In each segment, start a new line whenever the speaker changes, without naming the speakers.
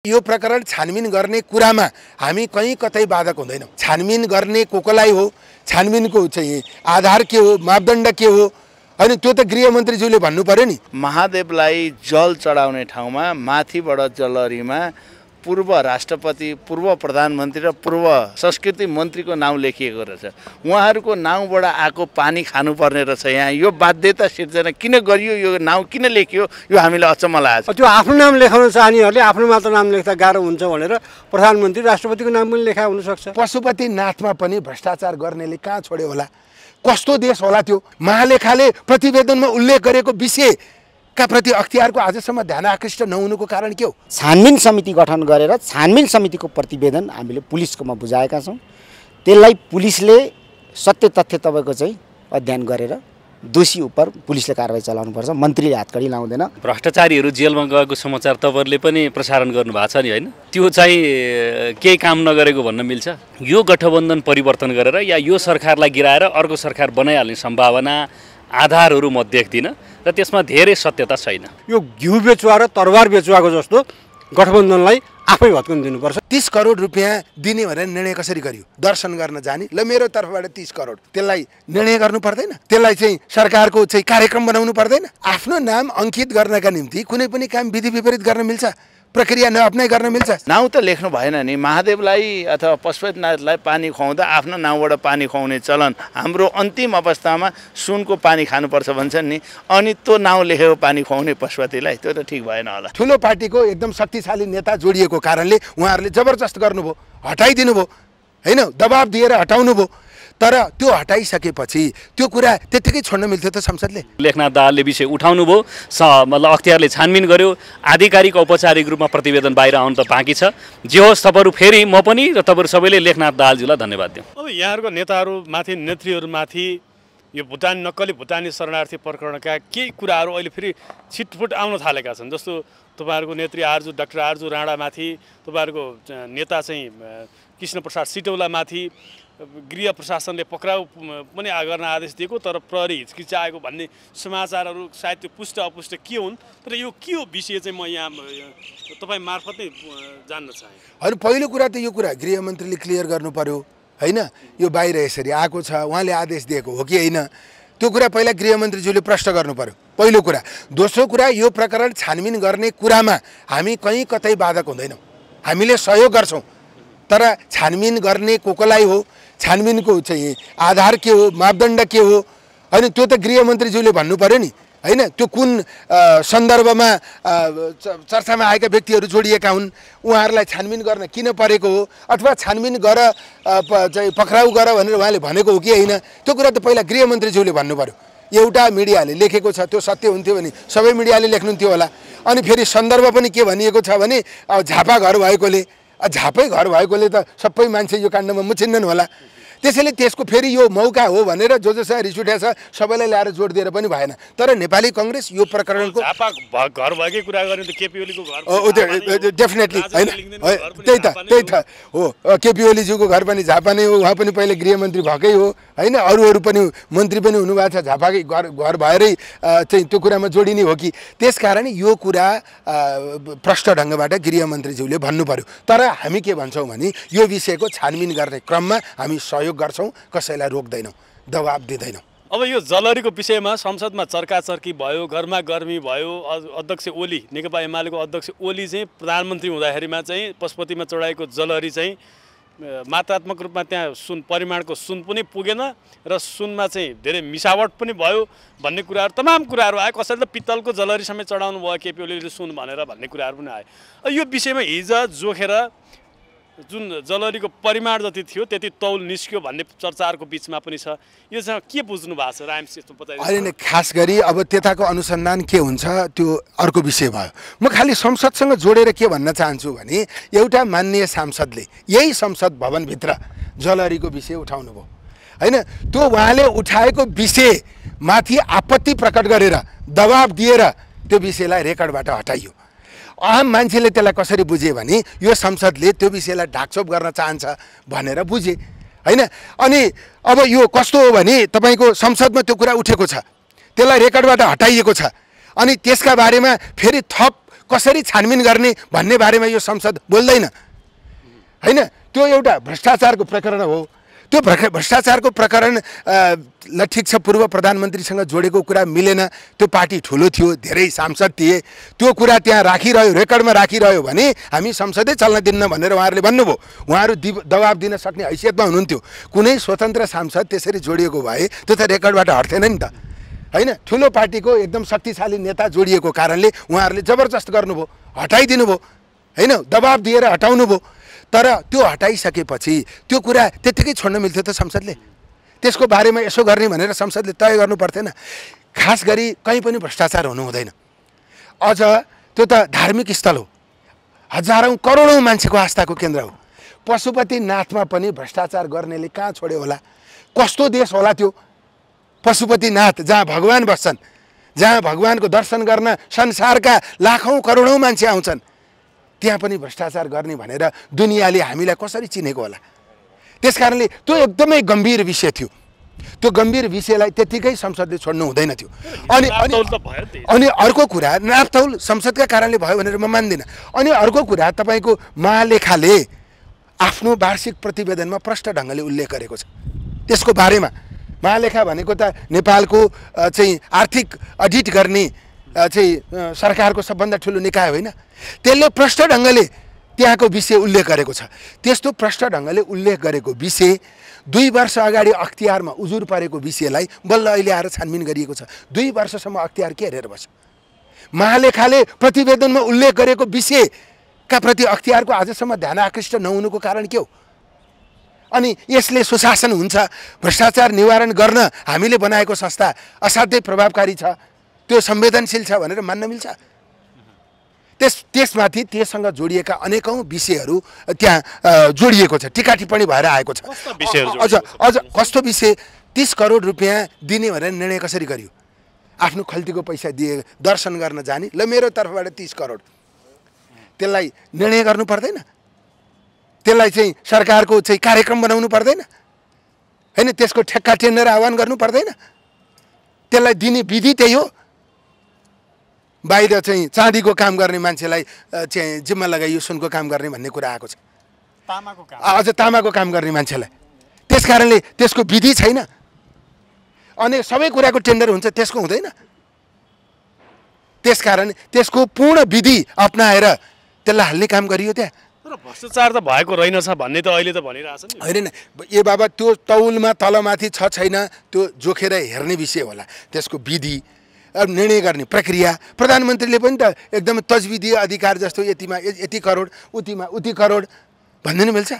यो प्रकरण छानबिन गर्ने कुरामा हामी कहीँ कतै बाधक हुँदैनौँ। छानबिन गर्ने कोलाई हो, छानबिनको चाहिँ आधार के हो, मापदण्ड के हो, हैन त्यो त गृहमन्त्रीज्यूले भन्नु पर्यो नि।
महादेवलाई जल चढाउने ठाउँमा माथिबाट जलहरीमा पूर्व राष्ट्रपति, पूर्व प्रधानमन्त्री र पूर्व संस्कृति मन्त्रीको नाउँ लेखिएको रहेछ। उहाँहरूको नाउँबाट आएको पानी खानुपर्ने रहेछ। यहाँ यो बाध्यता सिर्जना किन गरियो, यो नाउँ किन लेखियो, यो हामीलाई अचम्म लागेको छ।
त्यो आफ्नो नाम लेखाउन चाहनेहरूले आफ्नो मात्र नाम लेख्दा गाह्रो हुन्छ भनेर प्रधानमन्त्री राष्ट्रपतिको नाम पनि लेखा हुनसक्छ।
पशुपतिनाथमा पनि भ्रष्टाचार गर्नेले कहाँ छोड्यो होला? कस्तो देश होला त्यो? महालेखाले प्रतिवेदनमा उल्लेख गरेको विषय का प्रति अख्तियारको आजसम्म ध्यान आकृष्ट नहुनुको कारण के हो?
छानबिन समिति गठन गरेर छानबिन समितिको प्रतिवेदन हामीले पुलिसकोमा बुझाएका छौँ। त्यसलाई पुलिसले सत्य तथ्य तपाईँको चाहिँ अध्ययन गरेर दोषी उप पुलिसले कारबाही चलाउनुपर्छ। मन्त्रीले हातकडी लाउँदैन।
भ्रष्टाचारीहरू जेलमा गएको समाचार तपाईँहरूले पनि प्रसारण गर्नुभएको छ नि, होइन? त्यो चाहिँ केही काम नगरेको भन्न मिल्छ? यो गठबन्धन परिवर्तन गरेर या यो सरकारलाई गिराएर अर्को सरकार बनाइहाल्ने सम्भावना आधारहरू म देख्दिनँ र त्यसमा धेरै सत्यता छैन।
यो घिउ बेचुवा र तरबार बेचुवाको जस्तो गठबन्धनलाई आफै भत्कन दिनुपर्छ।
30 करोड रुपियाँ दिने भनेर निर्णय कसरी गरियो? दर्शन गर्न जाने, ल मेरो तर्फबाट 30 करोड, त्यसलाई निर्णय गर्नु पर्दैन? त्यसलाई चाहिँ सरकारको चाहिँ कार्यक्रम बनाउनु पर्दैन? आफ्नो नाम अंकित गर्नका निम्ति कुनै पनि काम विधि विपरीत गर्न मिल्छ? प्रक्रिया नअप्नाइ गर्न मिल्छ?
नाउँ त लेख्नु भएन नि। महादेवलाई अथवा पशुपतिनाथलाई पानी खुवाउँदा आफ्नो नाउँबाट पानी खुवाउने चलन हाम्रो अन्तिम अवस्थामा सुनको पानी खानुपर्छ भन्छन् नि, अनि त्यो नाउँ लेखेको पानी खुवाउने पशुपतिलाई, त्यो त ठिक भएन होला।
ठुलो पार्टीको एकदम शक्तिशाली नेता जोडिएको कारणले उहाँहरूले जबरजस्त गर्नुभयो, हटाइदिनु भयो, हैन? दबाब दिएर हटाउनु भयो। तर त्यो हटाइसकेपछि त्यो कुरा त्यतिकै छोड्न मिल्थ्यो त संसदले?
लेखनाथ दाहालले विषय उठाउनु भयो, मतलब अख्तियारले छानबिन गर्यो, आधिकारिक औपचारिक रूपमा प्रतिवेदन बाहिर आउनु त बाँकी छ। जे होस्, तपाईँहरू फेरि म पनि र तपाईँहरू सबैले लेखनाथ दाहालज्यूलाई धन्यवाद दिउँ।
अब यहाँहरूको नेताहरूमाथि, नेत्रीहरूमाथि यो नक्कली भुटानी शरणार्थी प्रकरणका केही कुराहरू अहिले फेरि छिटफुट आउन थालेका छन्। जस्तो तपाईँहरूको नेत्री डाक्टर आरजु राणामाथि, तपाईँहरूको नेता चाहिँ कृष्णप्रसाद सिटौलामाथि गृह प्रशासनले पक्राउ पनि गर्न आदेश दिएको, तर प्रहरी हिचकिचाएको भन्ने समाचारहरू सायद त्यो पुष्ट अपुष्ट के हुन्। तर यो के हो विषय चाहिँ म यहाँ तपाईँ मार्फत नै जान्न चाहेँ।
होइन, पहिलो कुरा त यो कुरा गृहमन्त्रीले क्लियर गर्नु पर्यो, होइन? यो बाहिर यसरी आएको छ, उहाँले आदेश दिएको हो कि होइन, त्यो कुरा पहिला गृहमन्त्रीज्यूले प्रश्न गर्नु पर्यो, पहिलो कुरा। दोस्रो कुरा, यो प्रकरण छानबिन गर्ने कुरामा हामी कहीँ कतै बाधक हुँदैनौँ, हामीले सहयोग गर्छौँ। तर छानबिन गर्ने कोलाई हो, छानबिनको चाहिँ आधार के हो, मापदण्ड के हो, होइन? त्यो त गृहमन्त्रीज्यूले भन्नु पर्यो नि, होइन? त्यो कुन सन्दर्भमा चर्चामा आएका व्यक्तिहरू जोडिएका हुन्, उहाँहरूलाई छानबिन गर्न किन परेको हो, अथवा छानबिन गर चाहिँ पक्राउ गर भनेर उहाँले भनेको हो कि होइन, त्यो कुरा त पहिला गृहमन्त्रीज्यूले भन्नु पर्यो। एउटा मिडियाले लेखेको छ, त्यो सत्य हुन्थ्यो भने सबै मिडियाले लेख्नुहुन्थ्यो होला। अनि फेरि सन्दर्भ पनि के भनिएको छ भने झापा घर भएकोले, झापै घर भएकोले त सबै मान्छे यो काण्डमा मुछिन्नन् होला। त्यसैले त्यसको फेरि यो मौका हो भनेर जोसँग रिस उठेको छ सबैलाई ल्याएर जोड दिएर पनि भएन। तर नेपाली कङ्ग्रेस यो प्रकरणको
घर भएकै कुरा गर्ने त केपी ओलीको घर
डेफिनेटली होइन, त्यही त हो। केपी ओलीज्यूको घर पनि झापा नै हो, उहाँ पनि पहिले गृहमन्त्री भएकै हो, होइन? अरू पनि मन्त्री पनि हुनुभएको छ, झापाकै घर भएरै चाहिँ त्यो कुरामा जोडिने हो कि? त्यसकारण यो कुरा प्रष्ट ढङ्गबाट गृहमन्त्रीज्यूले भन्नु पर्यो। तर हामी के भन्छौँ भने यो विषयको छानबिन गर्ने क्रममा हामी सहयोग गर्छौँ, कसैलाई रोक्दैनौँ, दबाब दिँदैनौँ।
अब यो जलहरीको विषयमा संसदमा चर्काचर्की भयो, गर्मा गर्मी भयो। अध्यक्ष ओली, नेकपा एमालेको अध्यक्ष ओली चाहिँ प्रधानमन्त्री हुँदाखेरिमा चाहिँ पशुपतिमा चढाएको जलहरी चाहिँ मात्रात्मक रूपमा त्यहाँ परिमाणको सुन पनि पुगेन र सुनमा चाहिँ धेरै मिसावट पनि भयो भन्ने कुराहरू, तमाम कुराहरू आयो। कसैले त पित्तलको जलहरी समेत चढाउनु भयो केपी ओलीले सुन भनेर भन्ने कुराहरू पनि आयो। यो विषयमा हिजो जोखेर जुन जलहरीको परिमाण जति थियो त्यति तौल निस्क्यो भन्ने चर्चाहरूको बिचमा पनि छ। यो चाहिँ के बुझ्नु भएको छ राइम्स?
अहिले खास गरी अब त्यताको अनुसन्धान के हुन्छ त्यो अर्को विषय भयो। म खालि संसदसँग जोडेर के भन्न चाहन्छु भने एउटा माननीय सांसदले यही संसद भवनभित्र जलहरीको विषय उठाउनु भयो, होइन? त्यो उहाँले उठाएको विषयमाथि आपत्ति प्रकट गरेर दबाब दिएर त्यो विषयलाई रेकर्डबाट हटाइयो। आम मान्छेले त्यसलाई कसरी बुझे भने यो संसदले त्यो विषयलाई ढाकछोप गर्न चाहन्छ भनेर बुझे, होइन? अनि अब यो कस्तो हो भने तपाईँको संसदमा त्यो कुरा उठेको छ, त्यसलाई रेकर्डबाट हटाइएको छ, अनि त्यसका बारेमा फेरि थप कसरी छानबिन गर्ने भन्ने बारेमा यो संसद बोल्दैन हैन। त्यो एउटा भ्रष्टाचारको प्रकरण हो। त्यो भ्रष्टाचारको प्रकरण ल ठिक छ, पूर्व प्रधानमन्त्रीसँग जोडेको कुरा मिलेन, त्यो पार्टी ठुलो थियो, धेरै सांसद थिए, त्यो कुरा त्यहाँ राखिरह्यो, रेकर्डमा राखिरह्यो भने हामी संसदै चल्न दिन्न भनेर उहाँहरूले भन्नुभयो। उहाँहरू दबाब दिन सक्ने हैसियतमा हुनुहुन्थ्यो। कुनै स्वतन्त्र सांसद त्यसरी जोडिएको भए त्यो त रेकर्डबाट हट्थेन नि त हैन। ठुलो पार्टीको एकदम शक्तिशाली नेता जोडिएको कारणले उहाँहरूले जबरजस्त गर्नुभयो, हटाइदिनु भयो हैन, दबाब दिएर हटाउनु भयो। तर त्यो हटाइसकेपछि त्यो कुरा त्यत्तिकै छोड्न मिल्थ्यो त संसदले? त्यसको बारेमा यसो गर्ने भनेर संसदले तय गर्नु पर्थेन? खास गरी कहीँ पनि भ्रष्टाचार हुनु हुँदैन। अझ त्यो त धार्मिक स्थल हो, हजारौँ करोडौँ मान्छेको आस्थाको केन्द्र हो। पशुपतिनाथमा पनि भ्रष्टाचार गर्नेले कहाँ छोड्यो होला? कस्तो देश होला त्यो पशुपतिनाथ, जहाँ भगवान बस्छन्, जहाँ भगवानको दर्शन गर्न संसारका लाखौँ करोडौँ मान्छे आउँछन्, त्यहाँ पनि भ्रष्टाचार गर्ने भनेर दुनियाँले हामीलाई कसरी चिनेको होला? त्यस कारणले त्यो एकदमै गम्भीर विषय थियो। त्यो गम्भीर विषयलाई त्यत्तिकै संसदले छोड्नु हुँदैन थियो। अनि अर्को कुरा, नापतौल संसदका कारणले भयो भनेर म मान्दिनँ। अनि अर्को कुरा, तपाईँको महालेखाले आफ्नो वार्षिक प्रतिवेदनमा प्रष्ट ढङ्गले उल्लेख गरेको छ त्यसको बारेमा। महालेखा भनेको त नेपालको चाहिँ आर्थिक अडिट गर्ने चाहिँ सरकारको सबभन्दा ठुलो निकाय होइन? त्यसले प्रष्ट ढङ्गले त्यहाँको विषय उल्लेख गरेको छ। त्यस्तो प्रष्ट ढङ्गले उल्लेख गरेको विषय 2 वर्ष अगाडि अख्तियारमा उजुर परेको विषयलाई बल्ल अहिले आएर छानबिन गरिएको छ। 2 वर्षसम्म अख्तियार के हेरेर बस्छ? महालेखाले प्रतिवेदनमा उल्लेख गरेको विषयका प्रति अख्तियारको आजसम्म ध्यान आकृष्ट नहुनुको कारण के हो? अनि यसले सुशासन हुन्छ, भ्रष्टाचार निवारण गर्न हामीले बनाएको संस्था असाध्यै प्रभावकारी छ, त्यो संवेदनशील छ भनेर मान्न मिल्छ? त्यसमाथि त्यससँग जोडिएका अनेकौँ विषयहरू त्यहाँ जोडिएको छ, टिका टिप्पणी भएर आएको छ। अझ कस्तो विषय? 30 करोड रुपियाँ दिने भनेर निर्णय कसरी गरियो? आफ्नो खल्तीको पैसा दिए दर्शन गर्न जाने, ल मेरो तर्फबाट 30 करोड, त्यसलाई निर्णय गर्नु पर्दैन? त्यसलाई चाहिँ सरकारको चाहिँ कार्यक्रम बनाउनु पर्दैन हैन? त्यसको ठेक्का टेन्डर आह्वान गर्नु पर्दैन? त्यसलाई दिने विधि त्यही हो। बाहिर चाहिँ चाँदीको काम गर्ने मान्छेलाई चाहिँ जिम्मा लगाइयो सुनको काम गर्ने भन्ने कुरा आएको छ, अझ तामाको काम गर्ने मान्छेलाई। त्यस कारणले त्यसको विधि छैन। अनि सबै कुराको टेन्डर हुन्छ, त्यसको हुँदैन। त्यसकारण त्यसको पूर्ण विधि अपनाएर त्यसलाई हाल्ने काम गरियो त्यहाँ।
तर भ्रष्टाचार त भएको रहेनछ भन्ने त अहिले त भनिरहेछ नि।
होइन ए बाबा, त्यो तौलमा तलमाथि छ छैन त्यो जोखेर हेर्ने विषय होला। त्यसको विधि, निर्णय गर्ने प्रक्रिया, प्रधानमन्त्रीले पनि त एकदम तजविधीय अधिकार जस्तो यतिमा यति करोड, उतिमा उति करोड भनिदिनु मिल्छ?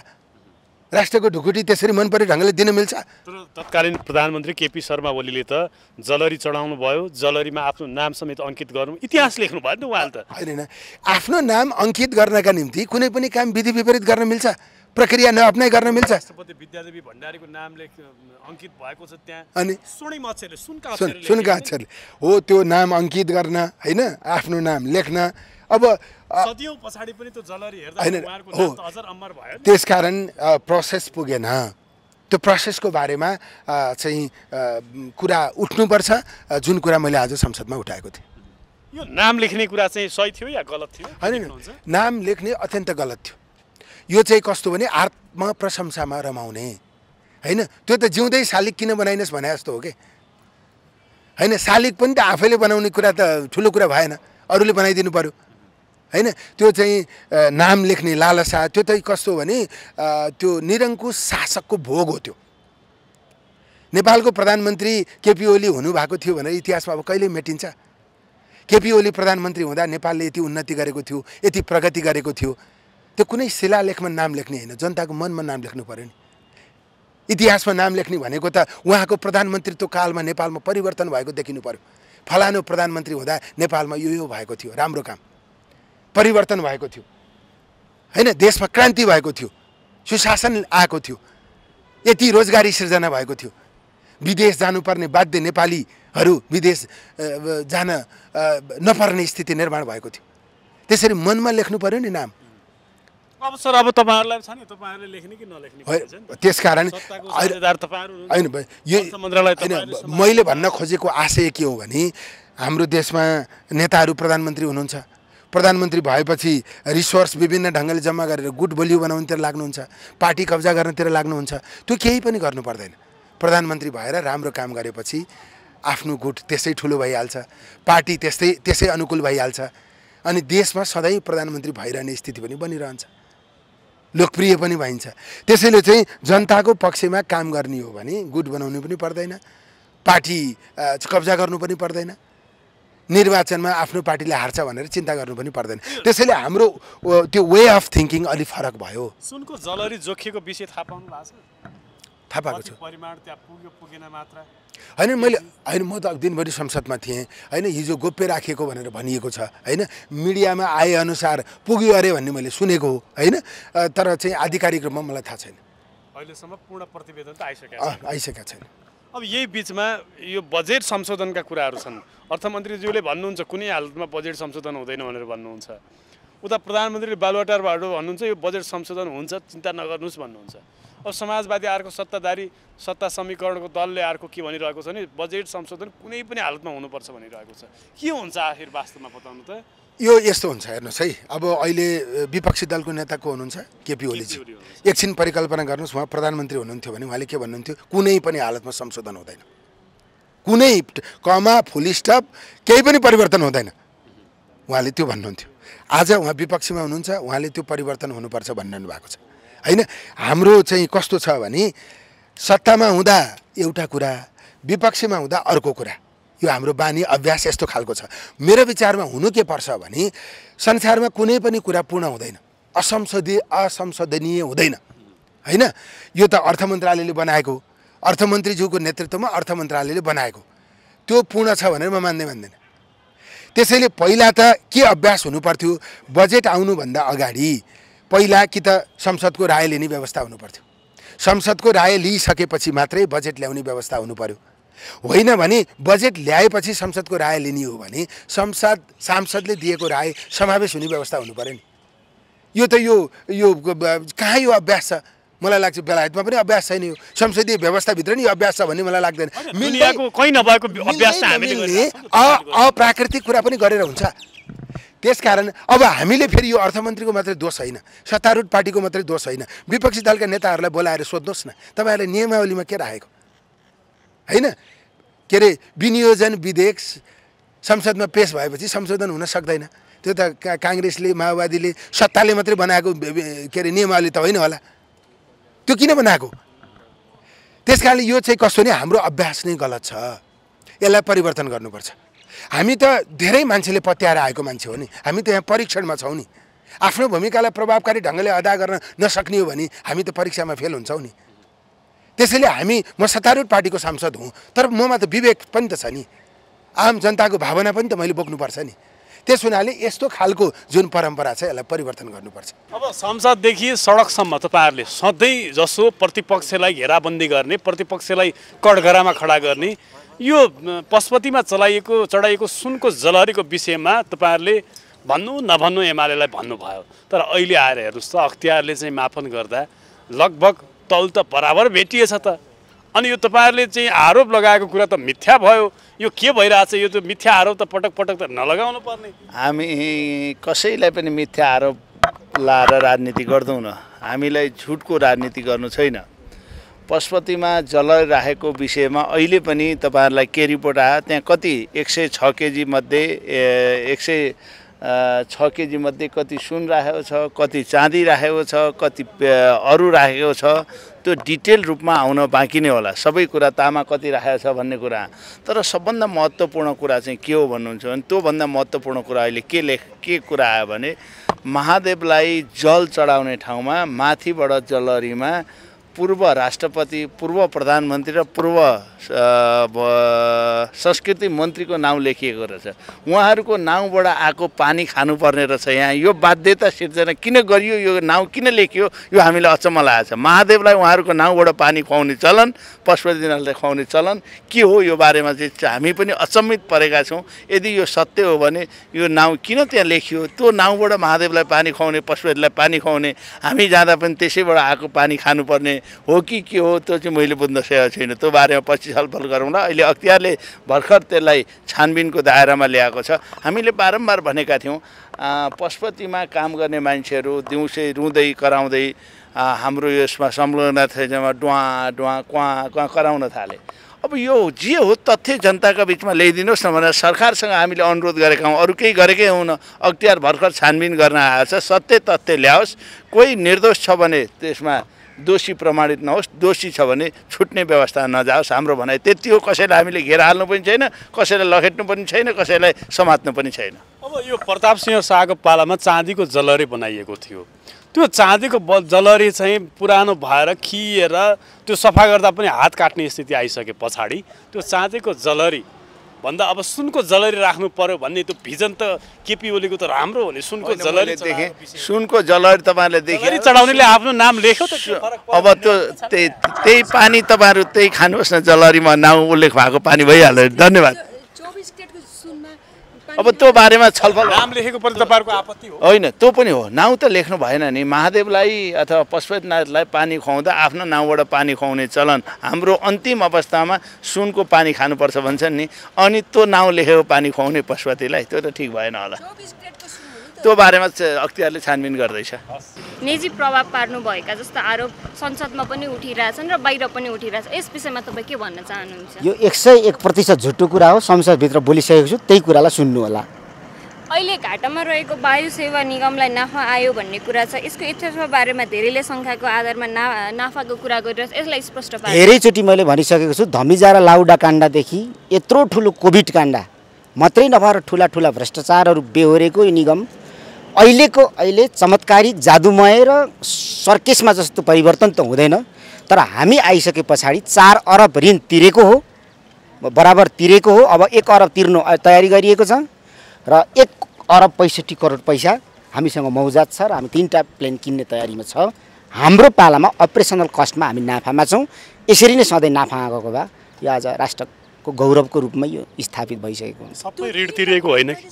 राष्ट्रको ढुकुटी त्यसरी मन परे ढङ्गले दिन मिल्छ?
तर तत्कालीन प्रधानमन्त्री केपी शर्मा ओलीले त जलरी चढाउनु भयो, जलरीमा आफ्नो नाम समेत अङ्कित गर्नु, इतिहास लेख्नु भयो नि उहाँले त।
होइन, आफ्नो नाम अङ्कित गर्नका निम्ति कुनै पनि काम विधि विपरीत गर्न मिल्छ, प्रक्रिया नअप्नाइ गर्न मिल्छ?
राष्ट्रपति विद्यादेवी भण्डारीको नामले अङ्कित भएको छ त्यहाँ, अनि
सुनका अक्षरले हो त्यो नाम अङ्कित गर्न होइन, आफ्नो नाम लेख्न। अब
सदियौं पछाडि पनि त्यो जलरी हेर्दा उहाँहरुको नाम त अझर अमर भयो।
त्यसकारण प्रोसेस पुगेन। त्यो प्रोसेसको बारेमा चाहिँ कुरा उठ्नुपर्छ, जुन कुरा मैले आज संसदमा उठाएको थिएँ।
यो नाम लेख्ने कुरा चाहिँ सही थियो या गलत थियो?
होइन, नाम लेख्ने अत्यन्त गलत थियो। यो चाहिँ कस्तो भने आत्मप्रशंसामा रमाउने होइन। त्यो त जिउँदै शालिग किन बनाइनस् भने जस्तो हो कि होइन। शालिग पनि त आफैले बनाउने कुरा त ठुलो कुरा भएन, अरूले बनाइदिनु पर्यो होइन। त्यो चाहिँ नाम लेख्ने लालसा, त्यो चाहिँ कस्तो भने त्यो निरङ्कुश शासकको भोग हो। त्यो नेपालको प्रधानमन्त्री केपी ओली हुनुभएको थियो भनेर इतिहासमा अब कहिले मेटिन्छ? केपी ओली प्रधानमन्त्री हुँदा नेपालले यति उन्नति गरेको थियो, यति प्रगति गरेको थियो। त्यो कुनै शिलालेखमा नाम लेख्ने होइन, जनताको मनमा नाम लेख्नु पर्यो नि। इतिहासमा नाम लेख्ने भनेको त उहाँको प्रधानमन्त्रीत्व कालमा नेपालमा परिवर्तन भएको देखिनु पर्यो। फलानु प्रधानमन्त्री हुँदा नेपालमा यो भएको थियो, राम्रो काम, परिवर्तन भएको थियो होइन, देशमा क्रान्ति भएको थियो, सुशासन आएको थियो, यति रोजगारी सिर्जना भएको थियो, विदेश जानुपर्ने बाध्य नेपालीहरू विदेश जान नपर्ने स्थिति निर्माण भएको थियो। त्यसरी मनमा लेख्नु पर्यो नि नाम।
अब सर, अब तपाईहरुलाई छ नि, तपाईहरुले लेख्ने कि नलेख्ने
हो। त्यसकारण होइन, मैले भन्न खोजेको आशय के हो भने हाम्रो देशमा नेताहरू प्रधानमन्त्री हुनुहुन्छ, प्रधानमन्त्री भएपछि रिसोर्स विभिन्न ढङ्गले जम्मा गरेर गुट बलियो बनाउनुतिर लाग्नुहुन्छ, पार्टी कब्जा गर्नतिर लाग्नुहुन्छ। त्यो केही पनि गर्नु पर्दैन। प्रधानमन्त्री भएर राम्रो काम गरेपछि आफ्नो गुट त्यसै ठुलो भइहाल्छ, पार्टी त्यसै अनुकूल भइहाल्छ, अनि देशमा सधैँ प्रधानमन्त्री भइरहने स्थिति पनि बनिरहन्छ, लोकप्रिय पनि भइन्छ। त्यसैले चाहिँ जनताको पक्षमा काम गर्ने हो भने गुट बनाउनु पनि पर्दैन, पार्टी कब्जा गर्नु पनि पर्दैन, निर्वाचनमा आफ्नो पार्टीले हार्छ भनेर चिन्ता गर्नु पनि पर्दैन। त्यसैले हाम्रो त्यो वे अफ थिङ्किङ अलि फरक भयो।
सुनको जलरी जोखिएको विषय थाहा पाउनु भएको छ?
थाहा पाएको छु।
परिमाण त्यहाँ पुग्यो पुगेन मात्र
होइन, म त दिनभरि संसदमा थिएँ होइन, हिजो गोप्य राखिएको भनेर भनिएको छ होइन, मिडियामा आएअनुसार पुग्यो अरे भन्ने मैले सुनेको हो होइन, तर चाहिँ आधिकारिक रूपमा मलाई थाहा छैन।
अहिलेसम्म पूर्ण प्रतिवेदन त
आइसकेका छैन।
अब यही बिचमा यो बजेट संशोधनका कुराहरू छन्। अर्थमन्त्रीज्यूले भन्नुहुन्छ कुनै हालतमा बजेट संशोधन हुँदैन भनेर भन्नुहुन्छ। उता प्रधानमन्त्रीले बालुवाटारबाट भन्नुहुन्छ यो बजेट संशोधन हुन्छ, चिन्ता नगर्नुहोस् भन्नुहुन्छ। अब समाजवादी अर्को सत्ताधारी सत्ता समीकरणको दलले अर्को के भनिरहेको छ भने बजेट संशोधन कुनै पनि हालतमा हुनुपर्छ भनिरहेको छ। के हुन्छ आखिर वास्तवमा बताउनु त?
यो यस्तो हुन्छ हेर्नुहोस् है, अब अहिले विपक्षी दलको नेता को हुनुहुन्छ? केपी ओलीजी। एकछिन परिकल्पना गर्नुहोस्, उहाँ प्रधानमन्त्री हुनुहुन्थ्यो भने उहाँले के भन्नुहुन्थ्यो? कुनै पनि हालतमा संशोधन हुँदैन, कुनै कमा फुल स्टप केही पनि परिवर्तन हुँदैन, उहाँले त्यो भन्नुहुन्थ्यो। आज उहाँ विपक्षीमा हुनुहुन्छ, उहाँले त्यो परिवर्तन हुनुपर्छ भन्नु भएको छ होइन। हाम्रो चाहिँ कस्तो छ भने सत्तामा हुँदा एउटा कुरा, विपक्षीमा हुँदा अर्को कुरा, यो हाम्रो बानी अभ्यास यस्तो खालको छ। मेरो विचारमा हुनु के पर्छ भने संसारमा कुनै पनि कुरा पूर्ण हुँदैन, असंसदनीय हुँदैन होइन। यो त अर्थ मन्त्रालयले बनाएको, अर्थमन्त्रीज्यूको नेतृत्वमा अर्थ मन्त्रालयले बनाएको, त्यो पूर्ण छ भनेर म मान्दैन। त्यसैले पहिला त के अभ्यास हुनु पर्थ्यो? बजेट आउनुभन्दा अगाडि पहिला कि त संसदको राय लिने व्यवस्था हुनु पर्थ्यो, संसदको राय लिइसकेपछि मात्रै बजेट ल्याउने व्यवस्था हुनु पर्यो। होइन भने बजेट ल्याएपछि संसदको राय लिने हो भने सांसदले दिएको राय समावेश हुने व्यवस्था हुनु पर्यो नि। यो त यो कहाँ यो अभ्यास छ? मलाई लाग्छ बेलायतमा पनि अभ्यास छैन, यो संसदीय व्यवस्थाभित्र नि अभ्यास छ भन्ने मलाई लाग्दैन। अप्राकृतिक कुरा पनि गरेर हुन्छ। त्यसकारण अब हामीले फेरि यो अर्थमन्त्रीको मात्रै दोष होइन, सत्तारूढ पार्टीको मात्रै दोष होइन, विपक्षी दलका नेताहरूलाई बोलाएर सोध्नुहोस् न तपाईँहरूले नियमावलीमा के राखेको होइन? के अरे विनियोजन विधेयक संसदमा पेश भएपछि संशोधन हुन सक्दैन, त्यो त काङ्ग्रेसले माओवादीले सत्ताले मात्रै बनाएको के अरे नियमावली त होइन होला, त्यो किन बनाएको? त्यसकारणले यो चाहिँ कस्तो नि हाम्रो अभ्यास नै गलत छ, यसलाई परिवर्तन गर्नुपर्छ। हामी त धेरै मान्छेले पत्याएर आएको मान्छे हो नि, हामी त यहाँ परीक्षणमा छौँ नि। आफ्नो भूमिकालाई प्रभावकारी ढङ्गले अदा गर्न नसक्ने हो भने हामी त परीक्षामा फेल हुन्छौँ नि। त्यसैले म सत्तारूढ पार्टीको सांसद हुँ, तर ममा त विवेक पनि त छ नि, आम जनताको भावना पनि त मैले बोक्नुपर्छ नि। त्यस हुनाले यस्तो खालको जुन परम्परा छ यसलाई परिवर्तन गर्नुपर्छ।
अब संसददेखि सडकसम्म तपाईँहरूले सधैँ जसो प्रतिपक्षलाई घेराबन्दी गर्ने, प्रतिपक्षलाई कठघरामा खडा गर्ने, यो पशुपतिमा चढाइएको सुनको जलहरीको विषयमा तपाईँहरूले भन्नु नभन्नु एमालेलाई भन्नुभयो, तर अहिले आएर हेर्नुहोस् त अख्तियारले चाहिँ मापन गर्दा लगभग तौल त बराबर भेटिएछ त। अनि यो तपाईँहरूले चाहिँ आरोप लगाएको कुरा त मिथ्या भयो, यो के भइरहेछ? यो त मिथ्या आरोप त पटक पटक त नलगाउनु पर्ने।
हामी कसैलाई पनि मिथ्या आरोप लाएर राजनीति गर्दैनौँ, हामीलाई झुटको राजनीति गर्नु छैन। पशुपतिमा जलाइराखेको विषयमा अहिले पनि तपाईँहरूलाई के रिपोर्ट आयो? त्यहाँ कति 106 केजी मध्ये 106 केजी मध्ये कति सुन राखेको छ, कति चाँदी राखेको छ, कति अरू राखेको छ, त्यो डिटेल रूपमा आउन बाँकी नै होला। सबै कुरा तामा कति राखेको छ भन्ने कुरा, तर सबभन्दा महत्त्वपूर्ण कुरा चाहिँ के हो भन्नुहुन्छ भने त्योभन्दा महत्त्वपूर्ण कुरा अहिले के कुरा आयो भने महादेवलाई जल चढाउने ठाउँमा माथिबाट जलहरीमा पूर्व राष्ट्रपति, पूर्व प्रधानमन्त्री र पूर्व संस्कृति मन्त्रीको नाउँ लेखिएको रहेछ। उहाँहरूको नाउँबाट आएको पानी खानुपर्ने रहेछ। यहाँ यो बाध्यता सिर्जना किन गरियो, यो नाउँ किन लेखियो, यो हामीलाई अचम्म लागेको छ। महादेवलाई उहाँहरूको नाउँबाट पानी खुवाउने चलन, पशुपतिनाथलाई खुवाउने चलन के हो, यो बारेमा चाहिँ हामी पनि अचम्मित परेका छौँ। यदि यो सत्य हो भने यो नाउँ किन त्यहाँ लेखियो? त्यो नाउँबाट महादेवलाई पानी खुवाउने, पशुपतिलाई पानी खुवाउने, हामी जाँदा पनि त्यसैबाट आएको पानी खानुपर्ने हो कि के हो त्यो चाहिँ मैले बुझ्न सकेको छैन। त्यो बारेमा पछि छलफल गरौँला। अहिले अख्तियारले भर्खर त्यसलाई छानबिनको दायरामा ल्याएको छ। हामीले बारम्बार भनेका थियौँ पशुपतिमा काम गर्ने मान्छेहरू दिउँसै रुँदै कराउँदै हाम्रो यसमा संलग्न थिएमा डुवा डुवा क्वा क्वा कराउन थाले। अब यो जे हो तथ्य जनताका बिचमा ल्याइदिनुहोस् न भनेर सरकारसँग हामीले अनुरोध गरेका हौँ। अरू केही गरेकै हुन अख्तियार भर्खर छानबिन गर्न आएको छ। सत्य तथ्य ल्याओस्। कोही निर्दोष छ भने त्यसमा दोषी प्रमाणित नहोस्, दोषी छ भने छुट्ने व्यवस्था नजाओस्। हाम्रो भनाइ त्यति हो। कसैलाई हामीले घेर हाल्नु पनि छैन, कसैलाई लखेट्नु पनि छैन, कसैलाई समात्नु पनि छैन।
अब यो प्रताप सिंह शाहको पालामा चाँदीको जलरी बनाइएको थियो। त्यो चाँदीको जलरी चाहिँ पुरानो भएर खिएर त्यो सफा गर्दा पनि हात काट्ने स्थिति आइसके पछाडि त्यो चाँदीको जलरी भन्दा अब सुनको जलरी राख्नु पर्यो भन्ने त्यो भिजन त केपी ओलीको त राम्रो हो नि। सुनको जलरी
देखेँ, सुनको जलरी तपाईँहरूले देखेँ।
चढाउनेले आफ्नो नाम लेख्यो त
अब त्यो त्यही पानी तपाईँहरू त्यही खानुहोस् न, जलरीमा नाउँ उल्लेख भएको पानी भइहाल्यो। धन्यवाद। अब त्यो बारेमा छलफल
नाम लेखेको पनि तपाईँहरूको आपत्ति हो
होइन? त्यो पनि हो। नाउँ त लेख्नु भएन नि। महादेवलाई अथवा पशुपतिनाथलाई पानी खुवाउँदा आफ्नो नाउँबाट पानी खुवाउने चलन हाम्रो अन्तिम अवस्थामा सुनको पानी खानुपर्छ भन्छन् नि। अनि त्यो नाउँ लेखेको पानी खुवाउने पशुपतिलाई, त्यो त ठिक भएन होला। त्यो बारेमा अख्तियारले छानबिन गर्दैछ।
निजी प्रभाव पार्नुभएका जस्ता आरोप संसदमा पनि उठिरहेछन् र बाहिर पनि उठिरहेछ। यस विषयमा तपाईँ के भन्न चाहनुहुन्छ?
यो 101% झुटो कुरा हो। संसदभित्र बोलिसकेको छु, त्यही कुरालाई सुन्नु होला।
अहिले घाटामा रहेको वायु सेवा निगमलाई नाफा आयो भन्ने कुरा छ। यसको यथार्थ बारेमा धेरैले शङ्काको आधारमा नाफाको कुरा गरिरहेछ। यसलाई स्पष्ट पार्नु।
धेरैचोटि मैले भनिसकेको छु, धमिजा र लाउडा काण्डदेखि यत्रो ठुलो कोभिड काण्ड मात्रै नभएर ठुला ठुला भ्रष्टाचारहरू बेहोरेको यो निगम अहिले चमत्कारी जादुमय र सर्केसमा जस्तो परिवर्तन त हुँदैन। तर हामी आइसके पछाडि 4 अरब ऋण तिरेको हो, बराबर तिरेको हो। अब 1 अरब तिर्नु तयारी गरिएको छ र 1 अरब 65 करोड पैसा हामीसँग मौजात छ र हामी 3टा प्लेन किन्ने तयारीमा छ। हाम्रो पालामा अपरेसनल कस्टमा हामी नाफामा छौँ। यसरी नै सधैँ नाफा आएको भए यो आज राष्ट्रको गौरवको रूपमा यो स्थापित भइसकेको हुन्छ।
सबै ऋण तिरेको होइन कि?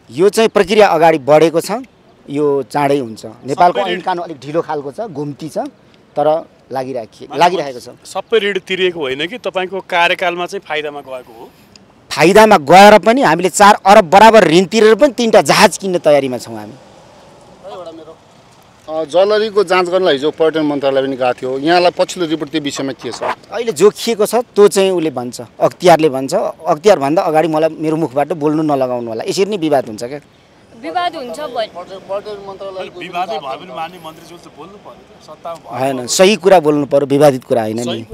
यो चाहिँ प्रक्रिया अगाडि बढेको छ। यो चाँडै हुन्छ। नेपालको ऐन कानुन अलिक ढिलो खालको छ, घुम्ती छ, तर लागिरहेको छ।
सबै ऋण तिरेको होइन कि? तपाईँको कार्यकालमा चाहिँ फाइदामा गएको हो?
फाइदामा गएर पनि हामीले 4 अरब बराबर ऋण तिरेर पनि 3टा जहाज किन्ने तयारीमा छौँ हामी।
जलरीको जाँच गर्नलाई हिजो पर्यटन मन्त्रालय पनि गएको थियो। यहाँलाई पछिल्लो रिपोर्ट त्यो विषयमा के छ?
अहिले जोखिएको छ त्यो चाहिँ उसले भन्छ, अख्तियारले भन्छ। अख्तियार भन्दा अगाडि मलाई मेरो मुखबाट बोल्नु नलगाउनु होला। यसरी नै विवाद हुन्छ क्या?
विवाद हुन्छ
होइन, सही कुरा बोल्नु पर्यो, विवादित कुरा होइन नि।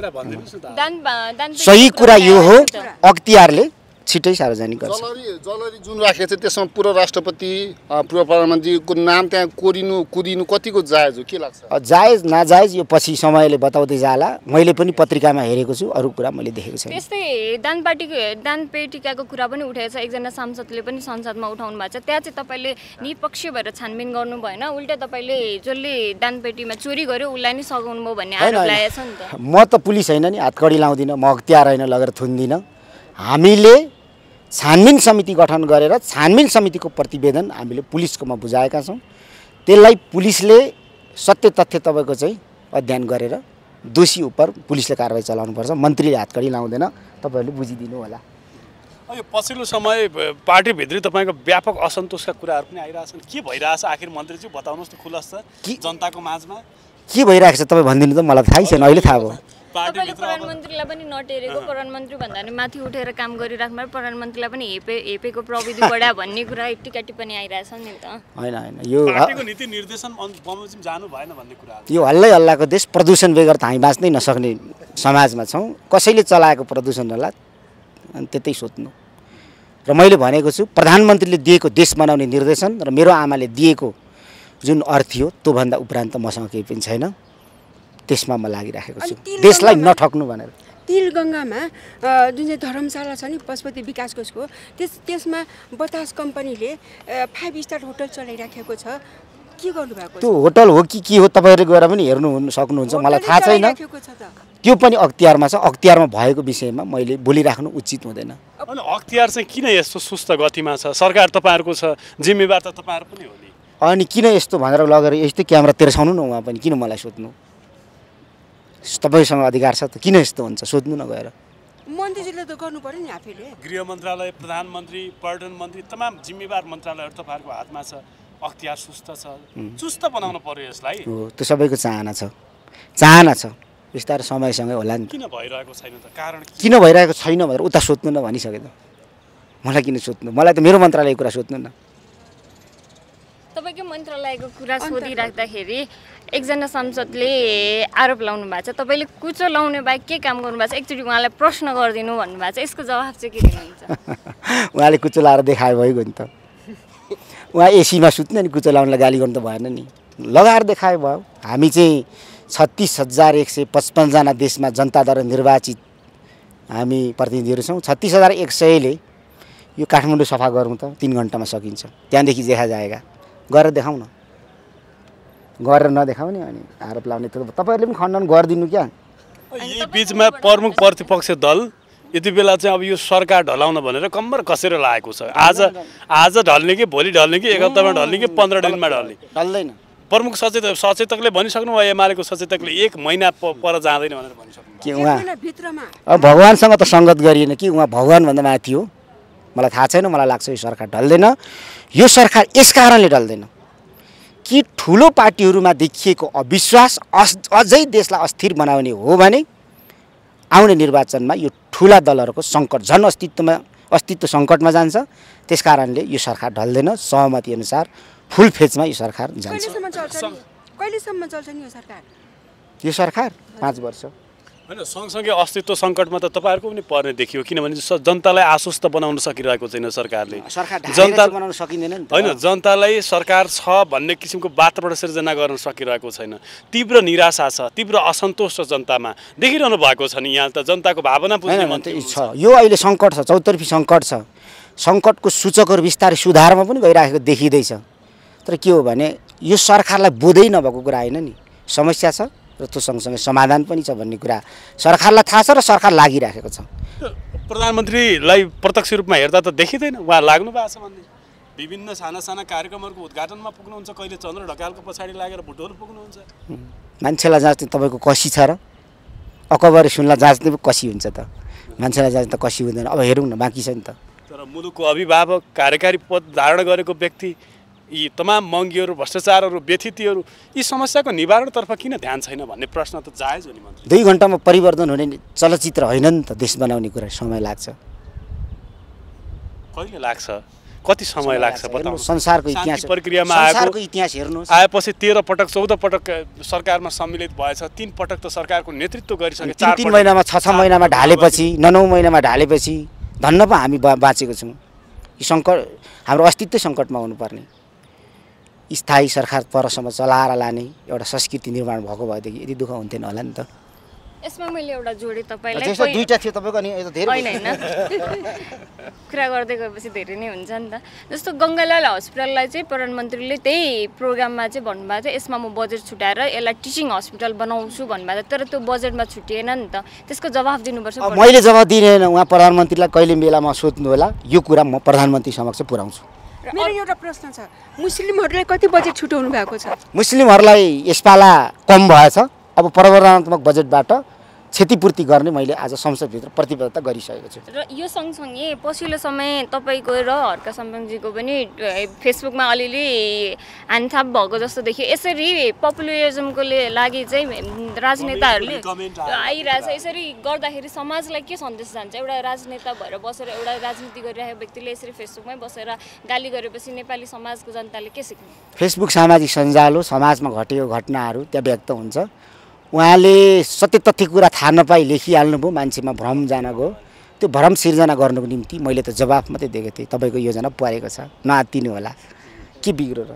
सही
कुरा यो हो, अख्तियारले छिटै सार्वजनिक गर्छ।
जलरी जुन राखेको छ त्यसमा पूर्व राष्ट्रपति पूर्व प्रधानमन्त्रीको नाम त्यहाँ कुदिनु कतिको जायज हो, के लाग्छ?
जायज नाजायज यो पछि समयले बताउँदै जाला। मैले पनि पत्रिकामा हेरेको छु, अरू कुरा मैले देखेको छैन।
त्यस्तै दानपेटिकाको कुरा पनि उठाएको छ। एकजना सांसदले पनि संसदमा उठाउनु भएको छ। त्यहाँ चाहिँ तपाईँले निपक्ष भएर छानबिन गर्नु भएन, उल्टा तपाईँले जसले दानपेटीमा चोरी गर्यो उसलाई नै सघाउनु भयो भन्ने आरोप लागेको छ नि त।
म त पुलिस होइन नि, हातकडी लाउँदिनँ, म अख्तियार होइन लगेर थुन्दिनँ। हामीले छानबिन समिति गठन गरेर छानबिन समितिको प्रतिवेदन हामीले पुलिसकोमा बुझाएका छौँ। त्यसलाई पुलिसले सत्य तथ्य तपाईँको चाहिँ अध्ययन गरेर दोषी उप पुलिसले कारवाही चलाउनुपर्छ। मन्त्रीले हातकडी लाउँदैन, तपाईँहरूले बुझिदिनु होला।
यो पछिल्लो समय पार्टीभित्री तपाईँको व्यापक असन्तोषका कुराहरू पनि आइरहेछन्। के भइरहेछ आखिर मन्त्रीज्यू बताउनुहोस् त खुलस्त जनताको माझमा?
के भइरहेको छ तपाईँ भनिदिनु त, मलाई थाहै छैन। अहिले थाहा भयो।
तपाईँले प्रधानमन्त्रीलाई पनि नटेरेको, प्रधानमन्त्री भन्दा पनि माथि उठेर काम गरिराख्नु भयो, प्रधानमन्त्रीलाई पनि हेपेको प्रविधि बढा भन्ने कुरा टिका टिप्पणी आइरहेछ नि त।
होइन, यो
पार्टीको नीति निर्देशन बमोजिम जानु भएन भन्ने कुरा।
यो हल्लै हल्लाको देश, प्रदूषण बेगर त हामी बाँच्नै नसक्ने समाजमा छौँ। कसैले चलाएको प्रदूषण होला अनि त्यतै सोध्नु। र मैले भनेको छु, प्रधानमन्त्रीले दिएको देश बनाउने निर्देशन र मेरो आमाले दिएको जुन अर्थ थियो त्योभन्दा उपरान्त मसँग केही पनि छैन। त्यसमा म लागिराखेको छु, देशलाई नठक्नु भनेर।
तिलगङ्गामा जुन चाहिँ धर्मशाला छ नि पशुपति विकास कोषको, त्यसमा बतास कम्पनीले 5 स्टार होटल चलाइराखेको छ। के गर्नुभएको?
त्यो होटल हो कि के हो तपाईँहरूले गएर पनि हेर्नु सक्नुहुन्छ, मलाई थाहा छैन। त्यो पनि अख्तियारमा छ। अख्तियारमा भएको विषयमा मैले बोलिराख्नु उचित हुँदैन।
अनि अख्तियार चाहिँ किन यस्तो सुस्त गतिमा छ? सरकार तपाईँहरूको छ, जिम्मेवार त तपाईँहरू पनि हो नि।
अनि किन यस्तो भनेर लगेर यस्तै क्यामेरा तेर्साउनु न, उहाँ पनि किन मलाई सोध्नु? तपाईँसँग अधिकार छ त किन यस्तो हुन्छ सोध्नु न गएर।
मन्त्रीजीले त गर्नु पर्यो नि आफैले।
गृह मन्त्रालय, प्रधानमन्त्री, पर्यटन मन्त्री, तमाम जिम्मेवार मन्त्रालयहरू तपाईँहरूको हातमा छ, अख्तियार सुस्त छ, चुस्त बनाउनु पर्यो यसलाई।
हो, त्यो सबैको चाहना छ, चाहना छ, बिस्तारै समयसँगै होला नि।
किन भइरहेको छैन त? कारण
किन भइरहेको छैन भनेर उता सोध्नु न भनिसके त। मलाई किन सोध्नु, मलाई त मेरो मन्त्रालयको कुरा सोध्नु न।
तपाईँको मन्त्रालयको कुरा सोधिराख्दाखेरि एकजना सांसदले आरोप लाउनु भएको छ, तपाईँले कुचो लाउने बाहेक के काम गर्नु भएको छ, एकचोटि उहाँलाई प्रश्न गरिदिनु भन्नुभएको छ, यसको जवाफ चाहिँ के दिनुहुन्छ?
उहाँले कुचो लाएर देखायो भइगयो नि त। उहाँ एसीमा सुत्ने नि कुचो लाउनलाई गाली गर्नु त भएन नि, लगाएर देखायो भयो। हामी चाहिँ 36,155 जना देशमा जनताद्वारा निर्वाचित हामी प्रतिनिधिहरू छौँ। 36,100ले यो काठमाडौँ सफा गरौँ त 3 घन्टामा सकिन्छ, त्यहाँदेखि देखा जाएगा। गरेर देखाउँ न, गरेर नदेखाउने अनि आरोप लाउने त तपाईँहरूले पनि खण्डन गरिदिनु क्या।
यही बिचमा प्रमुख प्रतिपक्ष दल यति बेला चाहिँ अब यो सरकार ढलाउन भनेर कम्मर कसेर लागेको छ। आज ढल्ने कि भोलि ढल्ने कि 1 हप्तामा ढल्ने कि 15 दिनमा ढल्ने
ढल्दैन।
प्रमुख सचेतकले भनिसक्नु भयो, एमालेको सचेतकले 1 महिना पर जाँदैन भनेर भनिसक्नु
कि उहाँ अब भगवान्सँग त सङ्गत गरिएन कि उहाँ भगवान्भन्दा माथि हो। मलाई थाहा छैन, मलाई लाग्छ यो सरकार ढल्दैन। यो सरकार यस कारणले ढल्दैन कि ठुलो पार्टीहरूमा देखिएको अविश्वास अझै देशलाई अस्थिर बनाउने हो भने आउने निर्वाचनमा यो ठुला दलहरूको सङ्कट झन् अस्तित्व सङ्कटमा जान्छ। त्यस कारणले यो सरकार ढल्दैन। सहमति अनुसार फुल फेजमा यो सरकार जान्छ।
कहिलेसम्म चल्छ नि यो सरकार?
यो सरकार 5 वर्ष
होइन। सँगसँगै अस्तित्व सङ्कटमा त तपाईँहरूको पनि पर्ने देखियो, किनभने जनतालाई आश्वस्त बनाउन सकिरहेको छैन सरकारले।
जनता बनाउन सकिँदैन नि त।
होइन, जनतालाई सरकार छ भन्ने किसिमको वातावरण सिर्जना गर्न सकिरहेको छैन। तीव्र निराशा छ, तीव्र असन्तोष छ जनतामा, देखिरहनु भएको छ नि। यहाँ त जनताको भावना बुझ्ने मन्त्री
छ। यो अहिले सङ्कट छ, चौतर्फी सङ्कट छ। सङ्कटको सूचकहरू बिस्तारै सुधारमा पनि गइरहेको देखिँदैछ। तर के हो भने यो सरकारलाई बोधै नभएको कुरा होइन नि, समस्या छ र त्यो सँगसँगै समाधान पनि छ भन्ने कुरा सरकारलाई थाहा छ र सरकार लागिराखेको छ।
प्रधानमन्त्रीलाई प्रत्यक्ष रूपमा हेर्दा त देखिँदैन उहाँ लाग्नु भएको छ भन्ने। विभिन्न साना साना कार्यक्रमहरूको उद्घाटनमा पुग्नुहुन्छ, कहिले चन्द्र ढकालको पछाडि लागेर भुटोहरू पुग्नुहुन्छ।
मान्छेलाई जाँच्ने तपाईँको कसी छ र अकबर सुनलाई जाँच्ने पो कसी हुन्छ त, मान्छेलाई जाँच्ने त कसी हुँदैन। अब हेरौँ न, बाँकी छ नि त।
तर मुलुकको अभिभावक, कार्यकारी पद धारण गरेको व्यक्ति, यी तमाम मङ्गीहरू, भ्रष्टाचारहरू, व्यथितिहरू, यी समस्याको निवारणतर्फ किन ध्यान छैन भन्ने प्रश्न त जायज हो नि मन्त्री।
2 घन्टामा परिवर्तन हुने चलचित्र होइन नि त। देश बनाउने कुरा समय लाग्छ।
कहिले लाग्छ, कति समय लाग्छ बताउनु?
संसारको इतिहास
प्रक्रियामा
इतिहास हेर्नुहोस्।
आएपछि 13 पटक 14 पटक सरकारमा सम्मिलित भएछ, 3 पटक त सरकारको नेतृत्व गरिसके।
3 महिनामा 6 महिनामा ढालेपछि, 9 महिनामा ढालेपछि धन्न पो हामी बाँचेको छौँ। यो सङ्कट हाम्रो अस्तित्व सङ्कटमा हुनुपर्ने स्थायी सरकार परसम्म चलाएर लाने एउटा संस्कृति निर्माण भएको भएदेखि यति दुःख हुन्थेन होला नि त।
यसमा मैले एउटा जोडेँ तपाईँलाई।
त्यसमा 2टा थियो तपाईँको, अनि यो त धेरै
होइन होइन कुरा गर्दै गएपछि धेरै नै हुन्छ नि त। जस्तो गङ्गालाल हस्पिटललाई चाहिँ प्रधानमन्त्रीले त्यही प्रोग्राममा चाहिँ भन्नुभएको थियो, यसमा म बजेट छुट्याएर यसलाई टिचिङ हस्पिटल बनाउँछु भन्नुभएको थियो। तर त्यो बजेटमा छुटिएन नि त, त्यसको जवाफ दिनुपर्छ।
मैले जवाफ दिएन। उहाँ प्रधानमन्त्रीलाई कहिले बेलामा सोध्नु होला, यो कुरा म प्रधानमन्त्री समक्ष पुर्याउँछु।
मेरो एउटा प्रश्न छ, मुस्लिमहरूलाई कति बजेट छुटाउनु भएको छ?
मुस्लिमहरूलाई यसपाला कम भएछ। अब प्रवर्धनात्मक बजेटबाट क्षतिपूर्ति गर्ने मैले आज संसदभित्र प्रतिबद्धता गरिसकेको छु।
र यो सँगसँगै पछिल्लो समय तपाईँको र हर्का सम्पङजीको पनि फेसबुकमा अलिअलि हानथाप भएको जस्तो देखियो। यसरी पपुलरिजमको लागि चाहिँ राजनेताहरूले आइरहेछ। यसरी गर्दाखेरि समाजलाई के सन्देश जान्छ? एउटा राजनेता भएर बसेर एउटा राजनीति गरिरहेको व्यक्तिले यसरी फेसबुकमै बसेर गाली गरेपछि नेपाली समाजको जनताले के सिक्ने?
फेसबुक सामाजिक सञ्जाल हो, समाजमा घटेको घटनाहरू त्यहाँ व्यक्त हुन्छ। उहाँले सत्य तथ्य कुरा थाहा नपाई लेखिहाल्नु भयो, मान्छेमा भ्रम जान गयो। त्यो भ्रम सिर्जना गर्नुको निम्ति मैले त जवाफ मात्रै दिएको थिएँ। तपाईँको योजना पुगेको छ, नआत्तिनु होला। के बिग्रो र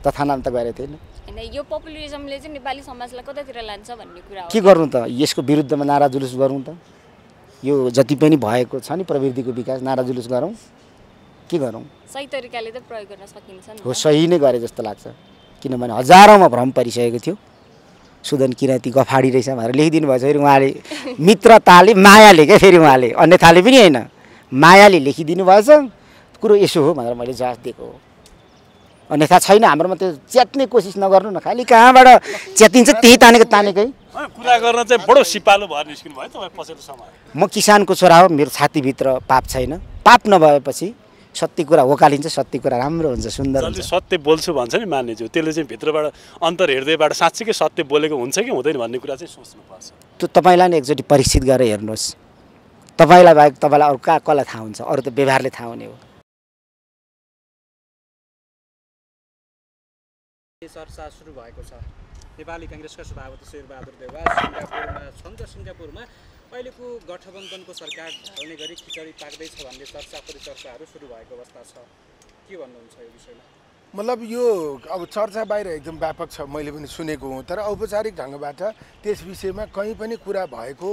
तथानाम त गरेको थिएन।
होइन, यो पपुलरिजमले चाहिँ नेपाली समाजलाई कतातिर लान्छ भन्ने कुरा हो।
के गर्नु त? यसको विरुद्धमा नारा जुलुस गरौँ त। यो जति पनि भएको छ नि प्रवृत्तिको विकास, नारा जुलुस गरौँ। के गरौँ?
सही तरिकाले त प्रयोग गर्न सकिन्छ नि।
हो, सही नै गरे जस्तो लाग्छ। किनभने हजारौँमा भ्रम परिसकेको थियो। सुदन किराँती गफाडी रहेछ भनेर लेखिदिनु भएछ। फेरि उहाँले मित्रताले मायाले क्या, फेरि उहाँले अन्यथाले पनि होइन, मायाले लेखिदिनु भएछ। कुरो यसो हो भनेर मैले जवाफ दिएको हो। अन्यथा छैन। हाम्रोमा त्यो च्यात्ने कोसिस नगर्नु न। खालि कहाँबाट च्यातिन्छ त्यही तानेकै
कुरा गर्न चाहिँ बडो सिपालु भएर निस्किनु भयो तपाईँ पछिल्लो समय।
म किसानको छोरा हो, मेरो छातीभित्र पाप छैन। पाप नभएपछि सत्य कुरा वकालिन्छ, सत्य कुरा राम्रो हुन्छ, सुन्दर हुन्छ।
सत्य बोल्छु भन्छ नि मान्नेज्यू, त्यसले चाहिँ भित्रबाट अन्तर हृदयबाट साँच्चीकै सत्य बोलेको हुन्छ कि हुँदैन भन्ने कुरा चाहिँ सोच्नुपर्छ।
त्यो तपाईँलाई नि एकचोटि परीक्षित गरेर हेर्नुहोस्। तपाईँलाई बाहेक तपाईँलाई अरू कसलाई थाहा हुन्छ? अरू त व्यवहारले थाहा हुने हो।
चर्चा सुरु भएको छ। नेपाली काङ्ग्रेसका सभापति शेरबहादुर देउवा सिङ्गापुरमा छन् र सिङ्गापुरमा अहिलेको गठबन्धनको सरकार ढल्ने गरी खिचडी पाक्दैछ भन्ने चर्चा परिचर्चाहरू सुरु भएको अवस्था छ। के भन्नुहुन्छ यो विषयमा?
मतलब यो अब चर्चा बाहिर एकदम व्यापक छ, मैले पनि सुनेको हुँ, तर औपचारिक ढङ्गबाट त्यस विषयमा कहीँ पनि कुरा भएको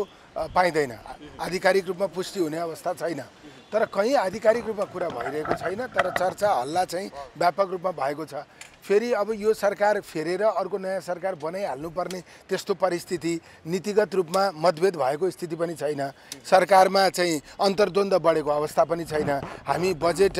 पाइँदैन। आधिकारिक रूपमा पुष्टि हुने अवस्था छैन, तर कहीँ आधिकारिक रूपमा कुरा भइरहेको छैन, तर चर्चा हल्ला चाहिँ व्यापक रूपमा भएको छ। फेरि अब यो सरकार फेरेर अर्को नयाँ सरकार बनाइहाल्नुपर्ने त्यस्तो परिस्थिति, नीतिगत रूपमा मतभेद भएको स्थिति पनि छैन। सरकारमा चाहिँ अन्तर्द्वन्द्व बढेको अवस्था पनि छैन। हामी बजेट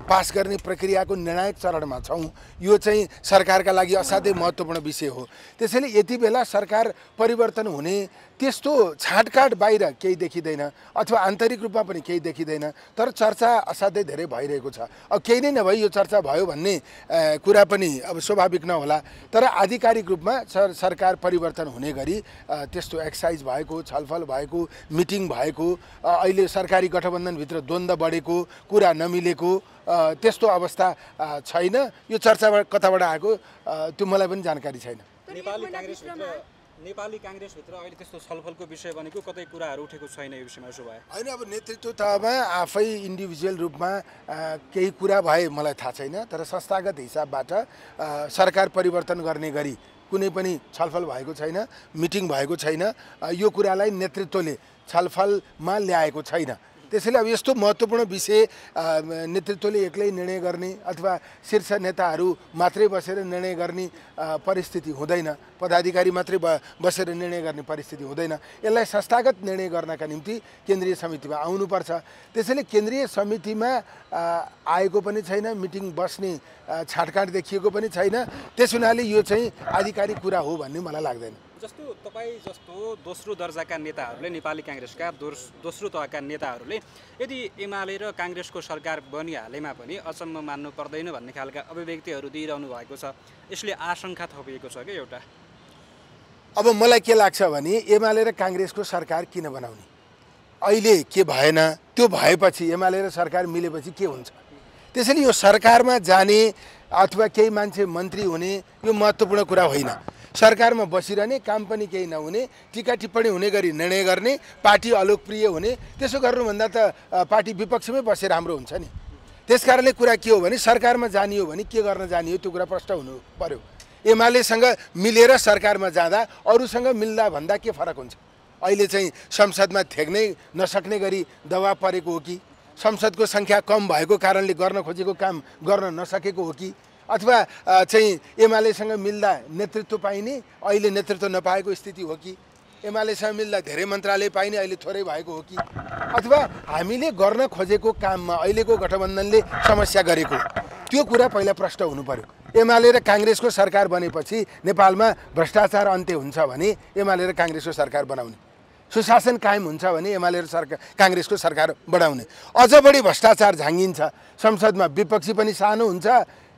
पास गर्ने प्रक्रियाको निर्णायक चरणमा छौँ। यो चाहिँ सरकारका लागि असाध्यै महत्त्वपूर्ण विषय हो। त्यसैले यति बेला सरकार परिवर्तन हुने त्यस्तो छाँटकाट बाहिर केही देखिँदैन, अथवा आन्तरिक रूपमा पनि केही देखिँदैन, तर चर्चा असाध्यै धेरै भइरहेको छ। अब केही नै नभई यो चर्चा भयो भन्ने कुरा पनि अब स्वाभाविक नहोला, तर आधिकारिक रूपमा सरकार परिवर्तन हुने गरी त्यस्तो एक्सर्साइज भएको, छलफल भएको, मिटिङ भएको, अहिले सरकारी गठबन्धनभित्र द्वन्द्व बढेको, कुरा नमिलेको त्यस्तो अवस्था छैन। यो चर्चा कताबाट आएको त्यो मलाई पनि जानकारी छैन।
नेपाली काङ्ग्रेसभित्र अहिले त्यस्तो छलफलको विषय भनेको कतै कुराहरू उठेको छैन यो विषयमा? उसो भए
होइन, अब नेतृत्व तहमा आफै इन्डिभिजुअल रूपमा केही कुरा भए मलाई थाहा छैन, तर संस्थागत हिसाबबाट सरकार परिवर्तन गर्ने गरी कुनै पनि छलफल भएको छैन, मिटिङ भएको छैन। यो कुरालाई नेतृत्वले छलफलमा ल्याएको छैन। त्यसैले अब यस्तो महत्त्वपूर्ण विषय नेतृत्वले एक्लै निर्णय गर्ने अथवा शीर्ष नेताहरू मात्रै बसेर निर्णय गर्ने परिस्थिति हुँदैन, पदाधिकारी मात्रै बसेर निर्णय गर्ने परिस्थिति हुँदैन। यसलाई संस्थागत निर्णय गर्नका निम्ति केन्द्रीय समितिमा आउनुपर्छ। त्यसैले केन्द्रीय समितिमा आएको पनि छैन, मिटिङ बस्ने छाँटकाँट देखिएको पनि छैन। त्यस हुनाले यो चाहिँ आधिकारिक कुरा हो भन्ने मलाई लाग्दैन।
जस्तो तपाईँ जस्तो दोस्रो दर्जाका नेताहरूले, नेपाली काङ्ग्रेसका दोस्रो तहका नेताहरूले यदि एमाले र काङ्ग्रेसको सरकार बनिहालेमा पनि अचम्म मान्नु पर्दैन भन्ने खालका अभिव्यक्तिहरू दिइरहनु भएको छ। यसले आशंका थपिएको छ कि एउटा?
अब मलाई के लाग्छ भने एमाले र काङ्ग्रेसको सरकार किन बनाउने? अहिले के भएन, त्यो भएपछि एमाले र सरकार मिलेपछि के हुन्छ? त्यसैले यो सरकारमा जाने अथवा केही मान्छे मन्त्री हुने यो महत्त्वपूर्ण कुरा होइन। सरकारमा बसिरहने, काम पनि केही नहुने, टिका टिप्पणी हुने गरी निर्णय गर्ने, पार्टी अलोकप्रिय हुने, त्यसो गर्नुभन्दा त पार्टी विपक्षमै बसेर राम्रो हुन्छ नि। त्यसकारणले कुरा के हो भने सरकारमा जाने हो भने के गर्न जाने हो त्यो कुरा प्रष्ट हुनु पर्यो। एमालेसँग मिलेर सरकारमा जाँदा अरूसँग मिल्दा भन्दा के फरक हुन्छ? अहिले चाहिँ संसदमा थेग्नै नसक्ने गरी दबाब परेको हो कि संसदको सङ्ख्या कम भएको कारणले गर्न खोजेको काम गर्न नसकेको हो कि अथवा चाहिँ एमालेसँग मिल्दा नेतृत्व पाइने अहिले नेतृत्व नपाएको स्थिति हो कि एमालेसँग मिल्दा धेरै मन्त्रालय पाइने अहिले थोरै भएको हो कि अथवा हामीले गर्न खोजेको काममा अहिलेको गठबन्धनले समस्या गरेको त्यो कुरा पहिला प्रष्ट हुनु पर्यो। एमाले र काङ्ग्रेसको सरकार बनेपछि नेपालमा भ्रष्टाचार अन्त्य हुन्छ भने एमाले र काङ्ग्रेसको सरकार बनाउने, सुशासन कायम हुन्छ भने एमाले र काङ्ग्रेसको सरकार बढाउने। अझ बढी भ्रष्टाचार झाँगिन्छ, संसदमा विपक्षी पनि सानो हुन्छ,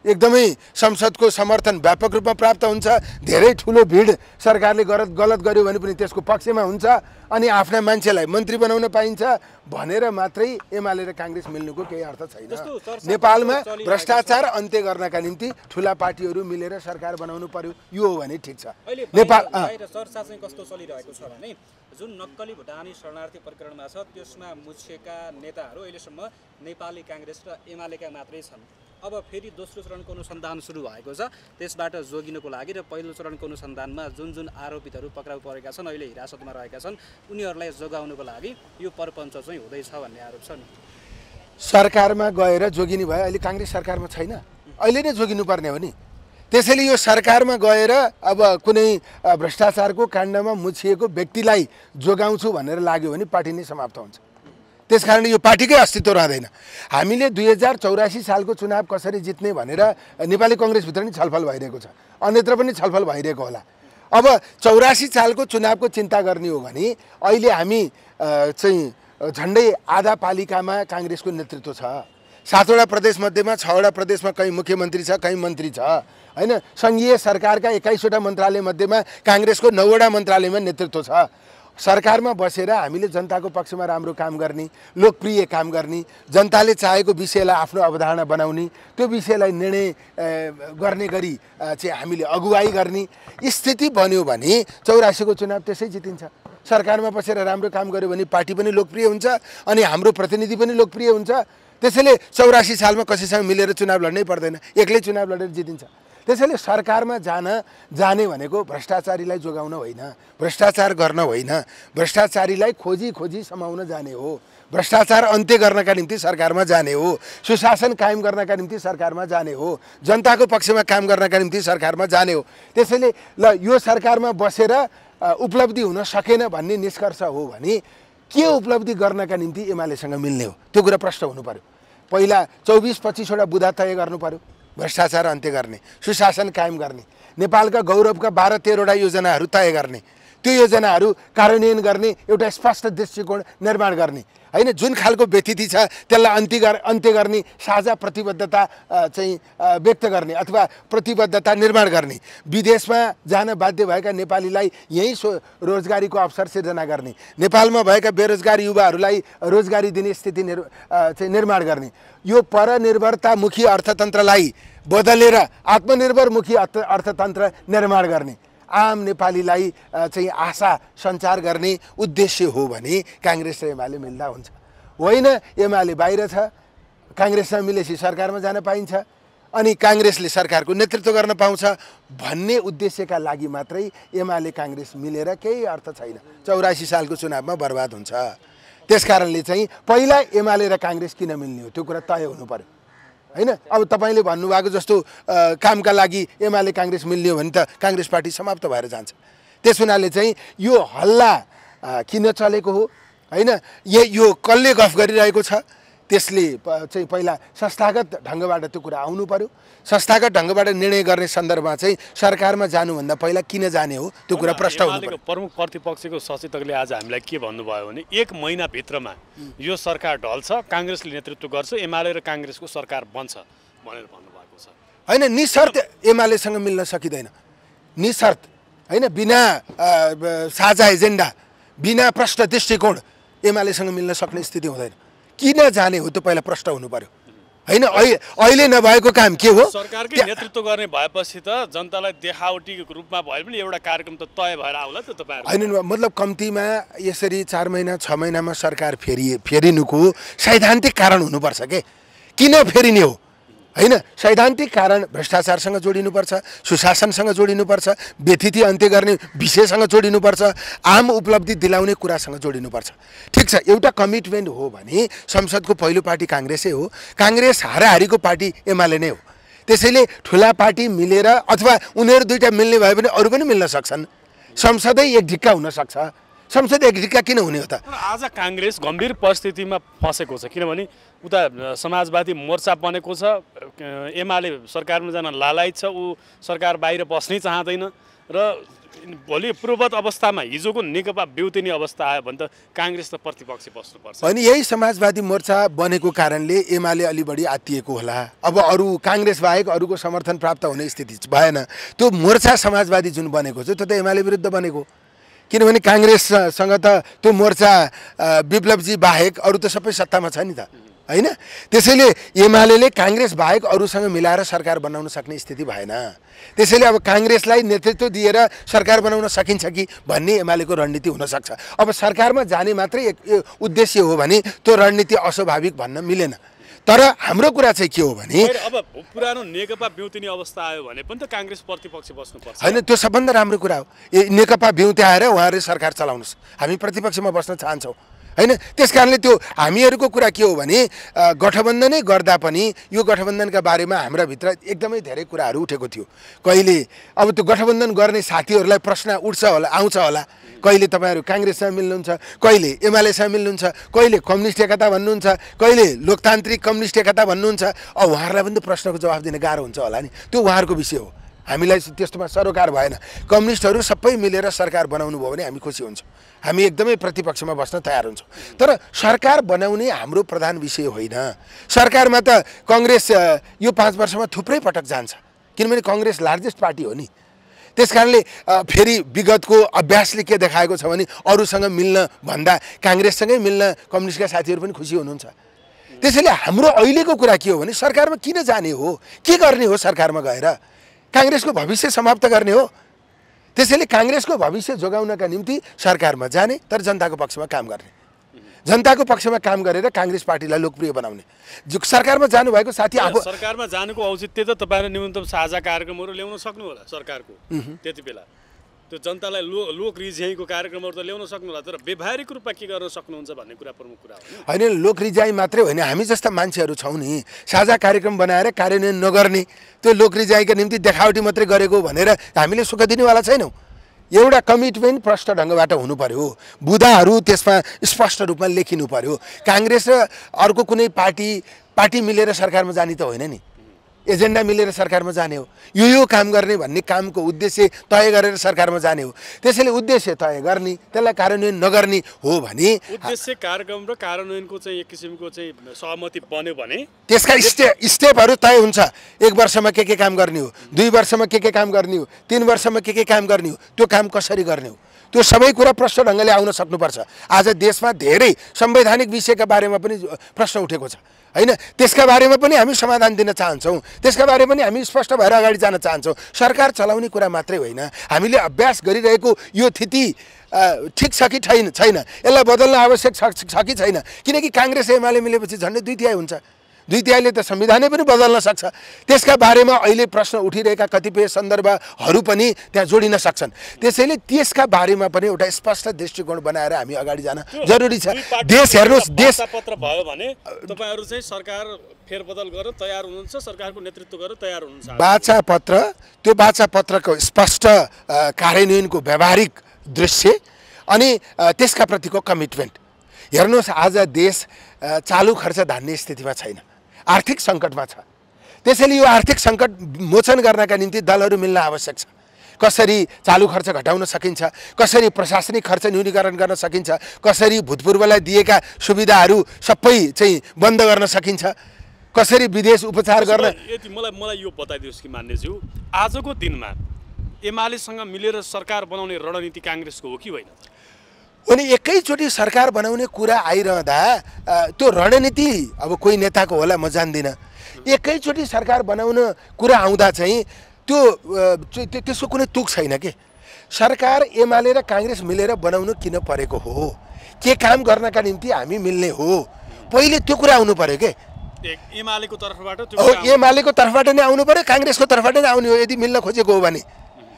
एकदमै संसदको समर्थन व्यापक रूपमा प्राप्त हुन्छ, धेरै ठुलो भिड सरकारले गलत गर्यो भने पनि त्यसको पक्षमा हुन्छ, अनि आफ्ना मान्छेलाई मन्त्री बनाउन पाइन्छ भनेर मात्रै एमाले र काङ्ग्रेस मिल्नुको केही अर्थ छैन। नेपालमा भ्रष्टाचार अन्त्य गर्नका निम्ति ठुला पार्टीहरू मिलेर सरकार बनाउनु पर्यो, यो हो भने ठिक छ।
नेपाल चर्चा चाहिँ कस्तो चलिरहेको छ भने जुन नक्कली भुटानी शरणार्थी प्रकरणमा छ त्यसमा मुछिएका नेताहरू अहिलेसम्म नेपाली काङ्ग्रेस र एमालेका मात्रै छन्। अब फेरि दोस्रो चरणको अनुसन्धान सुरु भएको छ, त्यसबाट जोगिनको लागि र पहिलो चरणको अनुसन्धानमा जुन जुन आरोपितहरू पक्राउ परेका छन्, अहिले हिरासतमा रहेका छन्, उनीहरूलाई जोगाउनको लागि यो परपञ्च चाहिँ हुँदैछ भन्ने आरोप छ नि।
सरकारमा गएर जोगिने भयो, अहिले काङ्ग्रेस सरकारमा छैन, अहिले नै जोगिनुपर्ने हो नि। त्यसैले यो सरकारमा गएर अब कुनै भ्रष्टाचारको काण्डमा मुछिएको व्यक्तिलाई जोगाउँछु भनेर लाग्यो भने पार्टी नै समाप्त हुन्छ। त्यसकारणले यो पार्टीकै अस्तित्व रहँदैन। हामीले 2084 सालको चुनाव कसरी जित्ने भनेर नेपाली कङ्ग्रेसभित्र नि छलफल भइरहेको छ, अन्यत्र पनि छलफल भइरहेको होला। अब 84 सालको चुनावको चिन्ता गर्ने हो भने अहिले हामी चाहिँ झन्डै आधा पालिकामा काङ्ग्रेसको नेतृत्व छ। 7वटा प्रदेशमध्येमा 6वटा प्रदेशमा कहीँ मुख्यमन्त्री छ, कहीँ मन्त्री छ होइन। सङ्घीय सरकारका 21वटा मन्त्रालय मध्येमा काङ्ग्रेसको 9वटा मन्त्रालयमा नेतृत्व छ। सरकारमा बसेर हामीले जनताको पक्षमा राम्रो काम गर्ने, लोकप्रिय काम गर्ने, जनताले चाहेको विषयलाई आफ्नो अवधारणा बनाउने, त्यो विषयलाई निर्णय गर्ने गरी चाहिँ हामीले अगुवाई गर्ने स्थिति बन्यो भने 84 को चुनाव त्यसै जितिन्छ। सरकारमा बसेर राम्रो काम गर्यो भने पार्टी पनि लोकप्रिय हुन्छ अनि हाम्रो प्रतिनिधि पनि लोकप्रिय हुन्छ। त्यसैले 84 सालमा कसैसँग मिलेर चुनाव लड्नै पर्दैन, एक्लै चुनाव लडेर जितिन्छ। त्यसैले सरकारमा जाने भनेको भ्रष्टाचारीलाई जोगाउन होइन, भ्रष्टाचार गर्न होइन, भ्रष्टाचारीलाई खोजी समाउन जाने हो, भ्रष्टाचार अन्त्य गर्नका निम्ति सरकारमा जाने हो, सुशासन कायम गर्नका निम्ति सरकारमा जाने हो, जनताको पक्षमा काम गर्नका निम्ति सरकारमा जाने हो। त्यसैले ल यो सरकारमा बसेर उपलब्धि हुन सकेन भन्ने निष्कर्ष हो भने के उपलब्धि गर्नका निम्ति एमालेसँग मिल्ने हो त्यो कुरा प्रश्न हुनु पर्यो। पहिला 24-25वटा बुँदा तय गर्नु पर्यो, भ्रष्टाचार अन्त्य गर्ने, सुशासन कायम गर्ने, नेपालका गौरवका 12-13वटा योजनाहरू तय गर्ने, त्यो योजनाहरू कार्यान्वयन गर्ने एउटा स्पष्ट दृष्टिकोण निर्माण गर्ने होइन। जुन खालको व्यतिथि छ त्यसलाई अन्त्य गर्ने साझा प्रतिबद्धता चाहिँ व्यक्त गर्ने अथवा प्रतिबद्धता निर्माण गर्ने, विदेशमा जान बाध्य भएका नेपालीलाई यहीँ रोजगारीको अवसर सिर्जना गर्ने, नेपालमा भएका बेरोजगार युवाहरूलाई रोजगारी दिने स्थिति चाहिँ निर्माण गर्ने, यो परनिर्भरतामुखी अर्थतन्त्रलाई बदलेर आत्मनिर्भरमुखी अर्थतन्त्र निर्माण गर्ने, आम नेपालीलाई चाहिँ आशा सञ्चार गर्ने उद्देश्य हो भने काङ्ग्रेस र एमाले मिल्दा हुन्छ। होइन एमाले बाहिर छ, काङ्ग्रेससँग मिलेपछि सरकारमा जान पाइन्छ अनि काङ्ग्रेसले सरकारको नेतृत्व गर्न पाउँछ भन्ने उद्देश्यका लागि मात्रै एमाले काङ्ग्रेस मिलेर केही अर्थ छैन। 84 सालको चुनावमा बर्बाद हुन्छ। त्यसकारणले चाहिँ पहिला एमाले र काङ्ग्रेस किन मिल्ने हो त्यो कुरा तय हुनु पर्यो होइन। अब तपाईँले भन्नुभएको जस्तो कामका लागि एमाले काङ्ग्रेस मिल्ने हो भने त काङ्ग्रेस पार्टी समाप्त भएर जान्छ। त्यस हुनाले चाहिँ यो हल्ला किन चलेको हो होइन, यो कसले गफ गरिरहेको छ त्यसले चाहिँ पहिला संस्थागत ढङ्गबाट त्यो कुरा आउनु पर्यो। संस्थागत ढङ्गबाट निर्णय गर्ने सन्दर्भमा चाहिँ सरकारमा जानुभन्दा पहिला किन जाने हो त्यो कुरा प्रश्न हुनु पर्यो।
प्रमुख प्रतिपक्षको सचेतकले आज हामीलाई के भन्नुभयो भने 1 महिनाभित्रमा यो सरकार ढल्छ, काङ्ग्रेसले नेतृत्व गर्छ, एमाले र काङ्ग्रेसको सरकार बन्छ भनेर भन्नुभएको छ
होइन। निशर्त एमालेसँग मिल्न सकिँदैन, निशर्त होइन, बिना साझा एजेन्डा, बिना प्रष्ट दृष्टिकोण एमालेसँग मिल्न सक्ने स्थिति हुँदैन। किन जाने हो त्यो पहिला प्रश्न हुनु पर्यो होइन। अहिले नभएको काम के हो?
सरकारकै नेतृत्व गर्ने भएपछि त जनतालाई देखावटी रूपमा भए पनि एउटा कार्यक्रम त तय भएर आउला त तपाईहरु
होइन। मतलब कम्तीमा यसरी 4 महिना 6 महिनामा सरकार फेरिनुको सैद्धान्तिक कारण हुनुपर्छ के, किन फेरिने हो होइन। सैद्धान्तिक कारण भ्रष्टाचारसँग जोडिनुपर्छ, सुशासनसँग जोडिनुपर्छ, व्यतिथि अन्त्य गर्ने विषयसँग जोडिनुपर्छ, आम उपलब्धि दिलाउने कुरासँग जोडिनुपर्छ। ठिक छ, एउटा कमिटमेन्ट हो भने संसदको पहिलो पार्टी काङ्ग्रेसै हो, काङ्ग्रेस हाराहारीको पार्टी एमाले नै हो। त्यसैले ठुला पार्टी मिलेर अथवा उनीहरू दुईटा मिल्ने भए पनि अरू पनि मिल्न सक्छन्, संसदै एक ढिक्का हुन सक्छ। संसद एक ढिक्का किन हुने हो त?
आज काङ्ग्रेस गम्भीर परिस्थितिमा फसेको छ, किनभने उता समाजवादी मोर्चा बनेको छ, एमाले सरकारमा जान लालायत छ, ऊ सरकार बाहिर बस्नै चाहँदैन र भोलि पूर्ववत अवस्थामा हिजोको नेकपा बेउतिने अवस्था आयो भने त काङ्ग्रेस त प्रतिपक्ष बस्नुपर्छ।
अनि यही समाजवादी मोर्चा बनेको कारणले एमाले अलि बढी आत्तिएको होला। अब अरू काङ्ग्रेस बाहेक अरूको समर्थन प्राप्त हुने स्थिति भएन। त्यो मोर्चा समाजवादी जुन बनेको छ त्यो त एमाले विरुद्ध बनेको, किनभने काङ्ग्रेससँग त त्यो मोर्चा विप्लवजी बाहेक अरू त सबै सत्तामा छ नि त होइन। त्यसैले एमाले काङ्ग्रेस बाहेक अरूसँग मिलाएर सरकार बनाउन सक्ने स्थिति भएन। त्यसैले अब काङ्ग्रेसलाई नेतृत्व दिएर सरकार बनाउन सकिन्छ कि भन्ने एमालेको रणनीति हुनसक्छ। अब सरकारमा जाने मात्रै एक उद्देश्य हो भने त्यो रणनीति अस्वाभाविक भन्न मिलेन। तर हाम्रो कुरा चाहिँ के हो भने
अब पुरानो नेकपा बेउतिने अवस्था आयो भने पनि त काङ्ग्रेस प्रतिपक्ष बस्नुपर्छ
होइन। त्यो सबभन्दा राम्रो कुरा हो। नेकपा बेउत्याएर उहाँहरूले सरकार चलाउनुहोस्, हामी प्रतिपक्षमा बस्न चाहन्छौँ होइन। त्यस कारणले त्यो हामीहरूको कुरा के हो भने गठबन्धनै गर्दा पनि यो गठबन्धनका बारेमा हाम्रा भित्र एकदमै धेरै कुराहरू उठेको थियो। कहिले अब त्यो गठबन्धन गर्ने साथीहरूलाई प्रश्न उठ्छ होला, आउँछ होला, कहिले तपाईँहरू काङ्ग्रेससँग मिल्नुहुन्छ, कहिले एमालेसँग मिल्नुहुन्छ, कहिले कम्युनिस्ट एकता भन्नुहुन्छ, कहिले लोकतान्त्रिक कम्युनिस्ट एकता भन्नुहुन्छ। अब उहाँहरूलाई पनि त प्रश्नको जवाफ दिन गाह्रो हुन्छ होला नि, त्यो उहाँहरूको विषय हो हामीलाई त्यस्तोमा सरोकार भएन। कम्युनिस्टहरू सबै मिलेर सरकार बनाउनु भयो भने हामी खुसी हुन्छौँ, हामी एकदमै प्रतिपक्षमा बस्न तयार हुन्छौँ। तर सरकार बनाउने हाम्रो प्रधान विषय होइन। सरकारमा त कङ्ग्रेस यो 5 वर्षमा थुप्रै पटक जान्छ, किनभने कङ्ग्रेस लार्जेस्ट पार्टी हो नि। त्यस कारणले फेरि विगतको अभ्यासले के देखाएको छ भने अरूसँग मिल्न भन्दा काङ्ग्रेससँगै मिल्न कम्युनिस्टका साथीहरू पनि खुसी हुनुहुन्छ। त्यसैले हाम्रो अहिलेको कुरा के हो भने सरकारमा किन जाने हो, के गर्ने हो, सरकारमा गएर काङ्ग्रेसको भविष्य समाप्त गर्ने हो। त्यसैले काङ्ग्रेसको भविष्य जोगाउनका निम्ति सरकारमा जाने, तर जनताको पक्षमा काम गर्ने, जनताको पक्षमा काम गरेर काङ्ग्रेस पार्टीलाई लोकप्रिय बनाउने। जो सरकारमा जानुभएको साथी आफू
सरकारमा जानुको औचित्य त तपाईँले न्यूनतम साझा कार्यक्रमहरू ल्याउन सक्नु होला सरकारको त्यति बेला। त्यो जनतालाई लोक रिझाइको कार्यक्रमहरू त ल्याउन सक्नु होला, तर व्यावहारिक रूपमा के गर्न सक्नुहुन्छ भन्ने कुरा प्रमुख कुरा हो।
होइन, लोक रिझाइ मात्रै होइन, हामी जस्ता मान्छेहरू छौँ नि, साझा कार्यक्रम बनाएर कार्यान्वयन नगर्ने, त्यो लोक रिझाइका निम्ति देखावटी मात्रै गरेको भनेर हामीले सुख दिनेवाला छैनौँ। एउटा कमिटमेन्ट प्रष्ट ढङ्गबाट हुनु पर्यो, बुदाहरू त्यसमा स्पष्ट रूपमा लेखिनु पर्यो। काङ्ग्रेस र अर्को कुनै पार्टी मिलेर सरकारमा जाने त होइन नि, एजेन्डा मिलेर सरकारमा जाने हो, यो काम गर्ने भन्ने कामको उद्देश्य तय गरेर सरकारमा जाने हो। त्यसैले उद्देश्य तय गर्ने, त्यसलाई कार्यान्वयन नगर्ने हो भने
उद्देश्य कार्यक्रम र कार्यान्वयनको चाहिँ एक किसिमको चाहिँ सहमति बन्यो भने
त्यसका स्टेपहरू तय हुन्छ। 1 वर्षमा के काम गर्ने हो, 2 वर्षमा के काम गर्ने हो, 3 वर्षमा के काम गर्ने हो, त्यो काम कसरी गर्ने हो, त्यो सबै कुरा प्रष्ट ढङ्गले आउन सक्नुपर्छ। आज देशमा धेरै संवैधानिक विषयका बारेमा पनि प्रश्न उठेको छ होइन, त्यसका बारेमा पनि हामी समाधान दिन चाहन्छौँ, त्यसका बारेमा पनि हामी स्पष्ट भएर अगाडि जान चाहन्छौँ। सरकार चलाउने कुरा मात्रै होइन, हामीले अभ्यास गरिरहेको यो स्थिति ठिक छ कि छैन, यसलाई बदल्न आवश्यक छ कि छैन। किनकि काङ्ग्रेस एमाले मिलेपछि झन्डै 2/3 हुन्छ, 2/3ले त संविधानै पनि बदल्न सक्छ। त्यसका बारेमा अहिले प्रश्न उठिरहेका कतिपय सन्दर्भहरू पनि त्यहाँ जोडिन सक्छन्। त्यसैले त्यसका बारेमा पनि एउटा स्पष्ट दृष्टिकोण बनाएर हामी अगाडि जान जरुरी छ। देश हेर्नुहोस्, देश
पत्र भयो भने तपाईँहरू चाहिँ सरकार फेरबदल गर्न तयार हुनुहुन्छ, सरकारको नेतृत्व गर्न तयार हुनुहुन्छ।
बाचा पत्र, त्यो बाचा पत्रको स्पष्ट कार्यान्वयनको व्यावहारिक दृश्य अनि त्यसका प्रतिको कमिटमेन्ट हेर्नुहोस्। आज देश चालु खर्च धान्ने स्थितिमा छैन, आर्थिक सङ्कटमा छ। त्यसैले यो आर्थिक सङ्कट मोचन गर्नका निम्ति दलहरू मिल्न आवश्यक छ। कसरी चालु खर्च घटाउन सकिन्छ, कसरी प्रशासनिक खर्च न्यूनीकरण गर्न सकिन्छ, कसरी भूतपूर्वलाई दिएका सुविधाहरू सबै चाहिँ बन्द गर्न सकिन्छ, कसरी विदेश उपचार गर्न।
यति मलाई यो बताइदिनुहोस् कि मान्यज्यू, आजको दिनमा एमालेसँग मिलेर सरकार बनाउने रणनीति काङ्ग्रेसको हो कि होइन?
अनि एकैचोटि सरकार बनाउने कुरा आइरहँदा त्यो रणनीति अब कोही नेताको होला, म जान्दिनँ। एकैचोटि सरकार बनाउन कुरा आउँदा चाहिँ त्यसको कुनै तुक छैन के। सरकार एमाले र काङ्ग्रेस मिलेर बनाउनु किन परेको हो, के काम गर्नका निम्ति हामी मिल्ने हो, पहिले त्यो कुरा आउनु पर्यो के।
एमालेको तर्फबाट
एमालेको तर्फबाट नै आउनु पर्यो, काङ्ग्रेसको तर्फबाट नै आउने हो। यदि मिल्न खोजेको हो भने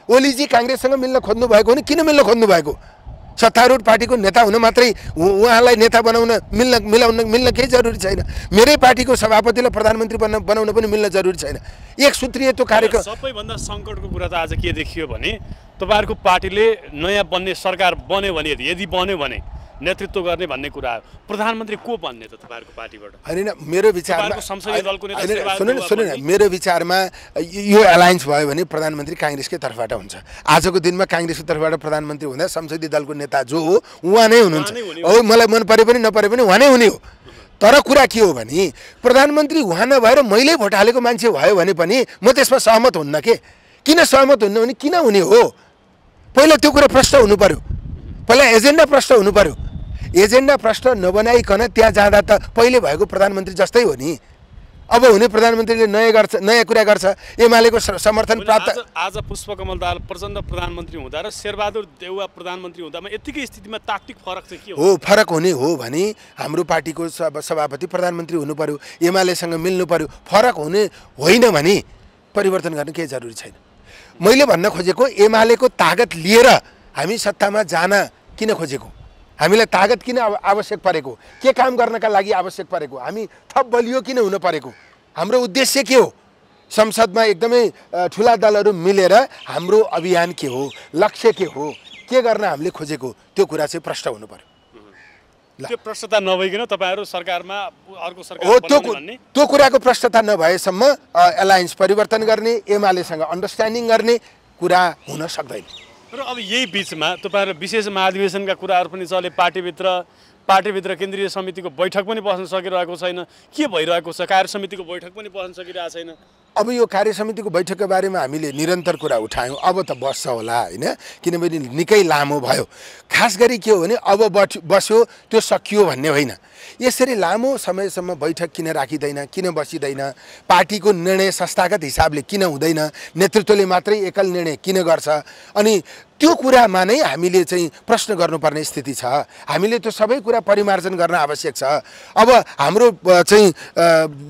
ओलीजी काङ्ग्रेससँग मिल्न खोज्नु भएको हो नि, किन मिल्न खोज्नु भएको? सत्तारूढ पार्टीको नेता हुन मात्रै उहाँलाई नेता बनाउन मिल्न केही जरुरी छैन। मेरै पार्टीको सभापतिलाई प्रधानमन्त्री बनाउन पनि मिल्न जरुरी छैन। एक सूत्रीय त्यो कार्यक्रम।
सबैभन्दा सङ्कटको कुरा त आज के देखियो भने तपाईँहरूको पार्टीले नयाँ बन्ने सरकार बन्यो भने, यदि बन्यो भने नेतृत्व गर्ने भन्ने कुरा आयो। प्रधानमन्त्री को बन्ने त तपाईँहरूको पार्टीबाट?
होइन, मेरो विचारमा
संसदीय दलको नेता
सुन्नु न, मेरो विचारमा यो एलायन्स भयो भने प्रधानमन्त्री काङ्ग्रेसकै तर्फबाट हुन्छ। आजको दिनमा काङ्ग्रेसको तर्फबाट प्रधानमन्त्री हुँदा संसदीय दलको नेता जो हो उहाँ नै हुनुहुन्छ। हो, मलाई मन परे पनि नपरे पनि उहाँ नै हुने हो। तर कुरा के हो भने प्रधानमन्त्री उहाँ नभएर मैले भोट हालेको मान्छे भयो भने पनि म त्यसमा सहमत हुन्न के। किन सहमत हुन्न भने किन हुने हो, पहिला त्यो कुरा प्रश्न हुनु पर्यो, पहिला एजेन्डा प्रश्न हुनु पर्यो। एजेन्डा प्रश्न नबनाइकन त्यहाँ जाँदा त पहिले भएको प्रधानमन्त्री जस्तै हो नि। अब हुने प्रधानमन्त्रीले नयाँ कुरा गर्छ, एमालेको समर्थन प्राप्त।
आज पुष्पकमल दाहाल प्रचण्ड प्रधानमन्त्री हुँदा र शेरबहादुर देउवा प्रधानमन्त्री हुँदामा यतिकै स्थितिमा तात्विक फरक चाहिँ के
हो? फरक हुने हो भने हाम्रो पार्टीको सभापति प्रधानमन्त्री हुनु पर्यो, एमालेसँग मिल्नु पर्यो। फरक हुने होइन भने परिवर्तन गर्न केही जरुरी छैन। मैले भन्न खोजेको एमालेको तागत लिएर हामी सत्तामा जान किन खोजेको, हामीलाई तागत किन आवश्यक परेको, के काम गर्नका लागि आवश्यक परेको, हामी थप बलियो किन हुन परेको, हाम्रो उद्देश्य के हो, संसदमा एकदमै ठुला दलहरू मिलेर हाम्रो अभियान के हो, लक्ष्य के हो, के गर्न हामीले खोजेको, त्यो कुरा चाहिँ प्रश्न हुनु पर्यो।
त्यो प्रश्नता नभइकन तपाईहरु सरकारमा अर्को सरकार
हो
बनाउने भन्ने
त्यो कुराको प्रश्नता नभएसम्म एलायन्स परिवर्तन गर्ने एमालेसँग अन्डरस्ट्यान्डिङ गर्ने कुरा हुन सक्दैन।
र अब यही बीचमा तपाईहरु विशेष महाधिवेशनका कुराहरु पनि चले, पार्टीभित्र केन्द्रीय समितिको बैठक पनि बस्न सकिरहेको छैन। के भइरहेको छ? कार्य समितिको बैठक पनि बस्न सकिरहेको छैन।
अब यो कार्य समितिको बैठकको बारेमा हामीले निरन्तर कुरा उठायौँ। अब त बस्छ होला होइन, किनभने निकै लामो भयो। खास गरी के हो भने अब बस्यो त्यो सकियो भन्ने होइन। यसरी लामो समयसम्म बैठक किन राखिँदैन, किन बसिँदैन, पार्टीको निर्णय संस्थागत हिसाबले किन हुँदैन, नेतृत्वले मात्रै एकल निर्णय किन गर्छ, अनि त्यो कुरामा नै हामीले चाहिँ प्रश्न गर्नुपर्ने स्थिति छ। हामीले त्यो सबै कुरा परिमार्जन गर्न आवश्यक छ। अब हाम्रो चाहिँ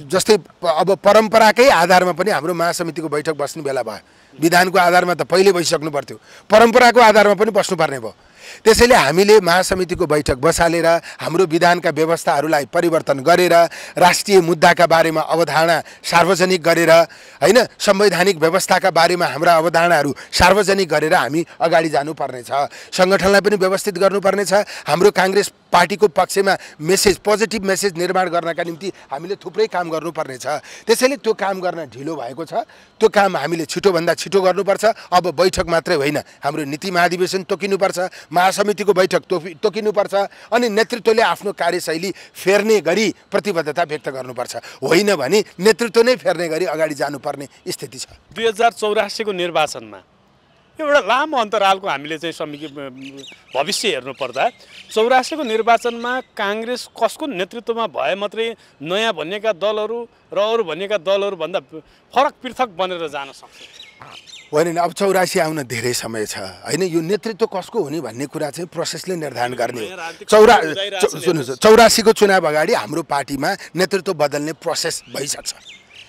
जस्तै अब परम्पराकै आधारमा पनि हाम्रो महासमितिको बैठक बस्ने बेला भयो। विधानको आधारमा त पहिले बसिसक्नु पर्थ्यो, परम्पराको आधारमा पनि बस्नुपर्ने भयो। त्यसैले हामीले महासमितिको बैठक बसालेर हाम्रो विधानका व्यवस्थाहरूलाई परिवर्तन गरेर राष्ट्रिय मुद्दाका बारेमा अवधारणा सार्वजनिक गरेर हैन, संवैधानिक व्यवस्थाका बारेमा हाम्रा अवधारणाहरू सार्वजनिक गरेर हामी अगाडि जानुपर्नेछ। सङ्गठनलाई पनि व्यवस्थित गर्नुपर्नेछ। हाम्रो काङ्ग्रेस पार्टीको पक्षमा मेसेज, पोजिटिभ मेसेज निर्माण गर्नका निम्ति हामीले थुप्रै काम गर्नुपर्नेछ। त्यसैले त्यो काम गर्न ढिलो भएको छ। त्यो काम हामीले छिटोभन्दा छिटो गर्नुपर्छ। अब बैठक मात्रै होइन, हाम्रो नीति महाधिवेशन तोकिनुपर्छ, महासमितिको बैठक तोकिनुपर्छ, अनि नेतृत्वले आफ्नो कार्यशैली फेर्ने गरी प्रतिबद्धता व्यक्त गर्नुपर्छ। होइन भने नेतृत्व नै फेर्ने गरी अगाडि जानुपर्ने स्थिति छ।
2084 को निर्वाचनमा एउटा लामो अन्तरालको हामीले चाहिँ भविष्य हेर्नु पर्दा 84 को निर्वाचनमा काङ्ग्रेस कसको नेतृत्वमा भए मात्रै नयाँ भन्नेका दलहरू र अरू भन्नेका दलहरू भन्दा फरक पृथक बनेर जान सक्छ?
होइन, अब 84 आउन धेरै समय छ होइन। यो नेतृत्व कसको हुने भन्ने कुरा चाहिँ प्रोसेसले निर्धारण गर्ने हो। 84 को चुनाव अगाडि हाम्रो पार्टीमा नेतृत्व बदल्ने प्रोसेस भइसक्छ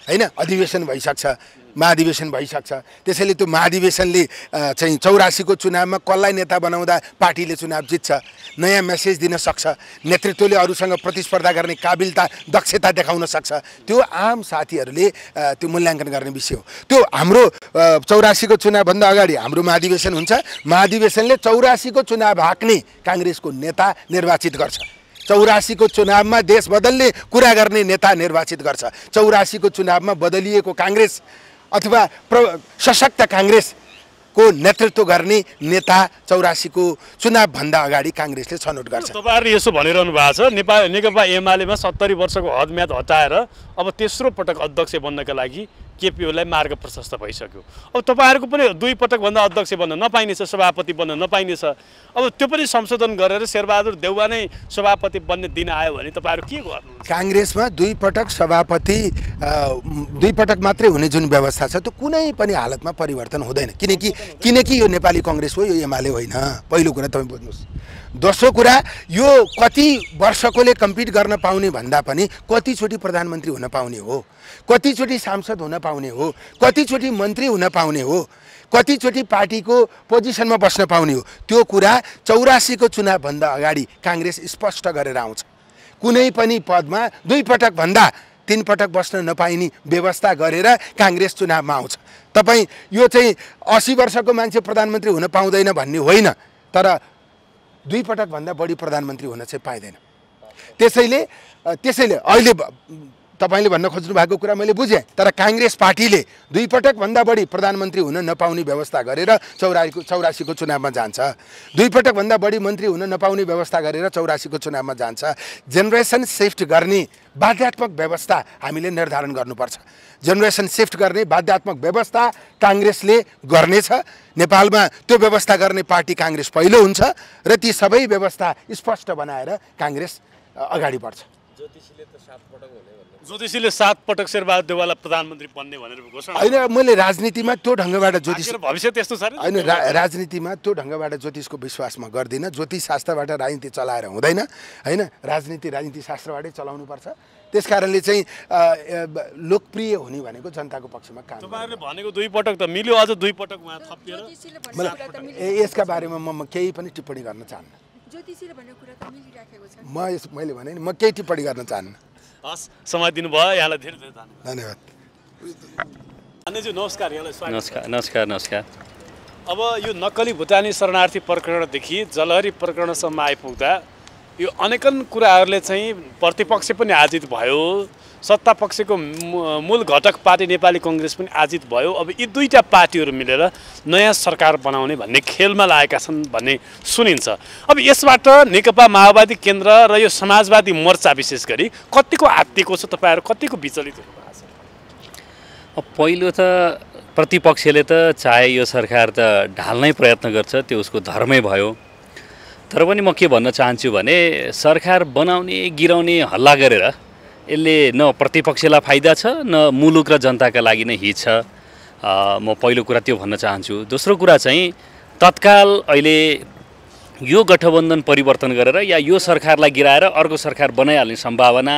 होइन, अधिवेशन भइसक्छ, महाधिवेशन भइसक्छ। त्यसैले त्यो महाधिवेशनले चाहिँ 84 को चुनावमा कसलाई नेता बनाउँदा पार्टीले चुनाव जित्छ, नयाँ मेसेज दिन सक्छ, नेतृत्वले अरूसँग प्रतिस्पर्धा गर्ने काबिलता, दक्षता देखाउन सक्छ। त्यो आम साथीहरूले त्यो मूल्याङ्कन गर्ने विषय हो। त्यो हाम्रो 84 को चुनावभन्दा अगाडि हाम्रो महाधिवेशन हुन्छ। महाधिवेशनले 84 को चुनाव हाँक्ने काङ्ग्रेसको नेता निर्वाचित गर्छ। 84 को चुनावमा देश बदल्ने कुरा गर्ने नेता निर्वाचित गर्छ। 84 को चुनावमा बदलिएको काङ्ग्रेस अथवा सशक्त काङ्ग्रेसको नेतृत्व गर्ने नेता 84 को चुनावभन्दा अगाडि काङ्ग्रेसले छनौट गर्छ।
तपाईँहरूले यसो भनिरहनु भएको छ, नेकपा एमालेमा 70 वर्षको हदम्याद हटाएर अब तेस्रो पटक अध्यक्ष बन्नका लागि केपी ओलीलाई मार्ग प्रशस्त भइसक्यो। अब तपाईँहरूको पनि 2 पटकभन्दा अध्यक्ष बन्न नपाइनेछ, सभापति बन्न नपाइनेछ। अब त्यो पनि संशोधन गरेर शेरबहादुर देउवा नै सभापति बन्ने दिन आयो भने तपाईँहरू के गर्नु?
काङ्ग्रेसमा 2 पटक सभापति 2 पटक मात्रै हुने जुन व्यवस्था छ त्यो कुनै पनि हालतमा परिवर्तन हुँदैन। किनकि यो नेपाली काङ्ग्रेस हो, यो एमाले होइन। पहिलो कुरा तपाईँ बुझ्नुहोस्। दोस्रो कुरा, यो कति वर्षकोले कम्पिट गर्न पाउने भन्दा पनि कतिचोटि प्रधानमन्त्री हुन पाउने हो, कतिचोटि सांसद हुन पाउने हो, कतिचोटि मन्त्री हुन पाउने हो, कतिचोटि पार्टीको पोजिसनमा बस्न पाउने हो। त्यो कुरा 84 को चुनावभन्दा अगाडि काङ्ग्रेस स्पष्ट गरेर आउँछ। कुनै पनि पदमा 2 पटक भन्दा 3 पटक बस्न नपाइने व्यवस्था गरेर काङ्ग्रेस चुनावमा आउँछ। तपाईँ यो चाहिँ 80 वर्षको मान्छे प्रधानमन्त्री हुन पाउँदैन भन्ने होइन, तर 2 पटक भन्दा बढी प्रधानमन्त्री हुन चाहिँ पाइँदैन। त्यसैले अहिले तपाईले भन्न खोज्नु भएको कुरा मैले बुझेँ, तर काङ्ग्रेस पार्टीले 2 पटक भन्दा बढी प्रधानमन्त्री हुन नपाउने व्यवस्था गरेर 84 को चुनावमा जान्छ। 2 पटक भन्दा बढी मन्त्री हुन नपाउने व्यवस्था गरेर 84 को चुनावमा जान्छ। जेनेरेसन शिफ्ट गर्ने बाध्यात्मक व्यवस्था हामीले निर्धारण गर्नुपर्छ। जेनेरेसन शिफ्ट गर्ने बाध्यात्मक व्यवस्था काङ्ग्रेसले गर्नेछ। नेपालमा त्यो व्यवस्था गर्ने पार्टी काङ्ग्रेस पहिलो हुन्छ र ती सबै व्यवस्था स्पष्ट बनाएर काङ्ग्रेस अगाडि बढ्छ।
ज्योतिषीले 7 पटक शेरबहादुर देउवालाई प्रधानमन्त्री बन्ने भनेर घोषणा
होइन, मैले राजनीतिमा त्यो ढङ्गबाट ज्योतिष
भविष्य त्यस्तो छ
होइन, राजनीतिमा त्यो ढङ्गबाट ज्योतिषको विश्वासमा गर्दिनँ। ज्योतिष शास्त्रबाट राजनीति चलाएर हुँदैन होइन, राजनीति शास्त्रबाटै चलाउनुपर्छ। त्यस कारणले चाहिँ लोकप्रिय हुने भनेको जनताको पक्षमा काम।
तपाईँहरूले भनेको 2 पटक त मिल्यो, अझ 2 पटक उहाँ थपिएर
यसका बारेमा म केही पनि टिप्पणी गर्न चाहन्न।
ज्योतिषीले भनेको कुरा त मिलिराखेको छ।
मैले भने नि म केही टिप्पणी गर्न चाहन्न।
हस्, समय दिनुभयो, यहाँलाई धेरै धेरै
धन्यवाद।
अन्यज्यू नमस्कार, यहाँलाई स्वागत।
नमस्कार।
अब यो नक्कली भुटानी शरणार्थी प्रकरणदेखि जलहरी प्रकरणसम्म आइपुग्दा यो अनेकन कुराहरूले चाहिँ प्रतिपक्ष पनि आजित भयो, सत्ता पक्षको मूल घटक पार्टी नेपाली कङ्ग्रेस पनि आजित भयो। अब यी दुईटा पार्टीहरू मिलेर नयाँ सरकार बनाउने भन्ने खेलमा लागेका छन् भन्ने सुनिन्छ। अब यसबाट नेकपा माओवादी केन्द्र र यो समाजवादी मोर्चा विशेष गरी कतिको आत्तिएको छ, तपाईँहरू कतिको विचलित हुनुभएको छ?
अब पहिलो त प्रतिपक्षले त चाहे यो सरकार त ढाल्नै प्रयत्न गर्छ, त्यो उसको धर्मै भयो। तर पनि म के भन्न चाहन्छु भने सरकार बनाउने गिराउने हल्ला गरेर यसले न प्रतिपक्षलाई फाइदा छ न मुलुक र जनताका लागि नै हित छ। म पहिलो कुरा त्यो भन्न चाहन्छु। दोस्रो कुरा चाहिँ तत्काल अहिले यो गठबन्धन परिवर्तन गरेर या यो सरकारलाई गिराएर अर्को सरकार बनाइहाल्ने सम्भावना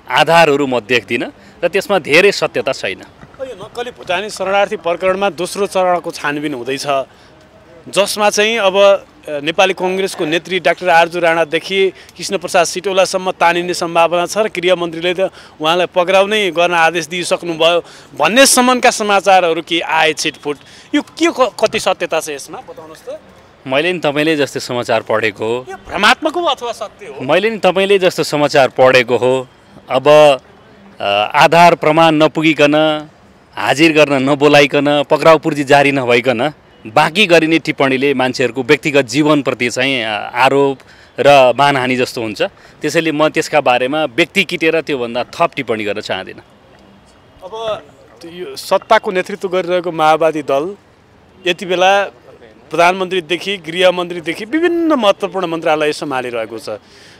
आधारहरू म देख्दिनँ र त्यसमा धेरै सत्यता छैन।
यो नक्कली भुटानी शरणार्थी प्रकरणमा दोस्रो चरणको छानबिन हुँदैछ, जसमा चाहिँ अब नेपाली कङ्ग्रेसको नेत्री डाक्टर आरजु राणादेखि कृष्णप्रसाद सिटौलासम्म तानिने सम्भावना छ र गृहमन्त्रीले त उहाँलाई पक्राउनै गर्न आदेश दिइसक्नुभयो भन्ने सम्मका समाचारहरू के आए छिटफुट, यो के कति सत्यता छ यसमा बताउनुहोस् त?
मैले नि तपाईँले जस्तो समाचार पढेको हो,
यो भ्रमात्मक हो अथवा सत्य हो?
मैले नि तपाईँले जस्तो समाचार पढेको हो। अब आधार प्रमाण नपुगिकन, हाजिर गर्न नबोलाइकन, पक्राउ पूर्जी जारी नभइकन बाँकी गरिने टिप्पणीले मान्छेहरूको व्यक्तिगत जीवनप्रति चाहिँ आरोप र मानहानि जस्तो हुन्छ। त्यसैले म त्यसका बारेमा व्यक्ति किटेर त्योभन्दा थप टिप्पणी गर्न चाहदिनँ।
अब यो सत्ताको नेतृत्व गरिरहेको माओवादी दल यति बेला प्रधानमन्त्रीदेखि गृहमन्त्रीदेखि विभिन्न महत्त्वपूर्ण मन्त्रालय सम्हालिरहेको छ,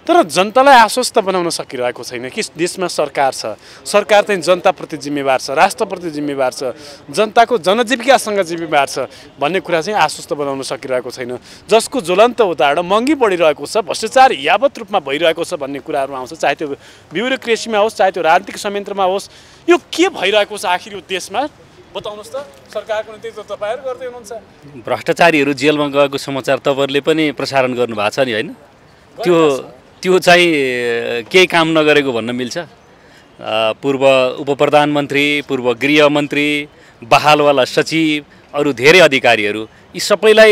तर जनतालाई आश्वस्त बनाउन सकिरहेको छैन कि देशमा सरकार छ, सरकार चाहिँ जनताप्रति जिम्मेवार छ, राष्ट्रप्रति जिम्मेवार छ, जनताको जनजीविकासँग जिम्मेवार छ भन्ने कुरा चाहिँ आश्वस्त बनाउन सकिरहेको छैन। जसको ज्वलन्त उदाहरण महँगी बढिरहेको छ, भ्रष्टाचार यावत रूपमा भइरहेको छ भन्ने कुराहरू आउँछ, चाहे त्यो ब्युरोक्रेसीमा होस्, चाहे त्यो राजनीतिक संयन्त्रमा होस्। यो के भइरहेको छ आखिर यो देशमा बताउनुहोस् त? सरकारको नेतृत्व तपाईँहरू गर्दै हुनुहुन्छ।
भ्रष्टाचारीहरू जेलमा गएको समाचार तपाईँहरूले पनि प्रसारण गर्नुभएको छ नि, होइन? त्यो चाहिँ केही काम नगरेको भन्न मिल्छ? पूर्व उपप्रधानमन्त्री, पूर्व गृहमन्त्री, बहालवाला सचिव, अरू धेरै अधिकारीहरू यी सबैलाई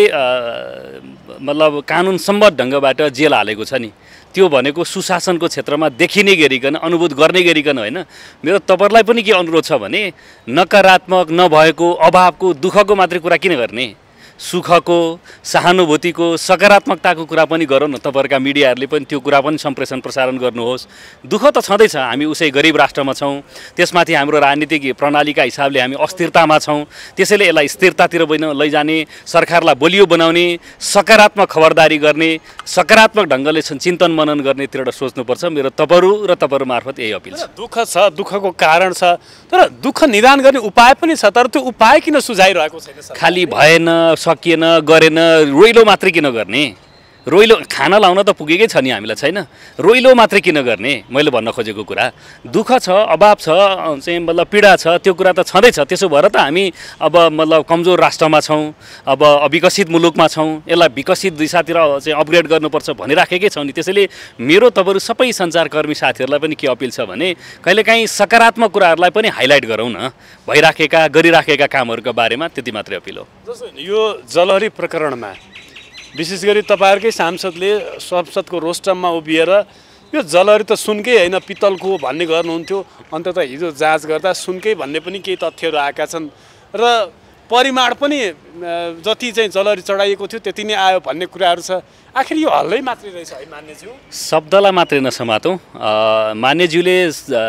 मतलब कानुनसम्मत ढङ्गबाट जेल हालेको छ नि। त्यो भनेको सुशासनको क्षेत्रमा देखिने गरिकन, अनुभूत गर्ने गरिकन होइन। मेरो तपाईँहरूलाई पनि के अनुरोध छ भने नकारात्मक नभएको, अभावको, दुःखको मात्रै कुरा किन गर्ने? सुखको, सहानुभूतिको, सकारात्मकताको कुरा पनि गरौँ न। तपाईँहरूका मिडियाहरूले पनि त्यो कुरा पनि सम्प्रेषण प्रसारण गर्नुहोस्। दुःख त छँदैछ, हामी उसै गरिब राष्ट्रमा छौँ, त्यसमाथि हाम्रो राजनीतिक प्रणालीका हिसाबले हामी अस्थिरतामा छौँ। त्यसैले यसलाई स्थिरतातिर लैजाने, सरकारलाई बलियो बनाउने, सकारात्मक खबरदारी गर्ने, सकारात्मक ढङ्गले चिन्तन मनन गर्नेतिर सोच्नुपर्छ। मेरो तपाईँहरू र तपाईँहरू मार्फत यही अपिल छ।
दुःख छ, दुःखको कारण छ, तर दुःख निदान गर्ने उपाय पनि छ, तर त्यो उपाय किन सुझाइरहेको छैन?
खालि भएन, सकिएन, गरेन, रोइलो मात्रै किन गर्ने? रोइलो खाना लाउन त पुगेकै छ नि हामीलाई, छैन? रोइलो मात्रै किन गर्ने? मैले भन्न खोजेको कुरा दुःख छ, अभाव छ, चाहिँ मतलब पीडा छ, त्यो कुरा त छँदैछ। त्यसो भएर त हामी अब मतलब कमजोर राष्ट्रमा छौँ, अब अविकसित मुलुकमा छौँ, यसलाई विकसित दिशातिर चाहिँ अपग्रेड गर्नुपर्छ भनिराखेकै छौँ नि। त्यसैले मेरो तपाईँहरू सबै सञ्चारकर्मी साथीहरूलाई पनि के अपिल छ भने कहिलेकाहीँ सकारात्मक कुराहरूलाई पनि हाइलाइट गरौँ न, भइराखेका गरिराखेका कामहरूका बारेमा। त्यति मात्रै अपिल हो।
जस्तो यो जलहरी प्रकरणमा विशेष गरी तपाईँहरूकै सांसदले संसदको रोस्टममा उभिएर यो जलहरी त सुनकै होइन पित्तलको भन्ने गर्नुहुन्थ्यो, अन्तत हिजो जाँच गर्दा सुनकै भन्ने पनि केही तथ्यहरू आएका छन् र परिमाण पनि जति चाहिँ जलहरी चढाइएको थियो त्यति नै आयो भन्ने कुराहरू छ। आखिर यो हल्लै मात्रै रहेछ है मान्यज्यू?
शब्दलाई मात्रै नसमातौँ। मान्यज्यूले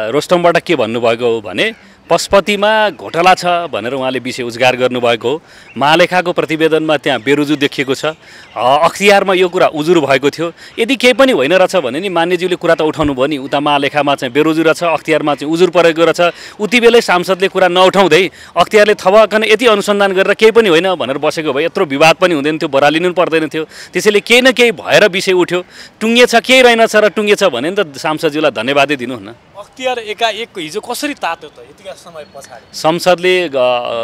रोस्टमबाट के भन्नुभएको हो भने पशुपतिमा घोटाला छ भनेर उहाँले विषय उजागर गर्नुभएको हो। महालेखाको प्रतिवेदनमा त्यहाँ बेरुजु देखिएको छ, अख्तियारमा यो कुरा उजुर भएको थियो। यदि केही पनि होइन रहेछ भने नि मान्यज्यूले कुरा त उठाउनु भयो नि, उता महालेखामा चाहिँ बेरुजु रहेछ, अख्तियारमा चाहिँ उजुर परेको रहेछ। उति बेलै सांसदले कुरा नउठाउँदै अख्तियारले थपकन यति अनुसन्धान गरेर केही पनि होइन भनेर बसेको भए यत्रो विवाद पनि हुँदैन थियो, बरालिनु पर्दैन थियो। त्यसैले केही न केही भएर विषय उठ्यो, टुङ्गेछ केही रहेनछ र टुङ्गेछ भने नि त सांसदज्यूलाई धन्यवादै दिनु न।
अख्तियार एकाएक हिजो कसरी तात्यो त यतिका समय पछाडि?
संसदले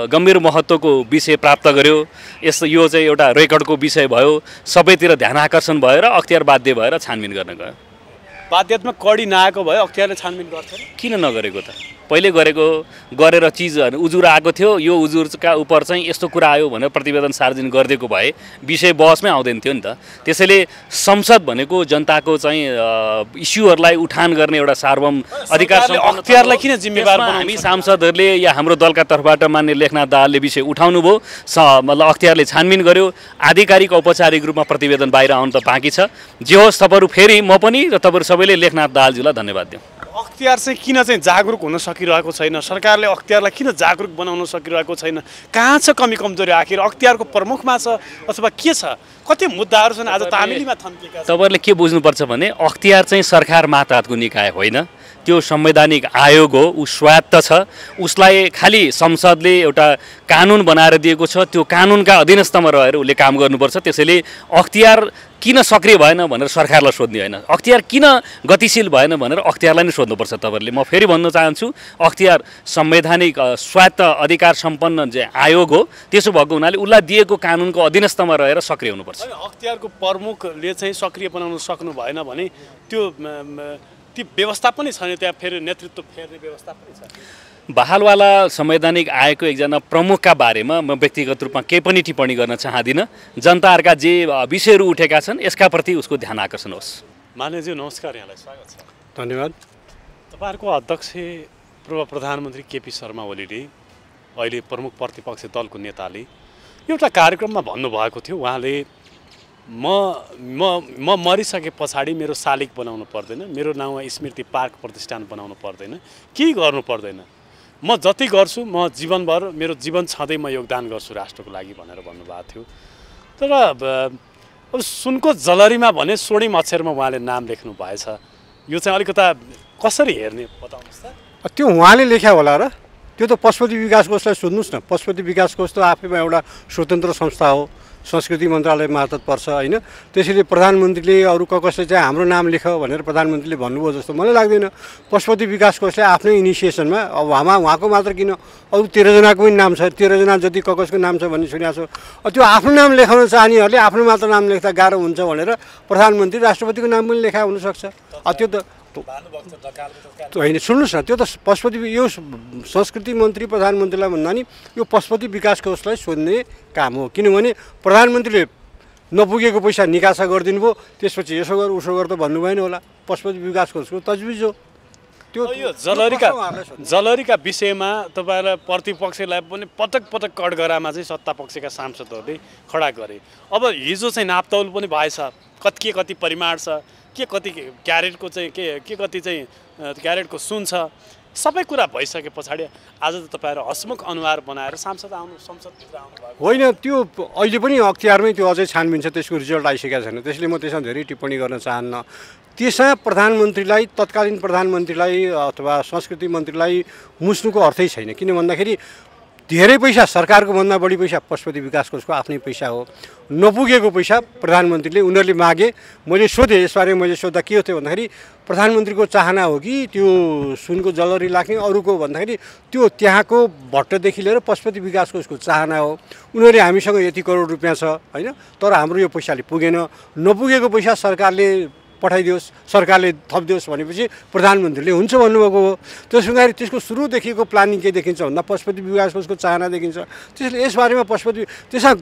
गम्भीर महत्त्वको विषय प्राप्त गर्यो, यस्तो यो चाहिँ एउटा रेकर्डको विषय भयो, सबैतिर ध्यान आकर्षण भयो र अख्तियार बाध्य भएर छानबिन गर्न गयो।
बाध्यतामा कडी नआएको भए अख्तियारले छानबिन गर्थ्यो?
किन नगरेको त? पहिले गरेर चिज उजुर आएको थियो, यो उजुरका उप चाहिँ यस्तो कुरा आयो भनेर प्रतिवेदन सार्वजनिक गरिदिएको भए विषय बहसमै आउँदैन थियो नि त। त्यसैले संसद भनेको जनताको चाहिँ इस्युहरूलाई उठान गर्ने एउटा सार्वभौम अधिकार
अख्तियारलाई किन जिम्मेवार बनाउनु?
हामी सांसदहरूले या हाम्रो दलका तर्फबाट मान्य लेखनाथ दाहालले विषय उठाउनु भयो, मतलब अख्तियारले छानबिन गर्यो, आधिकारिक औपचारिक रूपमा प्रतिवेदन बाहिर आउनु त बाँकी छ। जे होस् तपाईँहरू फेरि म पनि र तपाईँहरू सबैले लेखनाथ दाहालज्यूलाई धन्यवाद दिउँ।
अख्तियार चाहिँ किन चाहिँ जागरुक हुन सकिरहेको छैन? सरकारले अख्तियारलाई किन जागरुक बनाउन सकिरहेको छैन? कहाँ छ कमी कमजोरी? आखिर अख्तियारको प्रमुखमा छ अथवा के छ? कति मुद्दाहरू छन् आज तामिलीमा थन्किएका?
तपाईँहरूले के बुझ्नुपर्छ भने अख्तियार चाहिँ सरकार मातहतको निकाय होइन, त्यो संवैधानिक आयोग हो, ऊ स्वायत्त छ। उसलाई खालि संसदले एउटा कानुन बनाएर दिएको छ, त्यो कानुनका अधीनस्थमा रहेर उसले काम गर्नुपर्छ। त्यसैले अख्तियार किन सक्रिय भएन भनेर सरकारलाई सोध्ने होइन, अख्तियार किन गतिशील भएन भनेर अख्तियारलाई नै सोध्नुपर्छ तपाईँहरूले। म फेरि भन्न चाहन्छु, अख्तियार संवैधानिक स्वायत्त अधिकार सम्पन्न चाहिँ आयोग हो, त्यसो भएको हुनाले उसलाई दिएको कानुनको अधीनस्थमा रहेर सक्रिय हुनुपर्छ।
अख्तियारको प्रमुखले चाहिँ सक्रिय बनाउन सक्नु भएन भने त्यो ती व्यवस्था पनि छैन, त्यहाँ फेरि नेतृत्व फेर्ने व्यवस्था पनि छ।
बहालवाला संवैधानिक आयोगको एकजना प्रमुखका बारेमा म व्यक्तिगत रूपमा केही पनि टिप्पणी गर्न चाहदिनँ। जनताहरूका जे विषयहरू उठेका छन् यसका प्रति उसको ध्यान आकर्षण होस्।
मान्यज्यू नमस्कार, यहाँलाई स्वागत छ।
धन्यवाद।
तपाईँहरूको अध्यक्ष पूर्व प्रधानमन्त्री केपी शर्मा ओलीले अहिले प्रमुख प्रतिपक्षी दलको नेताले एउटा कार्यक्रममा भन्नुभएको थियो, उहाँले म मरिसके पछाडि मेरो शालिग बनाउनु पर्दैन, मेरो नाउँमा स्मृति पार्क प्रतिष्ठान बनाउनु पर्दैन, केही गर्नु पर्दैन, म जति गर्छु म जीवनभर मेरो जीवन छँदै म योगदान गर्छु राष्ट्रको लागि भनेर भन्नुभएको थियो। तर अब सुनको जलरीमा भने स्वर्णिम अक्षरमा उहाँले नाम लेख्नु भएछ, यो चाहिँ अलिकता कसरी हेर्ने बताउनुहोस् त?
त्यो उहाँले लेख्या होला र? त्यो त पशुपति विकास कोषलाई सोध्नुहोस् न। पशुपति विकास कोष त आफैमा एउटा स्वतन्त्र संस्था हो, संस्कृति मन्त्रालय मार्फत पर्छ होइन। त्यसैले प्रधानमन्त्रीले अरू कसले चाहिँ हाम्रो नाम लेख भनेर प्रधानमन्त्रीले भन्नुभयो जस्तो मलाई लाग्दैन। पशुपति विकास कोषले आफ्नै इनिसिएसनमा अब उहाँको मात्र किन अरू 13 जनाको पनि नाम छ, 13 जना जति कसको नाम छ भन्ने सुनेको छु। त्यो आफ्नो नाम लेखाउन चाहनेहरूले आफ्नो मात्र नाम लेख्दा गाह्रो हुन्छ भनेर प्रधानमन्त्री राष्ट्रपतिको नाम पनि लेखा हुनसक्छ। त्यो त होइन, सुन्नुहोस् न, त्यो त पशुपति यो संस्कृति मन्त्री प्रधानमन्त्रीलाई भन्दा नि यो पशुपति विकास कोषलाई सोध्ने काम हो। किनभने प्रधानमन्त्रीले नपुगेको पैसा निकासा गरिदिनु भयो, त्यसपछि यसो गर उसो गर त भन्नु भएन होला। पशुपति विकास कोषको तजविज हो त्यो।
यो जलरीका विषयमा तपाईँलाई प्रतिपक्षलाई पनि पटक पटक कठघरामा चाहिँ सत्तापक्षका सांसदहरूले खडा गरे। अब हिजो चाहिँ नापतौल पनि भएछ, कति परिमाण छ, के कति क्यारेटको चाहिँ के कति चाहिँ क्यारेटको सुन छ, सबै कुरा भइसके पछाडि आज त तपाईँहरू हसमुख अनुहार बनाएर संसदभित्र आउनु भएको
होइन। त्यो अहिले पनि अख्तियारमै त्यो अझै छानबिन छ, त्यसको रिजल्ट आइसकेको छैन। त्यसले म त्यसमा धेरै टिप्पणी गर्न चाहन्न। त्यसमा प्रधानमन्त्रीलाई, तत्कालीन प्रधानमन्त्रीलाई अथवा संस्कृति मन्त्रीलाई मुस्नुको अर्थै छैन। किन भन्दाखेरि धेरै पैसा, सरकारको भन्दा बढी पैसा पशुपति विकास कोषको आफ्नै पैसा हो। नपुगेको पैसा प्रधानमन्त्रीले उनीहरूले मागे, मैले सोधेँ यसबारे। मैले सोद्धा के थियो भन्दाखेरि प्रधानमन्त्रीको चाहना हो कि त्यो सुनको जलरी लाग्ने, अरूको भन्दाखेरि त्यो त्यहाँको भट्टदेखि लिएर पशुपति विकास कोषको चाहना हो। उनीहरूले हामीसँग यति करोड रुपियाँ छ होइन, तर हाम्रो यो पैसाले पुगेन, नपुगेको पैसा सरकारले पठाइदियोस्, सरकारले थपिदियोस् भनेपछि प्रधानमन्त्रीले हुन्छ भन्नुभएको हो। त्यस हुँदाखेरि त्यसको सुरुदेखिको प्लानिङ के देखिन्छ भन्दा पशुपति विकास कोषको चाहना देखिन्छ। त्यसले यसबारेमा पशुपति त्यसमा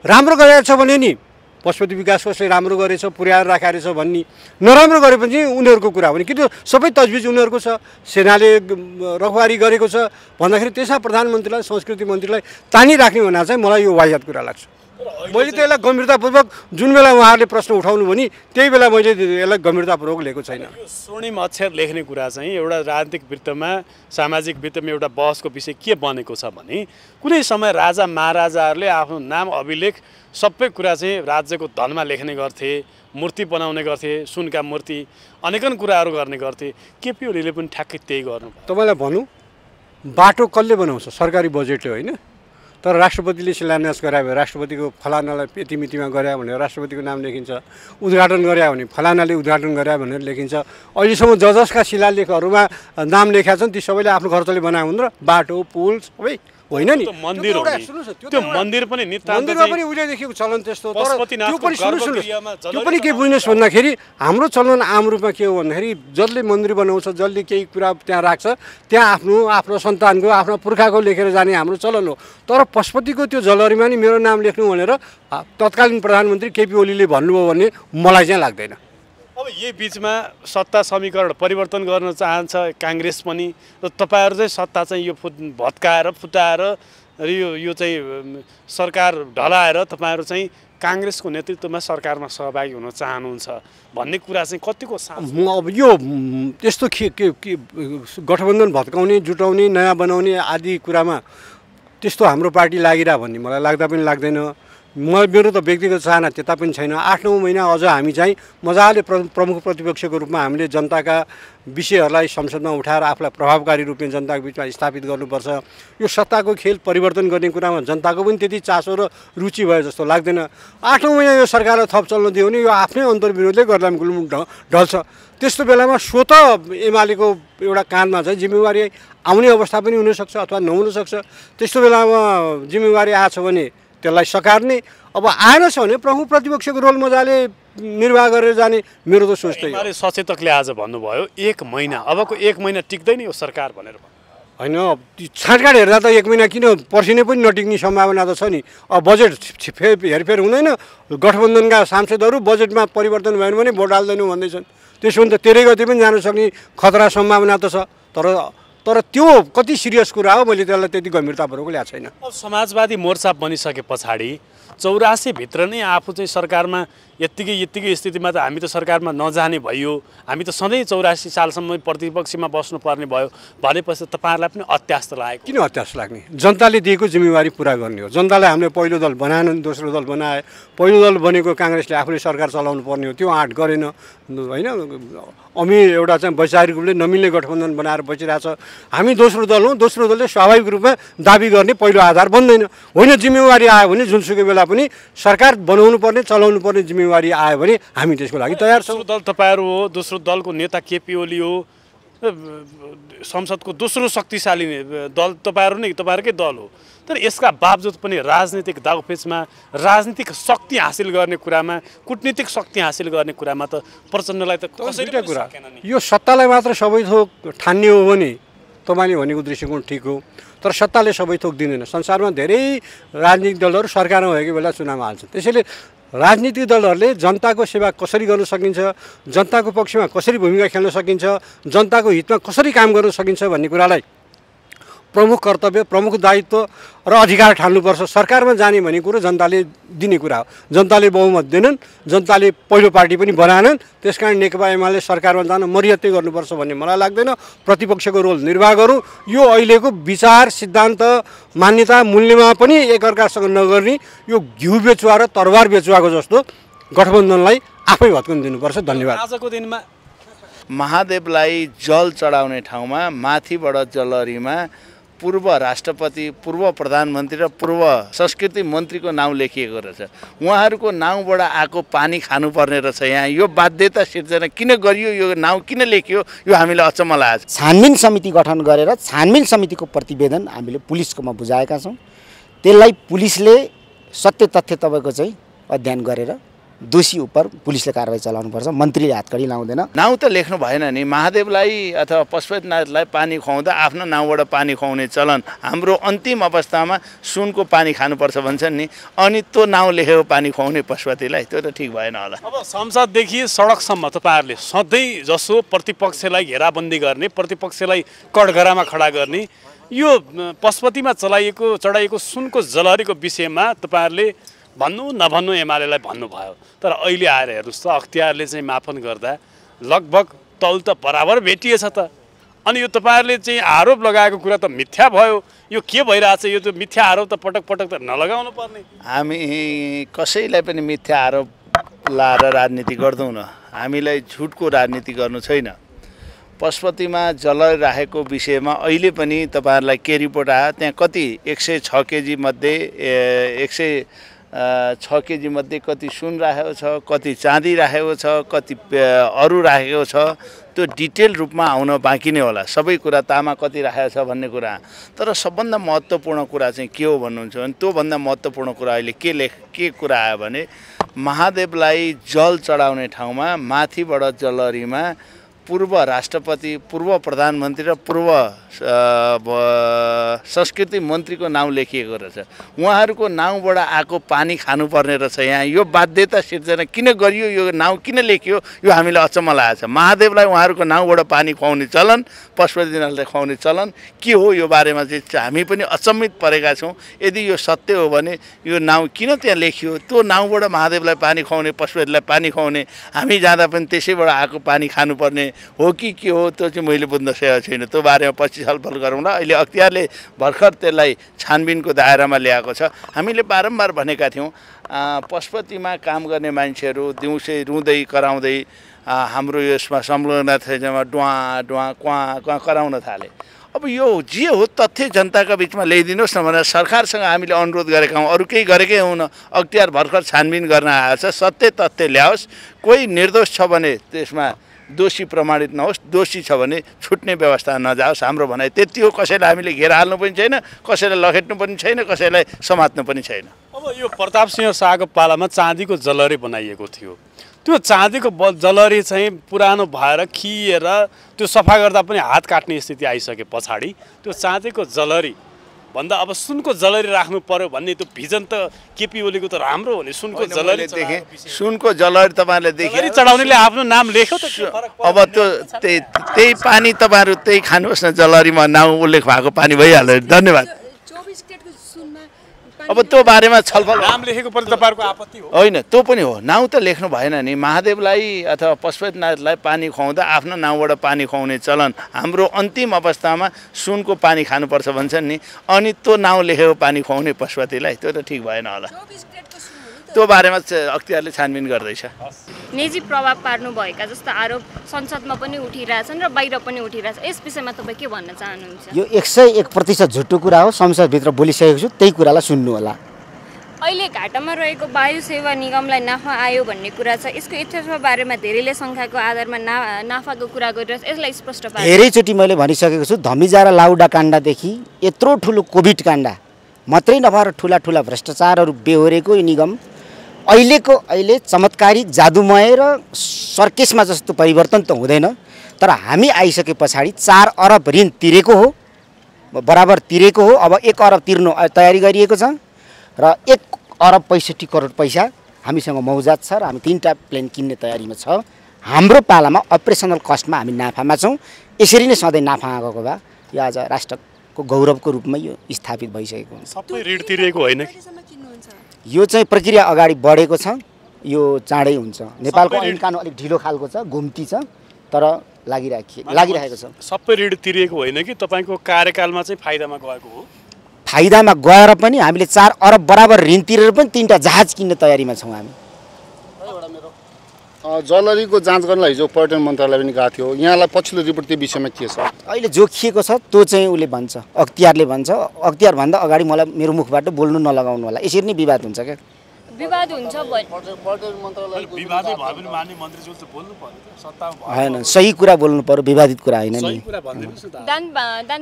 राम्रो गरेको छ भने नि पशुपति विकास कोषले राम्रो गरेछ, पुर्याएर राखेको रहेछ भन्ने, नराम्रो गरे पनि उनीहरूको कुरा हो भने कि त्यो सबै तजविज उनीहरूको छ, सेनाले रखवारी गरेको छ भन्दाखेरि त्यसमा प्रधानमन्त्रीलाई, संस्कृति मन्त्रीलाई तानिराख्ने भन्दा चाहिँ मलाई यो वाहियात कुरा लाग्छ। मैले त यसलाई गम्भीरतापूर्वक जुन बेला उहाँहरूले प्रश्न उठाउनु भयो नि त्यही बेला मैले यसलाई गम्भीरतापूर्वक लिएको छैन।
स्वर्णिम अक्षर लेख्ने कुरा चाहिँ एउटा राजनीतिक वृत्तमा, सामाजिक वृत्तमा एउटा बहसको विषय के बनेको छ भने कुनै समय राजा महाराजाहरूले आफ्नो नाम अभिलेख सबै कुरा चाहिँ राज्यको धनमा लेख्ने गर्थे, मूर्ति बनाउने गर्थे, सुनका मूर्ति, अनेकन कुराहरू गर्ने गर्थे। केपी ओलीले पनि ठ्याक्कै त्यही गर्नु।
तपाईँलाई भनौँ, बाटो कसले बनाउँछ? सरकारी बजेटले होइन। तर राष्ट्रपतिले शिलान्यास गरायो भने राष्ट्रपतिको फलानालाई यति मितिमा गरे भनेर राष्ट्रपतिको नाम लेखिन्छ, उद्घाटन गरे भने फलानाले उद्घाटन गरे भनेर लेखिन्छ। अहिलेसम्म जसका शिलालेखहरूमा नाम लेखेका छन् ती सबैले आफ्नो खर्चले बनाएको हुन् र बाटो पुल सबै होइन नि।
मन्दिर हो नि, त्यो मन्दिर पनि
मन्दिरमा पनि उहिलेदेखिको चलन त्यस्तो, तर
पशुपतिनाथको
त्यो पनि सुन्नुहोस्,
गर्भगृहमा
त्यो पनि के बुझ्नुहोस् भन्दाखेरि हाम्रो चलन आम रूपमा के हो भन्दाखेरि जसले मन्दिर बनाउँछ, जसले केही कुरा त्यहाँ राख्छ, त्यहाँ आफ्नो सन्तानको आफ्नो पुर्खाको लेखेर जाने हाम्रो चलन हो। तर पशुपतिको त्यो जलहरीमा नि मेरो नाम लेख्नु भनेर तत्कालीन प्रधानमन्त्री केपी ओलीले भन्नुभयो भन्ने मलाई चाहिँ लाग्दैन।
अब यही बिचमा सत्ता समीकरण परिवर्तन गर्न चाहन्छ काङ्ग्रेस पनि, र तपाईँहरू चाहिँ सत्ता चाहिँ यो भत्काएर फुटाएर र यो चाहिँ सरकार ढलाएर तपाईँहरू चाहिँ काङ्ग्रेसको नेतृत्वमा सरकारमा सहभागी हुन चाहनुहुन्छ भन्ने कुरा चाहिँ कतिको
अब यो त्यस्तो के गठबन्धन भत्काउने, जुटाउने, नयाँ बनाउने आदि कुरामा त्यस्तो हाम्रो पार्टी लागिरह भन्ने मलाई लाग्दा पनि लाग्दैन। मेरो त व्यक्तिगत चाहना त्यता पनि छैन। 8-9 महिना अझ हामी चाहिँ मजाले प्रमुख प्रतिपक्षको रूपमा हामीले जनताका विषयहरूलाई संसदमा उठाएर आफूलाई प्रभावकारी रूपले जनताको बिचमा स्थापित गर्नुपर्छ। यो सत्ताको खेल परिवर्तन गर्ने कुरामा जनताको पनि त्यति चासो र रुचि भयो जस्तो लाग्दैन। 8-9 महिना यो सरकारलाई थप चल्न दियो भने यो आफ्नै अन्तर्विरोधले गर्दा गुलमुल ढल्छ। त्यस्तो बेलामा स्वत एमालेको एउटा काँधमा चाहिँ जिम्मेवारी आउने अवस्था पनि हुनसक्छ अथवा नहुनसक्छ। त्यस्तो बेलामा जिम्मेवारी आएछ भने त्यसलाई सकार्ने, अब आएन छ भने प्रमुख प्रतिपक्षको रोल मजाले निर्वाह गरेर जाने मेरो त सोच त्यही हो।
सचेतकले आज भन्नुभयो 1 महिना, अबको 1 महिना टिक्दैन यो सरकार भनेर।
होइन, छाँटकाट हेर्दा त 1 महिना किन पर्सिने पनि नटिक्ने सम्भावना त छ नि। अब बजेट हेरफेर हुँदैन, गठबन्धनका सांसदहरू बजेटमा परिवर्तन भयो भने भोट हाल्दैनौँ भन्दैछन्। त्यसो भने त 13 गते पनि जान सक्ने खतरा सम्भावना त छ। तर त्यो कति सिरियस कुरा हो मैले त्यसलाई त्यति गम्भीरतापूर्वक ल्याएको छैन।
अब समाजवादी मोर्चा बनिसके पछाडि 84 भित्र नै आफू चाहिँ सरकारमा यत्तिकै स्थितिमा त हामी त सरकारमा नजाने भयो, हामी त सधैँ 84 सालसम्म प्रतिपक्षमा बस्नुपर्ने भयो भनेपछि तपाईँहरूलाई पनि अत्यास लागेको?
किन अत्यास लाग्ने? जनताले दिएको जिम्मेवारी पुरा गर्ने हो। जनताले हामीले पहिलो दल बनाएन, दोस्रो दल बनाए। पहिलो दल बनेको काङ्ग्रेसले आफूले सरकार चलाउनु पर्ने हो, त्यो आँट गरेन होइन। अमी एउटा चाहिँ वैचारिक रूपले नमिल्ने गठबन्धन बनाएर बसिरहेछ। हामी दोस्रो दल हौँ, दोस्रो दलले स्वाभाविक रूपमा दाबी गर्ने पहिलो आधार बन्दैन। होइन, जिम्मेवारी आयो भने जुनसुकै बेला पनि सरकार बनाउनु पर्ने, चलाउनु पर्ने जिम्मेवारी आयो भने हामी त्यसको लागि तयार छौँ।
दोस्रो दल तपाईँहरू हो, दोस्रो दलको नेता केपी ओली हो, संसदको दोस्रो शक्तिशाली दल तपाईँहरू नै, तपाईँहरूकै दल हो। तर यसका बावजुद पनि राजनीतिक दाउपेचमा, राजनीतिक शक्ति हासिल गर्ने कुरामा, कूटनीतिक शक्ति हासिल गर्ने कुरामा त प्रचण्डलाई त कसैले पनि सकेन नि।
यो सत्तालाई मात्र सबै थोक ठान्ने हो भने तपाईँले भनेको दृष्टिकोण ठिक हो, तर सत्ताले सबै थोक दिँदैन। संसारमा धेरै राजनीतिक दलहरू सरकारमा भएको बेला चुनावमा हाल्छन्। त्यसैले राजनीतिक दलहरूले जनताको सेवा कसरी गर्न सकिन्छ, जनताको पक्षमा कसरी भूमिका खेल्न सकिन्छ, जनताको हितमा कसरी काम गर्न सकिन्छ भन्ने कुरालाई प्रमुख कर्तव्य, प्रमुख दायित्व र अधिकार ठान्नुपर्छ। सरकारमा जाने भन्ने कुरो जनताले दिने कुरा हो। जनताले बहुमत दिएनन्, जनताले पहिलो पार्टी पनि बनाएनन्, त्यसकारण नेकपा एमाले सरकारमा जान मर्यादा गर्नुपर्छ भन्ने मलाई लाग्दैन। प्रतिपक्षको रोल निर्वाह गरौँ। यो अहिलेको विचार, सिद्धान्त, मान्यता, मूल्यमा पनि एकअर्कासँग नगर्ने यो घिउ बेचुवा र तरबार बेचुवाको जस्तो गठबन्धनलाई आफै भत्कन दिनुपर्छ। धन्यवाद।
आजको दिनमा
महादेवलाई जल चढाउने ठाउँमा माथिबाट जलहरीमा पूर्व राष्ट्रपति, पूर्व प्रधानमन्त्री र पूर्व संस्कृति मन्त्रीको नाउँ लेखिएको रहेछ। उहाँहरूको नाउँबाट आएको पानी खानुपर्ने रहेछ। यहाँ यो बाध्यता सिर्जना किन गरियो, यो नाउँ किन लेखियो, यो हामीलाई अचम्म लाग्छ।
छानबिन समिति गठन गरेर छानबिन समितिको प्रतिवेदन हामीले पुलिसकोमा बुझाएका छौँ। त्यसलाई पुलिसले सत्य तथ्य तपाईँको चाहिँ अध्ययन गरेर दोषी उप पुलिसले कारवाही चलाउनुपर्छ। मन्त्रीले हातकडी लाउँदैन।
नाउँ त लेख्नु भएन नि। महादेवलाई अथवा पशुपतिनाथलाई पानी खुवाउँदा आफ्नो नाउँबाट पानी खुवाउने चलन, हाम्रो अन्तिम अवस्थामा सुनको पानी खानुपर्छ भन्छन् नि, अनि त्यो नाउँ लेखेको पानी खुवाउने पशुपतिलाई, त्यो त ठिक भएन होला।
अब संसददेखि सडकसम्म तपाईँहरूले सधैँ जसो प्रतिपक्षलाई घेराबन्दी गर्ने, प्रतिपक्षलाई कठघरामा खडा गर्ने, यो पशुपतिमा चढाइएको सुनको जलहरीको विषयमा तपाईँहरूले भन्नु नभन्नु एमालेलाई भन्नुभयो। तर अहिले आएर हेर्नुहोस् त, अख्तियारले चाहिँ मापन गर्दा लगभग तौल त बराबर भेटिएछ त। अनि यो तपाईँहरूले चाहिँ आरोप लगाएको कुरा त मिथ्या भयो। यो के भइरहेछ? यो त मिथ्या आरोप त पटक पटक त नलगाउनु पर्ने।
हामी कसैलाई पनि मिथ्या आरोप लाएर राजनीति गर्दैनौँ न। हामीलाई झुटको राजनीति गर्नु छैन। पशुपतिमा जलहरी राखेको विषयमा अहिले पनि तपाईँहरूलाई के रिपोर्ट आयो? त्यहाँ कति 106 केजी मध्ये 6 केजी मध्ये कति सुन राखेको छ, कति चाँदी राखेको छ, कति अरू राखेको छ, त्यो डिटेल रूपमा आउन बाँकी नै होला। सबै कुरा तामा कति राखेको छ भन्ने कुरा। तर सबभन्दा महत्त्वपूर्ण कुरा चाहिँ के हो भन्नुहुन्छ भने त्योभन्दा महत्त्वपूर्ण कुरा अहिले के कुरा आयो भने महादेवलाई जल चढाउने ठाउँमा माथिबाट जलहरीमा पूर्व राष्ट्रपति, पूर्व प्रधानमन्त्री र पूर्व संस्कृति मन्त्रीको नाउँ लेखिएको रहेछ। उहाँहरूको नाउँबाट आएको पानी खानुपर्ने रहेछ। यहाँ यो बाध्यता सिर्जना किन गरियो, यो नाउँ किन लेखियो, यो हामीलाई अचम्म लागेको छ। महादेवलाई उहाँहरूको नाउँबाट पानी खुवाउने चलन, पशुपतिनाथलाई खुवाउने चलन के हो, यो बारेमा चाहिँ हामी पनि अचम्मित परेका छौँ। यदि यो सत्य हो भने यो नाउँ किन त्यहाँ लेखियो, त्यो नाउँबाट महादेवलाई पानी खुवाउने, पशुपतिलाई पानी खुवाउने, हामी जाँदा पनि त्यसैबाट आएको पानी खानुपर्ने हो कि के हो, त्यो चाहिँ मैले बुझ्न सकेको छैन। त्यो बारेमा पछि छलफल गरौँला। अहिले अख्तियारले भर्खर त्यसलाई छानबिनको दायरामा ल्याएको छ। हामीले बारम्बार भनेका थियौँ पशुपतिमा काम गर्ने मान्छेहरू दिउँसै रुँदै कराउँदै हाम्रो यसमा संलग्न थिएमा डुवा डुवा क्वाँ क्वाँ कराउन थाले। अब यो जे हो तथ्य जनताका बिचमा ल्याइदिनुहोस् न भनेर सरकारसँग हामीले अनुरोध गरेका हौँ। अरू केही गरेकै हुन, अख्तियार भर्खर छानबिन गर्न आएको छ। सत्य तथ्य ल्याओस्। कोही निर्दोष छ भने त्यसमा दोषी प्रमाणित नहोस्, दोषी छ भने छुट्ने व्यवस्था नजाओस्। हाम्रो भनाइ त्यति हो। कसैलाई हामीले घेर हाल्नु पनि छैन, कसैलाई लखेट्नु पनि छैन, कसैलाई समात्नु पनि छैन।
अब यो प्रताप सिंह शाहको पालामा चाँदीको जलहरी बनाइएको थियो। त्यो चाँदीको जलहरी चाहिँ पुरानो भएर खिएर त्यो सफा गर्दा पनि हात काट्ने स्थिति आइसके पछाडि त्यो चाँदीको जलहरी भन्दा अब सुनको जलहरी राख्नु पर्यो भन्ने त्यो भिजन त केपी ओलीको त राम्रो हो नि। सुनको जलहरी
देखे, सुनको जलहरी तपाईँले देखे,
चढाउनेले आफ्नो नाम लेख्यो त।
अब त्यो त्यही पानी तपाईँहरू त्यही खानुहोस् न, जलहरीमा नाउँ उल्लेख भएको पानी भइहाल्यो। धन्यवाद। अब त्यो बारेमा छलफल,
नाम लेखेको पनि तपाईँहरूको आपत्ति हो
होइन? त्यो पनि हो। नाउँ त लेख्नु भएन नि। महादेवलाई अथवा पशुपतिनाथलाई पानी खुवाउँदा आफ्नो नाउँबाट पानी खुवाउने चलन, हाम्रो अन्तिम अवस्थामा सुनको पानी खानुपर्छ भन्छन् नि, अनि त्यो नाउँ लेखेको पानी खुवाउने पशुपतिलाई, त्यो त ठिक भएन होला। त्यो बारेमा अख्तियारले छानबिन गर्दैछ।
निजी प्रभाव पार्नुभएका जस्ता आरोप संसदमा पनि उठिरहेछन् र बाहिर पनि उठिरहेछ। यस विषयमा तपाईँ के भन्न चाहनुहुन्छ?
यो 101% झुटो कुरा हो। संसदभित्र बोलिसकेको छु, त्यही कुरालाई सुन्नु होला।
अहिले घाटामा रहेको वायु सेवा निगमलाई नाफा आयो भन्ने कुरा छ। यसको यथार्थ बारेमा धेरैले शङ्काको आधारमा नाफाको कुरा गरिरहेछ। यसलाई स्पष्ट पार्नु।
धेरैचोटि मैले भनिसकेको छु, धमिजा र लाउडा काण्डदेखि यत्रो ठुलो कोभिड काण्ड मात्रै नभएर ठुला ठुला भ्रष्टाचारहरू बेहोरेको यो निगम अहिले चमत्कारिक जादुमय र सर्केसमा जस्तो परिवर्तन त हुँदैन। तर हामी आइसके पछाडि 4 अरब ऋण तिरेको हो, बराबर तिरेको हो। अब 1 अरब तिर्नु तयारी गरिएको छ र 1 अरब 65 करोड पैसा हामीसँग मौजात छ र हामी 3टा प्लेन किन्ने तयारीमा छ। हाम्रो पालामा अपरेसनल कस्टमा हामी नाफामा छौँ। यसरी नै सधैँ नाफा आएको भए यो आज राष्ट्रको गौरवको रूपमा यो स्थापित भइसकेको हुन्छ।
सबै ऋण तिरेको होइन कि?
यो चाहिँ प्रक्रिया अगाडि बढेको छ। यो चाँडै हुन्छ। नेपालको ऐन कानुन अलिक ढिलो खालको छ, घुम्ती छ, तर लागिरहेको छ।
सबै ऋण तिरेको होइन कि? तपाईँको कार्यकालमा चाहिँ फाइदामा गएको हो?
फाइदामा गएर पनि हामीले 4 अरब बराबर ऋण तिरेर पनि 3टा जहाज किन्ने तयारीमा छौँ हामी।
जलहरीको जाँच गर्नलाई हिजो पर्यटन मन्त्रालय पनि गएको थियो। यहाँलाई पछिल्लो रिपोर्ट त्यो विषयमा के छ?
अहिले जोखिएको छ त्यो चाहिँ उसले भन्छ, अख्तियारले भन्छ। अख्तियार भन्दा अगाडि मलाई मेरो मुखबाट बोल्नु नलगाउनु होला, यसरी नै विवाद हुन्छ क्या।
विवाद हुन्छ
होइन, सही कुरा बोल्नु पर्यो, विवादित कुरा होइन नि।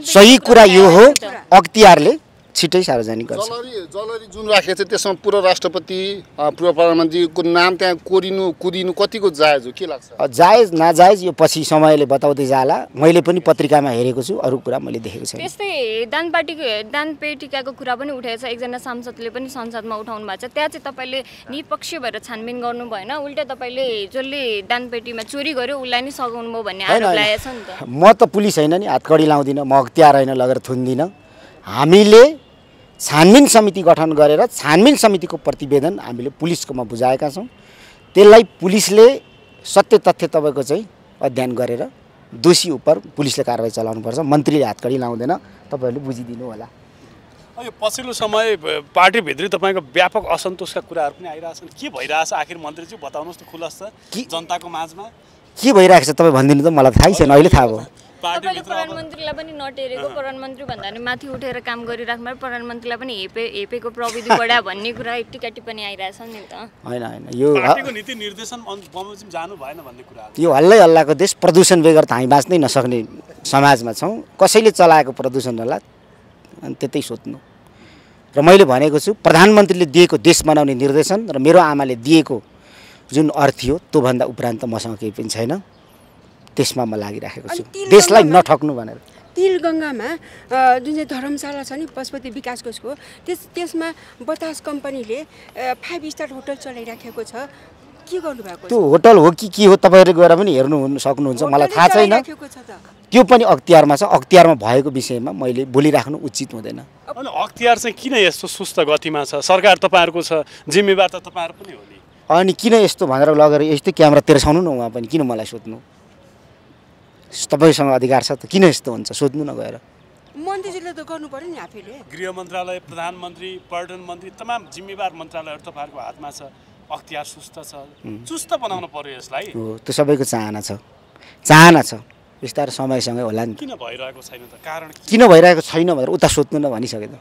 सही
कुरा यो हो, अख्तियारले छिटै सार्वजनिक गर्छ।
जलहरी जुन राखेको छ त्यसमा पूर्व राष्ट्रपति, पूर्व प्रधानमन्त्रीको नाम त्यहाँ कुदिनु कतिको जायज हो, के लाग्छ?
जायज नाजायज यो पछि समयले बताउँदै जाला। मैले पनि पत्रिकामा हेरेको छु, अरू कुरा मैले देखेको छैन।
त्यस्तै दानपेटिकाको कुरा पनि उठाएको छ। एकजना सांसदले पनि संसदमा उठाउनु भएको छ। त्यहाँ चाहिँ तपाईँले निपक्ष भएर छानबिन गर्नु भएन, उल्टा तपाईँले जसले दानपेटीमा चोरी गर्यो उसलाई नै सघाउनु भयो भन्ने आरोप लागेको छ नि त।
म त पुलिस होइन नि, हातकडी लाउँदिनँ, म अख्तियार होइन लगेर थुन्दिनँ। हामीले छानबिन समिति गठन गरेर छानबिन समितिको प्रतिवेदन हामीले पुलिसकोमा बुझाएका छौँ। त्यसलाई पुलिसले सत्य तथ्य तपाईँको चाहिँ अध्ययन गरेर दोषी उप पुलिसले कारवाही चलाउनुपर्छ। मन्त्रीले हातकडी लाउँदैन, तपाईँहरूले बुझिदिनु होला।
यो पछिल्लो समय पार्टीभित्री तपाईँको व्यापक असन्तोषका कुराहरू पनि आइरहेछन्। के भइरहेछ आखिर मन्त्रीज्यू बताउनुहोस् त खुलस्त जनताको माझमा?
के भइरहेको छ तपाईँ भनिदिनु त, मलाई थाहै छैन। अहिले थाहा भयो।
तपाईँले प्रधानमन्त्रीलाई पनि नटेरेको, प्रधानमन्त्री भन्दा नि माथि उठेर काम गरिराख्नु प्रधानमन्त्रीलाई पनि हेपेको प्रविधि बढा भन्ने कुरा टिका टिप्पणी आइरहेछ नि त।
होइन यो
पार्टीको नीति निर्देशन बमोजिम जानु भएन भन्ने कुरा हो।
यो हल्लै हल्लाको देश, प्रदूषण बेगर त हामी बाँच्नै नसक्ने समाजमा छौँ। कसैले चलाएको प्रदूषण होला अनि त्यतै सोध्नु। र मैले भनेको छु प्रधानमन्त्रीले दिएको देश बनाउने निर्देशन र मेरो आमाले दिएको जुन अर्थ हो त्योभन्दा उपरान्त मसँग केही पनि छैन। त्यसमा म लागिराखेको छु देशलाई नठग्नु भनेर।
तिलगङ्गामा जुन चाहिँ धर्मशाला छ नि पशुपति विकास कोषको, त्यसमा बतास कम्पनीले 5 स्टार होटल चलाइराखेको छ। के गर्नुभएको?
त्यो होटल हो कि के हो तपाईँहरूले गएर पनि हेर्नु सक्नुहुन्छ, मलाई थाहा छैन। त्यो पनि अख्तियारमा छ। अख्तियारमा भएको विषयमा मैले बोलिराख्नु उचित हुँदैन।
अनि अख्तियार चाहिँ किन यस्तो सुस्त गतिमा छ? सरकार तपाईँहरूको छ, जिम्मेवार त तपाईँहरू पनि हो नि।
अनि किन यस्तो भनेर लगेर यस्तै क्यामेरा तेर्साउनु न उहाँ पनि, किन मलाई सोध्नु? तपाईँसँग अधिकार छ त किन यस्तो हुन्छ सोध्नु न गएर।
मन्त्रीजीले त गर्नु पर्यो नि आफैले।
गृह मन्त्रालय, प्रधानमन्त्री, पर्यटन मन्त्री, तमाम जिम्मेवार मन्त्रालयहरू तपाईँहरूको हातमा छ। अख्तियार सुस्त छ, चुस्त बनाउनु पर्यो यसलाई।
हो, त्यो सबैको चाहना छ, चाहना छ। बिस्तारै समयसँगै होला नि।
किन भइरहेको छैन त? कारण
किन भइरहेको छैन भनेर उता सोध्नु न भनिसके त।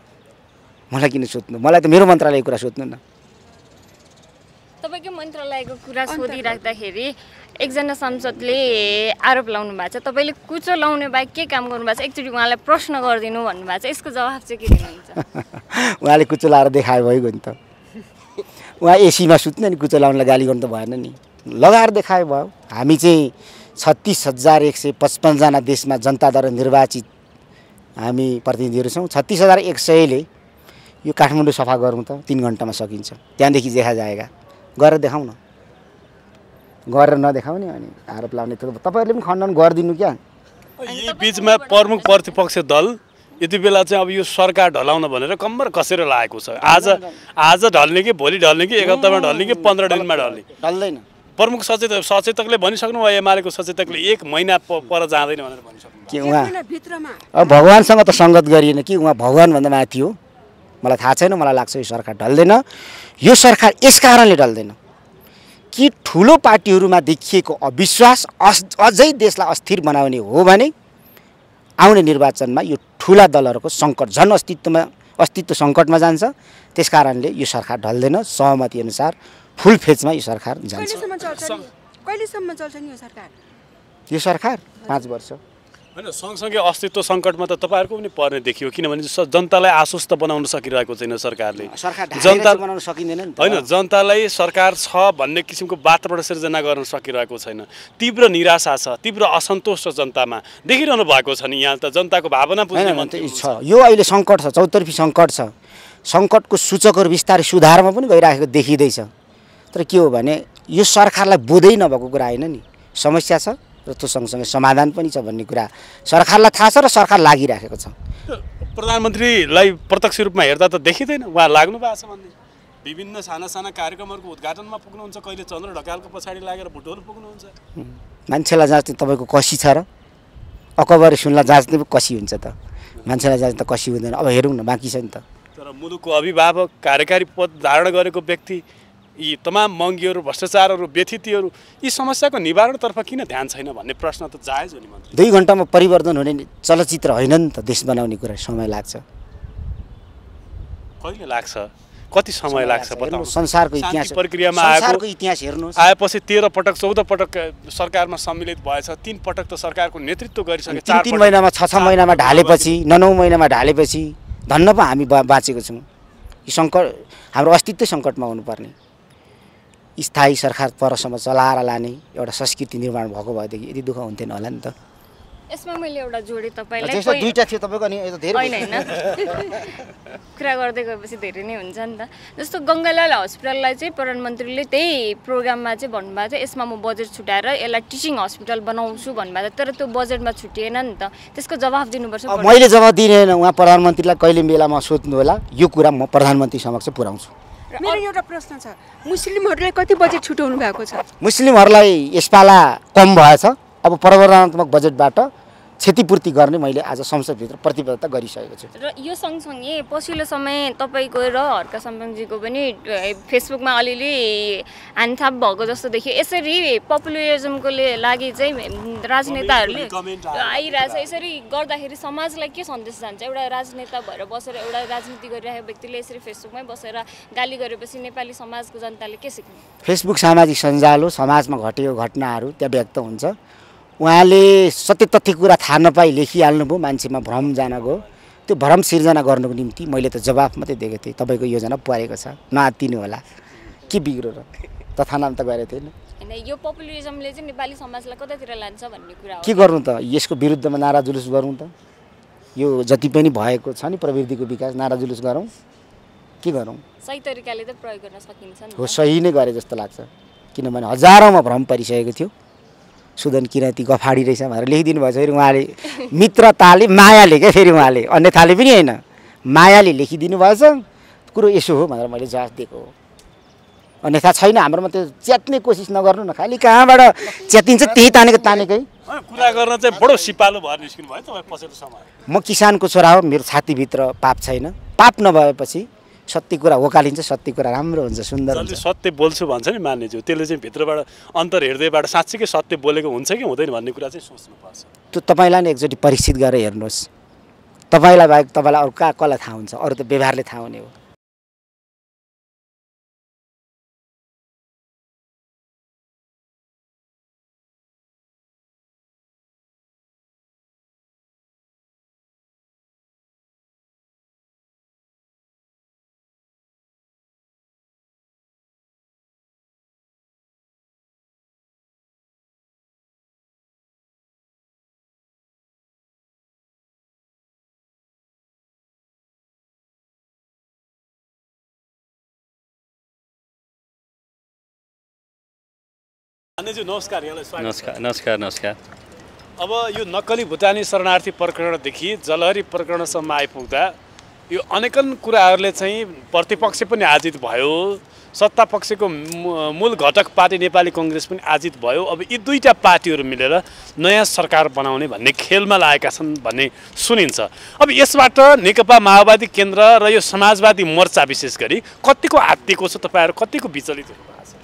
मलाई किन सोध्नु? मलाई त मेरो मन्त्रालयको कुरा सोध्नु न।
तपाईँको मन्त्रालयको कुरा सोधिराख्दाखेरि एकजना सांसदले आरोप लाउनु भएको छ, तपाईँले कुचो लाउने बाहेक के काम गर्नुभएको छ, एकचोटि उहाँलाई प्रश्न गरिदिनु भन्नुभएको छ। यसको जवाफ चाहिँ के दिनुहुन्छ?
उहाँले कुचो लाएर देखायो भइगयो नि त। उहाँ एसीमा सुत्ने नि कुचो लाउनलाई गाली गर्नु त भएन नि, लगाएर देखायो भयो। हामी चाहिँ 36,155 जना देशमा जनताद्वारा निर्वाचित हामी प्रतिनिधिहरू छौँ। 36,100ले यो काठमाडौँ सफा गरौँ त 3 घन्टामा सकिन्छ। त्यहाँदेखि देखा जाएगा, गरेर देखाउँ न। गरेर नदेखाउने अनि आरोप लाउने त तपाईँहरूले पनि खण्डन गरिदिनु क्या।
यही बिचमा प्रमुख प्रतिपक्ष दल यति बेला चाहिँ अब यो सरकार ढलाउन भनेर कम्मर कसेर लागेको छ। आज ढल्ने कि भोलि ढल्ने कि 1 हप्तामा ढल्ने कि 15 दिनमा ढल्ने
ढल्दैन।
प्रमुख सचेतकले भनिसक्नु भयो, एमालेको सचेतकले 1 महिना पर जाँदैन भनेर भनिसक्नु
कि उहाँ अब भगवान्सँग त सङ्गत गरिएन कि उहाँ भगवान्भन्दा माथि हो। मलाई थाहा छैन, मलाई लाग्छ यो सरकार ढल्दैन। यो सरकार यस कारणले ढल्दैन कि ठुलो पार्टीहरूमा देखिएको अविश्वास अझै देशलाई अस्थिर बनाउने हो भने आउने निर्वाचनमा यो ठुला दलहरूको सङ्कट झन् अस्तित्व सङ्कटमा जान्छ। त्यस कारणले यो सरकार ढल्दैन। सहमति अनुसार फुल फेजमा यो सरकार जान्छ।
कहिलेसम्म चल्छ नि यो सरकार?
यो सरकार 5 वर्ष
होइन। सँगसँगै अस्तित्व सङ्कटमा त तपाईँहरूको पनि पर्ने देखियो, किनभने जनतालाई आश्वस्त बनाउन सकिरहेको छैन सरकारले।
जनता बनाउन सकिँदैन नि त।
होइन, जनतालाई सरकार छ भन्ने किसिमको वातावरण सिर्जना गर्न सकिरहेको छैन। तीव्र निराशा छ, तीव्र असन्तोष छ जनतामा, देखिरहनु भएको छ नि। यहाँ त जनताको भावना बुझ्ने मान्छे
छ। यो अहिले सङ्कट छ, चौतर्फी सङ्कट छ। सङ्कटको सूचकहरू बिस्तारै सुधारमा पनि गइरहेको देखिँदैछ। तर के हो भने यो सरकारलाई बोधै नभएको कुरा होइन नि, समस्या छ र त्यो सँगसँगै समाधान पनि छ भन्ने कुरा सरकारलाई थाहा छ र सरकार लागिराखेको छ।
प्रधानमन्त्रीलाई प्रत्यक्ष रूपमा हेर्दा त देखिँदैन उहाँ लाग्नु भएको छ भन्ने। विभिन्न साना साना कार्यक्रमहरूको उद्घाटनमा पुग्नुहुन्छ, कहिले चन्द्र ढकालको पछाडि लागेर भुटोल पुग्नुहुन्छ।
मान्छेलाई जाँच्ने तपाईँको कसी छ र? अकबरी सुनलाई जाँच्ने पो कसी हुन्छ त, मान्छेलाई जाँच्ने त कसी हुँदैन। अब हेरौँ न, बाँकी छ नि त।
तर मुलुकको अभिभावक, कार्यकारी पद धारण गरेको व्यक्ति, यी तमाम मङ्गीहरू, भ्रष्टाचारहरू, व्यथितिहरू, यी समस्याको निवारणतर्फ किन ध्यान छैन भन्ने प्रश्न त जायज हो नि मन्त्री।
2 घन्टामा परिवर्तन हुने चलचित्र होइन नि त। देश बनाउने कुरा समय लाग्छ।
कहिले लाग्छ? कति समय लाग्छ बताउनु?
संसारको इतिहास
प्रक्रियामा
इतिहास हेर्नुहोस्।
आएपछि 13 पटक 14 पटक सरकारमा सम्मिलित भएछ। 3 पटक त सरकारको नेतृत्व गरिसके।
3 महिनामा 6 महिनामा ढालेपछि, 9 महिनामा ढालेपछि धन्न पो हामी बाँचेको छौँ। यो सङ्कट हाम्रो अस्तित्व सङ्कटमा हुनुपर्ने स्थायी सरकार परसम्म चलाएर लाने एउटा संस्कृति निर्माण भएको भएदेखि यति दुःख हुन्थेन होला नि त।
यसमा मैले एउटा जोडेँ तपाईँलाई।
त्यसमा 2टा थियो तपाईँको, अनि यो त धेरै
होइन कुरा गर्दै गएपछि धेरै नै हुन्छ नि त। जस्तो गङ्गालाल हस्पिटललाई चाहिँ प्रधानमन्त्रीले त्यही प्रोग्राममा चाहिँ भन्नुभएको थियो यसमा म बजेट छुट्याएर यसलाई टिचिङ हस्पिटल बनाउँछु भन्नुभएको थियो। तर त्यो बजेटमा छुटिएन नि त। त्यसको जवाफ दिनुपर्छ।
मैले जवाफ दिएन। उहाँ प्रधानमन्त्रीलाई कहिले बेलामा सोध्नु होला, यो कुरा म प्रधानमन्त्री समक्ष पुर्याउँछु।
मेरो एउटा प्रश्न छ, मुस्लिमहरूलाई कति बजेट छुटाउनु भएको छ?
मुस्लिमहरूलाई यसपाला कम भएछ। अब प्रवर्धनात्मक बजेटबाट क्षतिपूर्ति गर्ने मैले आज संसदभित्र प्रतिबद्धता गरिसकेको छु।
र यो सँगसँगै पछिल्लो समय तपाईँको र हर्क सम्पङजीको पनि फेसबुकमा अलिअलि हानथाप भएको जस्तो देखियो। यसरी पपुलरिजमको लागि चाहिँ राजनेताहरूले आइरहेछ। यसरी गर्दाखेरि समाजलाई के सन्देश जान्छ? एउटा राजनेता भएर बसेर एउटा राजनीति गरिरहेको व्यक्तिले यसरी फेसबुकमै बसेर गाली गरेपछि नेपाली समाजको जनताले के सिक्नु?
फेसबुक सामाजिक सञ्जाल हो, समाजमा घटेको घटनाहरू त्यहाँ व्यक्त हुन्छ। उहाँले सत्य तथ्य कुरा थाहा नपाई लेखिहाल्नुभयो, मान्छेमा भ्रम जान गयो। त्यो भ्रम सिर्जना गर्नुको निम्ति मैले त जवाफ मात्रै दिएको थिएँ, तपाईँको योजना पुगेको छ, नआत्तिनु होला, के बिग्रो र तथानाम त गरेको थिएन।
होइन, यो पपुलरिजमले चाहिँ नेपाली समाजलाई कतातिर लान्छ भन्ने कुरा हो।
के गर्नु त? यसको विरुद्धमा नारा जुलुस गरौँ त? यो जति पनि भएको छ नि प्रवृत्तिको विकास, नारा जुलुस गरौँ, के गरौँ?
सही तरिकाले त प्रयोग गर्न सकिन्छ नि।
हो, सही नै गरे जस्तो लाग्छ। किनभने हजारौँमा भ्रम परिसकेको थियो। सुदन किराँती गफाडी रहेछ भनेर लेखिदिनु भएछ। फेरि उहाँले मित्रताले मायाले क्या, फेरि उहाँले अन्यथाले पनि होइन, मायाले लेखिदिनु भएछ। कुरो यसो हो भनेर मैले जवाफ दिएको हो। अन्यथा छैन, हाम्रोमा त्यो च्यात्ने कोसिस नगर्नु न। खालि कहाँबाट च्यातिन्छ त्यही तानेकै।
कुरा गर्न चाहिँ बडो सिपालु भएर निस्किनु भयो तपाईँ पछिल्लो समय।
म किसानको छोरा हो, मेरो छातीभित्र पाप छैन। पाप नभएपछि सत्य कुरा वकालिन्छ, सत्य कुरा राम्रो हुन्छ, सुन्दर हुन्छ।
सत्य बोल्छु भन्छ नि मान्नेज्यू, त्यसले चाहिँ भित्रबाट अन्तर हृदयबाट साँच्चीकै सत्य बोलेको हुन्छ कि हुँदैन भन्ने कुरा चाहिँ सोच्नुपर्छ।
त्यो तपाईँलाई नै एकचोटि परीक्षित गरेर हेर्नुहोस्। तपाईँलाई बाहेक तपाईँलाई अरू कसलाई थाहा हुन्छ? अरू त व्यवहारले थाहा हुने हो।
नमस्कार।
नमस्कार।
अब यो नक्कली भुटानी शरणार्थी प्रकरणदेखि जलहरी प्रकरणसम्म आइपुग्दा यो अनेकन कुराहरूले चाहिँ प्रतिपक्ष पनि आजित भयो, सत्ता पक्षको मूल घटक पार्टी नेपाली कङ्ग्रेस पनि आजित भयो। अब यी दुईटा पार्टीहरू मिलेर नयाँ सरकार बनाउने भन्ने खेलमा लागेका छन् भन्ने सुनिन्छ। अब यसबाट नेकपा माओवादी केन्द्र र यो समाजवादी मोर्चा विशेष गरी कतिको आत्तिएको छ, तपाईँहरू कतिको विचलित हुनु भएको छ?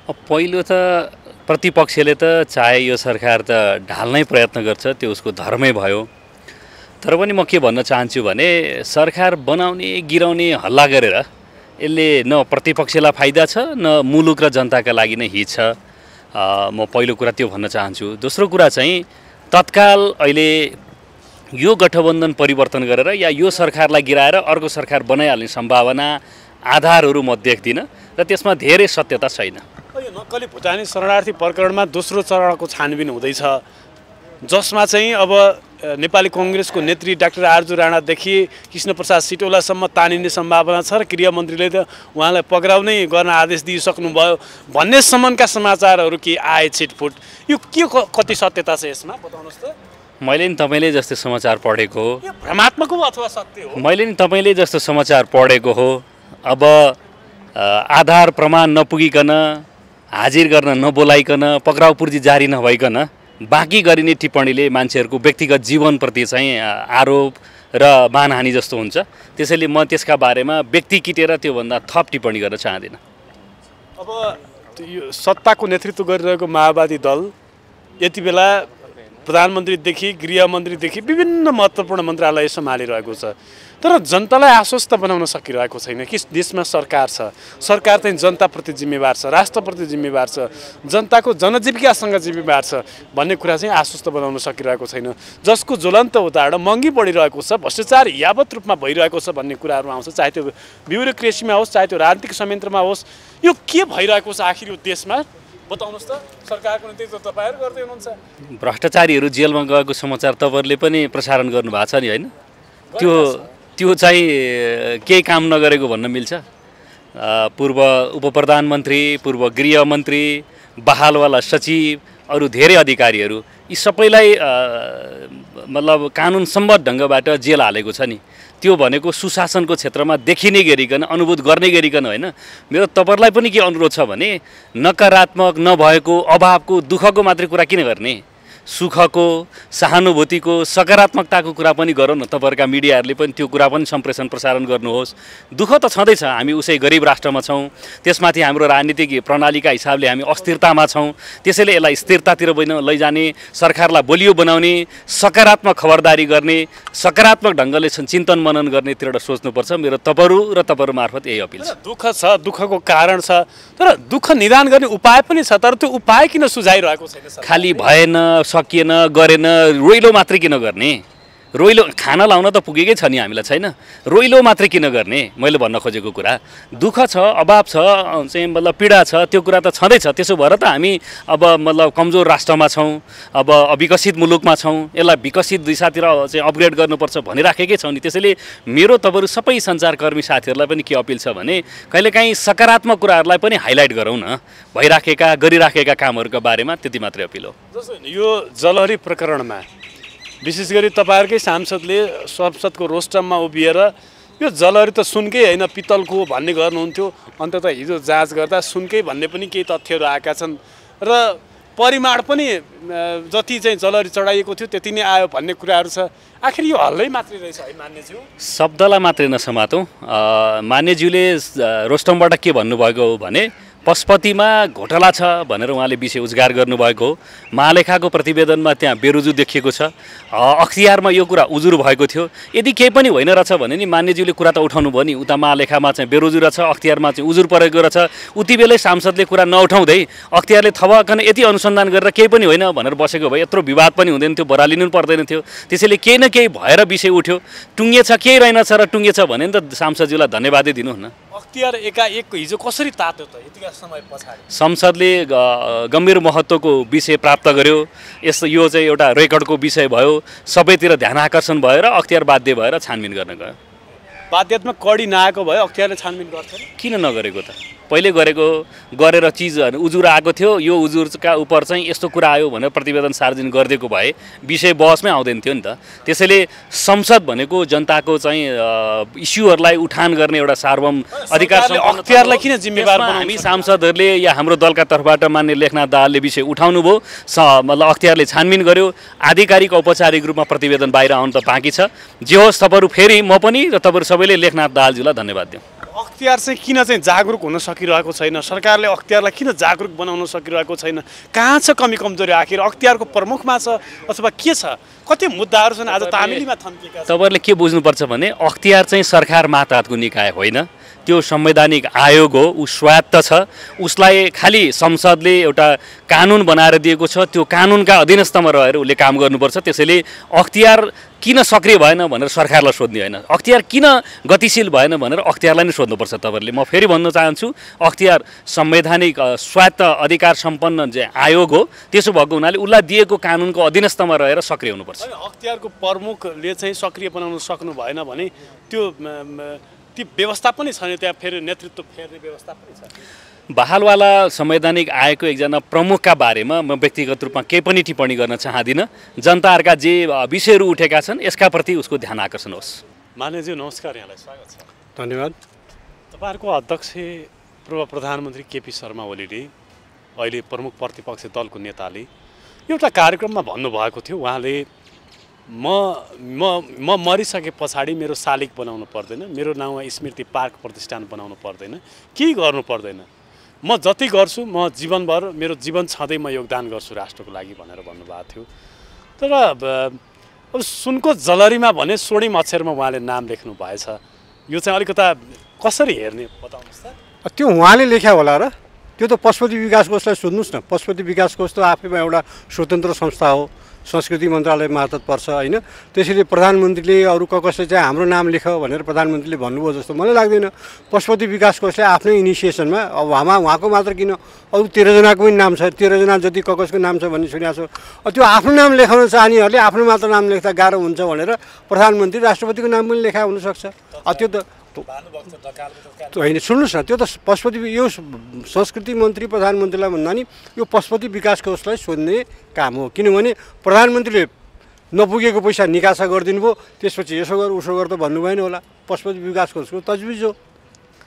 पहिलो त प्रतिपक्षले त चाहे यो सरकार त ढाल्नै प्रयत्न गर्छ, त्यो उसको धर्मै भयो। तर पनि म के भन्न चाहन्छु भने सरकार बनाउने गिराउने हल्ला गरेर यसले न प्रतिपक्षलाई फाइदा छ न मुलुक र जनताका लागि नै हित छ। म पहिलो कुरा त्यो भन्न चाहन्छु। दोस्रो कुरा चाहिँ तत्काल अहिले यो गठबन्धन परिवर्तन गरेर या यो सरकारलाई गिराएर अर्को सरकार बनाइहाल्ने सम्भावना आधारहरू म देख्दिनँ र त्यसमा धेरै सत्यता छैन।
यो नक्कली भुटानी शरणार्थी प्रकरणमा दोस्रो चरणको छानबिन हुँदैछ, जसमा चाहिँ अब नेपाली कङ्ग्रेसको नेत्री डाक्टर आरजु राणादेखि कृष्णप्रसाद सिटौलासम्म तानिने सम्भावना छ र गृहमन्त्रीले त उहाँलाई पक्राउनै गर्न आदेश दिइसक्नुभयो भन्ने सम्मका समाचारहरू के आए छिटफुट। यो के कति सत्यता छ यसमा बताउनुहोस् त?
मैले नि तपाईँले जस्तो समाचार पढेको हो।
भ्रमात्मक हो अथवा सत्य हो?
मैले नि तपाईँले जस्तो समाचार पढेको हो। अब आधार प्रमाण नपुगिकन, हाजिर गर्न नबोलाइकन, पक्राउ पूर्जी जारी नभइकन बाँकी गरिने टिप्पणीले मान्छेहरूको व्यक्तिगत जीवनप्रति चाहिँ आरोप र मानहानि जस्तो हुन्छ। त्यसैले म त्यसका बारेमा व्यक्ति किटेर त्योभन्दा थप टिप्पणी गर्न चाहदिनँ।
अब यो सत्ताको नेतृत्व गरिरहेको माओवादी दल यति बेला प्रधानमन्त्रीदेखि गृहमन्त्रीदेखि विभिन्न महत्त्वपूर्ण मन्त्रालय सम्हालिरहेको छ, तर जनतालाई आश्वस्त बनाउन सकिरहेको छैन कि देशमा सरकार छ, सरकार चाहिँ जनताप्रति जिम्मेवार छ, राष्ट्रप्रति जिम्मेवार छ, जनताको जनजीविकासँग जिम्मेवार छ भन्ने कुरा चाहिँ आश्वस्त बनाउन सकिरहेको छैन। जसको ज्वलन्त उदाहरण महँगी बढिरहेको छ, भ्रष्टाचार यावत रूपमा भइरहेको छ भन्ने कुराहरू आउँछ, चाहे त्यो ब्युरोक्रेसीमा होस्, चाहे त्यो राजनीतिक संयन्त्रमा होस्। यो के भइरहेको छ आखिर यो देशमा बताउनुहोस् त? सरकारको नेतृत्व तपाईँहरू गर्दै हुनुहुन्छ।
भ्रष्टाचारीहरू जेलमा गएको समाचार तपाईँहरूले पनि प्रसारण गर्नुभएको छ नि, होइन? त्यो चाहिँ केही काम नगरेको भन्न मिल्छ? पूर्व उपप्रधानमन्त्री, पूर्व गृहमन्त्री, बहालवाला सचिव, अरू धेरै अधिकारीहरू यी सबैलाई मतलब कानुनसम्मत ढङ्गबाट जेल हालेको छ नि। त्यो भनेको सुशासनको क्षेत्रमा देखिने गरिकन, अनुभूत गर्ने गरिकन होइन। मेरो तपाईँहरूलाई पनि के अनुरोध छ भने नकारात्मक नभएको, अभावको, दुःखको मात्रै कुरा किन गर्ने? सुखको, सहानुभूतिको, सकारात्मकताको कुरा पनि गरौँ न। तपाईँहरूका मिडियाहरूले पनि त्यो कुरा पनि सम्प्रेषण प्रसारण गर्नुहोस्। दुःख त छँदैछ, हामी उसै गरिब राष्ट्रमा छौँ, त्यसमाथि हाम्रो राजनीतिक प्रणालीका हिसाबले हामी अस्थिरतामा छौँ। त्यसैले यसलाई स्थिरतातिर लैजाने, सरकारलाई बलियो बनाउने, सकारात्मक खबरदारी गर्ने, सकारात्मक ढङ्गले चिन्तन मनन गर्नेतिर सोच्नुपर्छ। मेरो तपाईँहरू र तपाईँहरू मार्फत यही अपिल छ।
दुःख छ, दुःखको कारण छ, तर दुःख निदान गर्ने उपाय पनि छ, तर त्यो उपाय किन सुझाइरहेको छैन?
खालि भएन, सकिएन, गरेन, रोइलो मात्रै किन गर्ने? रोइलो खाना लाउन त पुगेकै छ नि हामीलाई, छैन? रोइलो मात्रै किन गर्ने? मैले भन्न खोजेको कुरा दुःख छ, अभाव छ, चाहिँ मतलब पीडा छ, त्यो कुरा त छँदैछ। त्यसो भएर त हामी अब मतलब कमजोर राष्ट्रमा छौँ, अब अविकसित मुलुकमा छौँ, यसलाई विकसित दिशातिर चाहिँ अपग्रेड गर्नुपर्छ भनिराखेकै छौँ नि। त्यसैले मेरो तपाईँहरू सबै सञ्चारकर्मी साथीहरूलाई पनि के अपिल छ भने कहिलेकाहीँ सकारात्मक कुराहरूलाई पनि हाइलाइट गरौँ न, भइराखेका गरिराखेका कामहरूका बारेमा। त्यति मात्रै अपिल हो।
जस्तो यो जलहरी प्रकरणमा विशेष गरी तपाईँहरूकै सांसदले संसदको रोस्टममा उभिएर यो जलहरी त सुनकै होइन पित्तलको भन्ने गर्नुहुन्थ्यो। अन्तत हिजो जाँच गर्दा सुनकै भन्ने पनि केही तथ्यहरू आएका छन् र परिमाण पनि जति चाहिँ जलहरी चढाइएको थियो त्यति नै आयो भन्ने कुराहरू छ। आखिर यो हल्लै मात्रै रहेछ है मान्यज्यू?
शब्दलाई मात्रै नसमातौँ। मान्यज्यूले रोस्टमबाट के भन्नुभएको हो भने पशुपतिमा घोटाला छ भनेर उहाँले विषय उद्घार गर्नुभएको हो। महालेखाको प्रतिवेदनमा त्यहाँ बेरुजु देखिएको छ, अख्तियारमा यो कुरा उजुर भएको थियो। यदि केही पनि होइन रहेछ भने नि मान्यज्यूले कुरा त उठाउनु भयो नि, उता महालेखामा चाहिँ बेरुजु रहेछ, अख्तियारमा चाहिँ उजुर परेको रहेछ। उति बेलै सांसदले कुरा नउठाउँदै अख्तियारले थपकन यति अनुसन्धान गरेर केही पनि होइन भनेर बसेको भए यत्रो विवाद पनि हुँदैन थियो, बरालिनु पर्दैन थियो। त्यसैले केही न केही भएर विषय उठ्यो, टुङ्गेछ केही रहेनछ र टुङ्गेछ भने त सांसदज्यूलाई धन्यवादै दिनुहोस् न।
अख्तियार एकाएक हिजो कसरी तात्यो त यतिका समय पछाडि?
संसदले गम्भीर महत्त्वको विषय प्राप्त गर्यो। यस्तो यो चाहिँ एउटा रेकर्डको विषय भयो, सबैतिर ध्यान आकर्षण भएर अख्तियार बाध्य भएर छानबिन गर्न गयो।
बाध्यात्मक कडी नआएको भए अख्तियारले छानबिन गर्थ्यो?
किन नगरेको त? पहिले गरेर चिज उजुर आएको थियो, यो उजुरका उपर चाहिँ यस्तो कुरा आयो भनेर प्रतिवेदन सार्वजनिक गरिदिएको भए विषय बहसमै आउँदैन थियो नि त। त्यसैले संसद भनेको जनताको चाहिँ इस्युहरूलाई उठान गर्ने एउटा सार्वभौम अधिकार।
अख्तियारलाई किन जिम्मेवार बनाउनु?
हामी सांसदहरूले या हाम्रो दलका तर्फबाट मान्य लेखनाथ दाहालले विषय उठाउनु भयो, मतलब अख्तियारले छानबिन गर्यो। आधिकारिक औपचारिक रूपमा प्रतिवेदन बाहिर आउनु त बाँकी छ। जे होस्, तपाईँहरू फेरि म पनि र तपाईँहरू सबैले लेखनाथ दाहालज्यूलाई धन्यवाद दिउँ।
अख्तियार चाहिँ किन चाहिँ जागरुक हुन सकिरहेको छैन? सरकारले अख्तियारलाई किन जागरुक बनाउन सकिरहेको छैन? कहाँ छ कमी कमजोरी? आखिर अख्तियारको प्रमुखमा छ अथवा के छ? कति मुद्दाहरू छन् आज तामिलीमा थन्किएका?
तपाईँहरूले के बुझ्नुपर्छ भने अख्तियार चाहिँ सरकार मातहतको निकाय होइन, त्यो संवैधानिक आयोग हो, ऊ स्वायत्त छ। उसलाई खालि संसदले एउटा कानुन बनाएर दिएको छ, त्यो कानुनका अधीनस्थमा रहेर उसले काम गर्नुपर्छ। त्यसैले अख्तियार किन सक्रिय भएन भनेर सरकारलाई सोध्ने होइन, अख्तियार किन गतिशील भएन भनेर अख्तियारलाई नै सोध्नुपर्छ तपाईँहरूले। म फेरि भन्न चाहन्छु, अख्तियार संवैधानिक स्वायत्त अधिकार सम्पन्न चाहिँ आयोग हो, त्यसो भएको हुनाले उसलाई दिएको कानुनको अधीनस्थमा रहेर सक्रिय हुनुपर्छ।
अख्तियारको प्रमुखले चाहिँ सक्रिय बनाउन सक्नु भएन भने त्यो ती व्यवस्था पनि छ नि, त्यहाँ फेरि नेतृत्व फेर्ने व्यवस्था पनि छ।
बहालवाला संवैधानिक आयोगको एकजना प्रमुखका बारेमा म व्यक्तिगत रूपमा केही पनि टिप्पणी गर्न चाहदिनँ। जनताहरूका जे विषयहरू उठेका छन् यसका प्रति उसको ध्यान आकर्षण होस्।
मान्यज्यू नमस्कार, यहाँलाई स्वागत छ।
धन्यवाद।
तपाईँहरूको अध्यक्ष पूर्व प्रधानमन्त्री केपी शर्मा ओलीले अहिले प्रमुख प्रतिपक्षी दलको नेताले एउटा कार्यक्रममा भन्नुभएको थियो, उहाँले म मरिसके पछाडि मेरो शालिग बनाउनु पर्दैन, मेरो नाउँमा स्मृति पार्क प्रतिष्ठान बनाउनु पर्दैन, केही गर्नु पर्दैन, म जति गर्छु म जीवनभर मेरो जीवन छँदै म योगदान गर्छु राष्ट्रको लागि भनेर भन्नुभएको थियो। तर अब सुनको जलहरीमा भने स्वर्णिम अक्षरमा उहाँले नाम लेख्नु भएछ, यो चाहिँ अलिकता कसरी हेर्ने बताउनुहोस् त?
त्यो उहाँले लेख्या होला र? त्यो त पशुपति विकास कोषलाई सोध्नुहोस् न। पशुपति विकास कोष त आफैमा एउटा स्वतन्त्र संस्था हो, संस्कृति मन्त्रालय मार्फत पर्छ होइन। त्यसैले प्रधानमन्त्रीले अरू कसले चाहिँ हाम्रो नाम लेख भनेर प्रधानमन्त्रीले भन्नुभयो जस्तो मलाई लाग्दैन। पशुपति विकास कोषले आफ्नै इनिसिएसनमा अब उहाँको मात्र किन अरू 13 जनाको पनि नाम छ, 13 जना जति कसको नाम छ भन्ने सुनेको छु। त्यो आफ्नो नाम लेखाउन चाहनेहरूले आफ्नो मात्र नाम लेख्दा गाह्रो हुन्छ भनेर प्रधानमन्त्री राष्ट्रपतिको नाम पनि लेखा हुनसक्छ। त्यो त होइन, सुन्नुहोस् न, त्यो त पशुपति यो संस्कृति मन्त्री प्रधानमन्त्रीलाई भन्दा नि यो पशुपति विकास कोषलाई सोध्ने काम हो। किनभने प्रधानमन्त्रीले नपुगेको पैसा निकासा गरिदिनु भयो, त्यसपछि यसो गर उसो गर त भन्नु भएन होला। पशुपति विकास कोषको तजविज हो,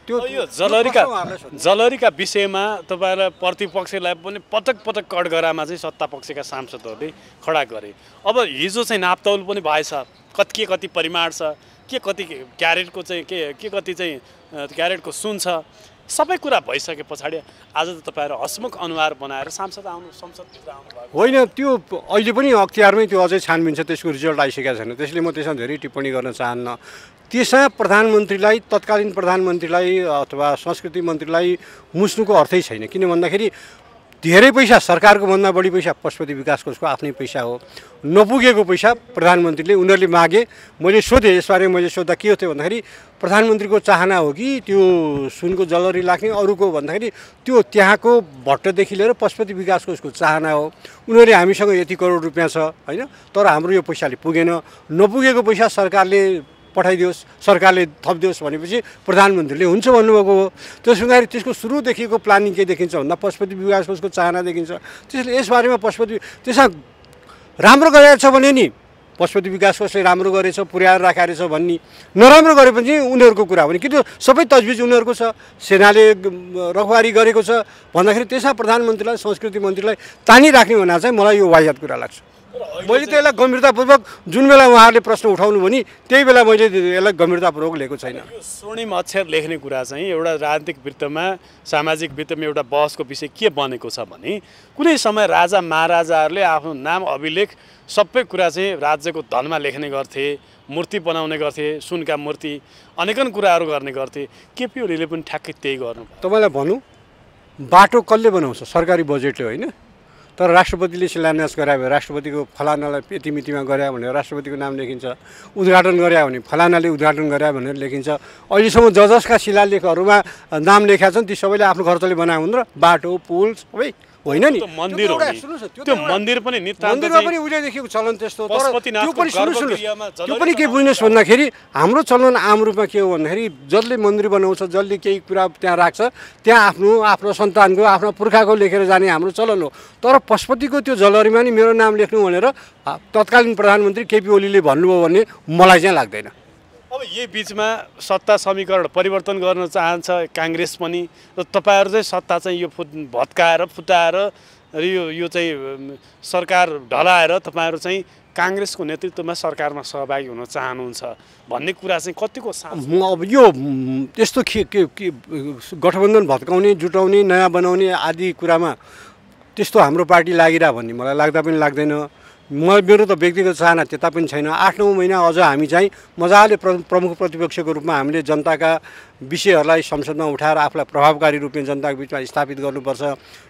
त्यो
यो जलहरीका विषयमा तपाईँलाई प्रतिपक्षलाई पनि पटक पटक कठघरामा चाहिँ सत्तापक्षका सांसदहरूले खडा गरे। अब हिजो चाहिँ नापतौल पनि भएछ, के कति परिमाण छ, के कति क्यारेटको चाहिँ के कति चाहिँ क्यारेटको सुन छ, सबै कुरा भइसके पछाडि आज त तपाईँहरू हसमुख अनुहार बनाएर संसदभित्र आउनुभएको
होइन। त्यो अहिले पनि अख्तियारमै त्यो अझै छानबिन छ, त्यसको रिजल्ट आइसकेको छैन। त्यसले म त्यसमा धेरै टिप्पणी गर्न चाहन्न। त्यसमा प्रधानमन्त्रीलाई, तत्कालीन प्रधानमन्त्रीलाई अथवा संस्कृति मन्त्रीलाई मुस्नुको अर्थै छैन। किन भन्दाखेरि धेरै पैसा, सरकारको भन्दा बढी पैसा पशुपति विकास कोषको आफ्नै पैसा हो। नपुगेको पैसा प्रधानमन्त्रीले उनीहरूले मागे। मैले सोधेँ, यसबारे मैले सोद्धा के हो त्यो भन्दाखेरि प्रधानमन्त्रीको चाहना हो कि त्यो सुनको जलहरी लाग्ने, अरूको भन्दाखेरि त्यो त्यहाँको भट्टदेखि लिएर पशुपति विकास कोषको चाहना हो। उनीहरूले हामीसँग यति करोड रुपियाँ छ होइन, तर हाम्रो यो पैसाले पुगेन। नपुगेको पैसा सरकारले पठाइदियोस्, सरकारले थपिदियोस् भनेपछि प्रधानमन्त्रीले हुन्छ भन्नुभएको हो। त्यस हुँदाखेरि त्यसको सुरुदेखिको प्लानिङ के देखिन्छ भन्दा पशुपति विकास कोषको चाहना देखिन्छ। त्यसले यसबारेमा त्यसमा राम्रो गरेछ भने नि पशुपति विकास कोषले राम्रो गरेछ, पुर्याएर राखेको छ भन्ने, नराम्रो गरे पनि उनीहरूको कुरा हो भने कि त्यो सबै तजबिज उनीहरूको छ, सेनाले रखवारी गरेको छ भन्दाखेरि त्यसमा प्रधानमन्त्रीलाई, संस्कृति मन्त्रीलाई तानिराख्ने भन्दा चाहिँ मलाई यो वाहियात कुरा लाग्छ। मैले त यसलाई गम्भीरतापूर्वक जुन बेला उहाँहरूले प्रश्न उठाउनु भने त्यही बेला मैले यसलाई गम्भीरतापूर्वक लिएको छैन।
स्वर्णिम अक्षर लेख्ने कुरा चाहिँ एउटा राजनीतिक वृत्तमा, सामाजिक वृत्तमा एउटा बहसको विषय के बनेको छ भने कुनै समय राजा महाराजाहरूले आफ्नो नाम अभिलेख सबै कुरा चाहिँ राज्यको धनमा लेख्ने गर्थे, मूर्ति बनाउने गर्थे, सुनका मूर्ति, अनेकन कुराहरू गर्ने गर्थे। केपी ओलीले पनि ठ्याक्कै त्यही गर्नु।
तपाईँलाई भनौँ, बाटो कसले बनाउँछ? सरकारी बजेटले होइन। तर राष्ट्रपतिले शिलान्यास गरायो भने राष्ट्रपतिको फलानालाई यति मितिमा गरायो भनेर राष्ट्रपतिको नाम लेखिन्छ, उद्घाटन गरायो भने फलानाले उद्घाटन गरायो भनेर लेखिन्छ। अहिलेसम्म जसका शिलालेखहरूमा नाम लेखेका छन् ती सबैले आफ्नो खर्चले बनाएको हुन् र बाटो पुल सबै होइन नि।
मन्दिर हो नि, त्यो मन्दिर पनि
मन्दिरमा पनि उहिलेदेखिको चलन त्यस्तो। तर त्यो पनि सुन्नुहोस्, त्यो पनि के बुझ्नुहोस् भन्दाखेरि हाम्रो चलन आम रूपमा के हो भन्दाखेरि जसले मन्दिर बनाउँछ, जसले केही कुरा त्यहाँ राख्छ, त्यहाँ आफ्नो सन्तानको, आफ्नो पुर्खाको लेखेर जाने हाम्रो चलन हो। तर पशुपतिको त्यो जलहरीमा नि मेरो नाम लेख्नु भनेर तत्कालीन प्रधानमन्त्री केपी ओलीले भन्नुभयो भने मलाई चाहिँ लाग्दैन।
अब यही बिचमा सत्ता समीकरण परिवर्तन गर्न चाहन्छ काङ्ग्रेस पनि, र तपाईँहरू चाहिँ सत्ता चाहिँ यो भत्काएर फुटाएर यो चाहिँ सरकार ढलाएर तपाईँहरू चाहिँ काङ्ग्रेसको नेतृत्वमा सरकारमा सहभागी हुन चाहनुहुन्छ भन्ने कुरा चाहिँ कतिको
अब यो यस्तो गठबन्धन भत्काउने, जुटाउने, नयाँ बनाउने आदि कुरामा त्यस्तो हाम्रो पार्टी लागिरह भन्ने मलाई लाग्दा पनि लाग्दैन। मेरो त व्यक्तिगत चाहना त्यता पनि छैन। 8-9 महिना अझ हामी चाहिँ मजाले प्रमुख प्रतिपक्षको रूपमा हामीले जनताका विषयहरूलाई संसदमा उठाएर आफूलाई प्रभावकारी रूपमा जनताको बिचमा स्थापित गर्नुपर्छ।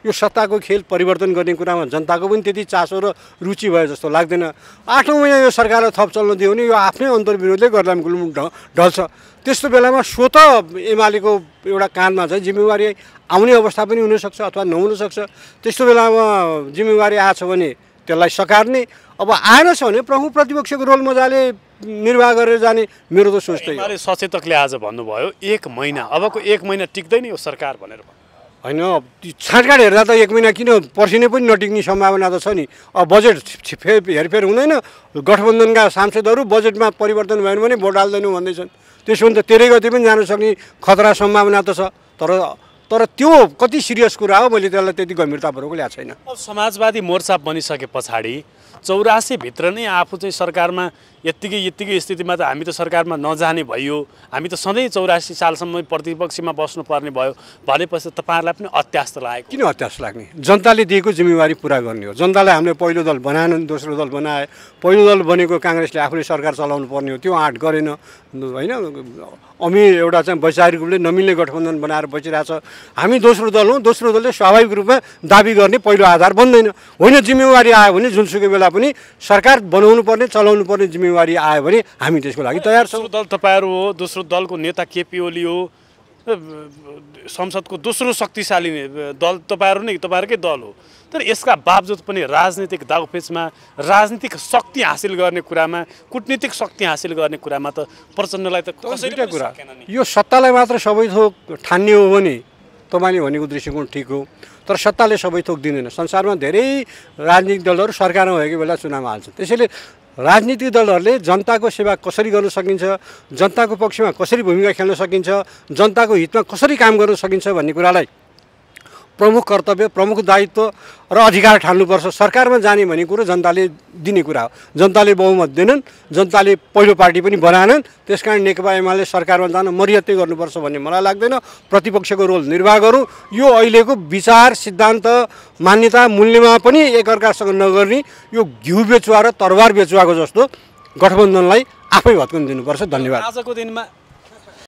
यो सत्ताको खेल परिवर्तन गर्ने कुरामा जनताको पनि त्यति चासो र रुचि भयो जस्तो लाग्दैन। 8-9 महिना यो सरकारलाई थप चल्न दियो भने यो आफ्नै अन्तर्विरोधले गर्दा गुलमुल ढल्छ। त्यस्तो बेलामा स्वत एमालेको एउटा काँधमा चाहिँ जिम्मेवारी आउने अवस्था पनि हुनसक्छ अथवा नहुनसक्छ। त्यस्तो बेलामा जिम्मेवारी आछ भने त्यसलाई सकार्ने, अब आएन छ भने प्रमुख प्रतिपक्षको रोल मजाले निर्वाह गरेर जाने मेरो त सोच त्यही हो।
सचेतकले आज भन्नुभयो 1 महिना, अबको 1 महिना टिक्दैन यो सरकार भनेर।
होइन, छाँटकाट हेर्दा त 1 महिना किन पर्सिने पनि नटिक्ने सम्भावना त छ नि। अब बजेट हेरफेर हुँदैन, गठबन्धनका सांसदहरू बजेटमा परिवर्तन भएन भने भोट हाल्दैनौँ भन्दैछन्। त्यसो भने त 13 गते पनि जान सक्ने खतरा सम्भावना त छ। तर त्यो कति सिरियस कुरा हो मैले त्यसलाई त्यति गम्भीरतापूर्वक ल्याएको छैन।
अब समाजवादी मोर्चा बनिसके पछाडि 84 भित्र नै आफू चाहिँ सरकारमा यत्तिकै स्थितिमा त हामी त सरकारमा नजाने भयो, हामी त सधैँ 84 सालसम्म प्रतिपक्षमा बस्नुपर्ने भयो भनेपछि तपाईँहरूलाई पनि अत्यास लागेको?
किन अत्यास लाग्ने? जनताले दिएको जिम्मेवारी पुरा गर्ने हो। जनताले हामीले पहिलो दल बनाएन, दोस्रो दल बनाए। पहिलो दल बनेको काङ्ग्रेसले आफूले सरकार चलाउनु पर्ने हो, त्यो आँट गरेन होइन। हामी एउटा चाहिँ वैचारिक रूपले नमिल्ने गठबन्धन बनाएर बसिरहेछ। हामी दोस्रो दल हौँ, दोस्रो दलले स्वाभाविक रूपमा दाबी गर्ने पहिलो आधार बन्दैन। होइन, जिम्मेवारी आयो भने जुनसुकै बेला पनि सरकार बनाउनु पर्ने, चलाउनु पर्ने जिम्मेवारी आयो भने हामी त्यसको लागि तयार छौँ।
दोस्रो दल तपाईँहरू हो, दोस्रो दलको नेता केपी ओली हो, संसदको दोस्रो शक्तिशाली दल तपाईँहरूकै दल हो। तर यसका बावजुद पनि राजनीतिक दाउपेचमा, राजनीतिक शक्ति हासिल गर्ने कुरामा, कुटनीतिक शक्ति हासिल गर्ने कुरामा त प्रचण्डलाई त कसैले
कुरा यो सत्तालाई मात्र सबै थोक ठान्ने हो भने तपाईँले भनेको दृष्टिकोण ठिक हो। तर सत्ताले सबै थोक दिँदैन। संसारमा धेरै राजनीतिक दलहरू सरकारमा भएको बेला चुनावमा हाल्छन्। त्यसैले राजनीतिक दलहरूले जनताको सेवा कसरी गर्न सकिन्छ, जनताको पक्षमा कसरी भूमिका खेल्न सकिन्छ, जनताको हितमा कसरी काम गर्न सकिन्छ भन्ने कुरालाई प्रमुख कर्तव्य, प्रमुख दायित्व र अधिकार ठान्नुपर्छ। सरकारमा जाने भन्ने कुरो जनताले दिने कुरा हो। जनताले बहुमत दिएनन्, जनताले पहिलो पार्टी पनि बनाएनन्, त्यसकारण नेकपा एमाले सरकारमा जान मर्यादा गर्नुपर्छ भन्ने मलाई लाग्दैन। प्रतिपक्षको रोल निर्वाह गरौँ। यो अहिलेको विचार, सिद्धान्त, मान्यता, मूल्यमा पनि एकअर्कासँग नगर्ने यो घिउ बेचुवा र तरवार बेचुवाको जस्तो गठबन्धनलाई आफै भत्कन दिनुपर्छ। धन्यवाद।
आजको दिनमा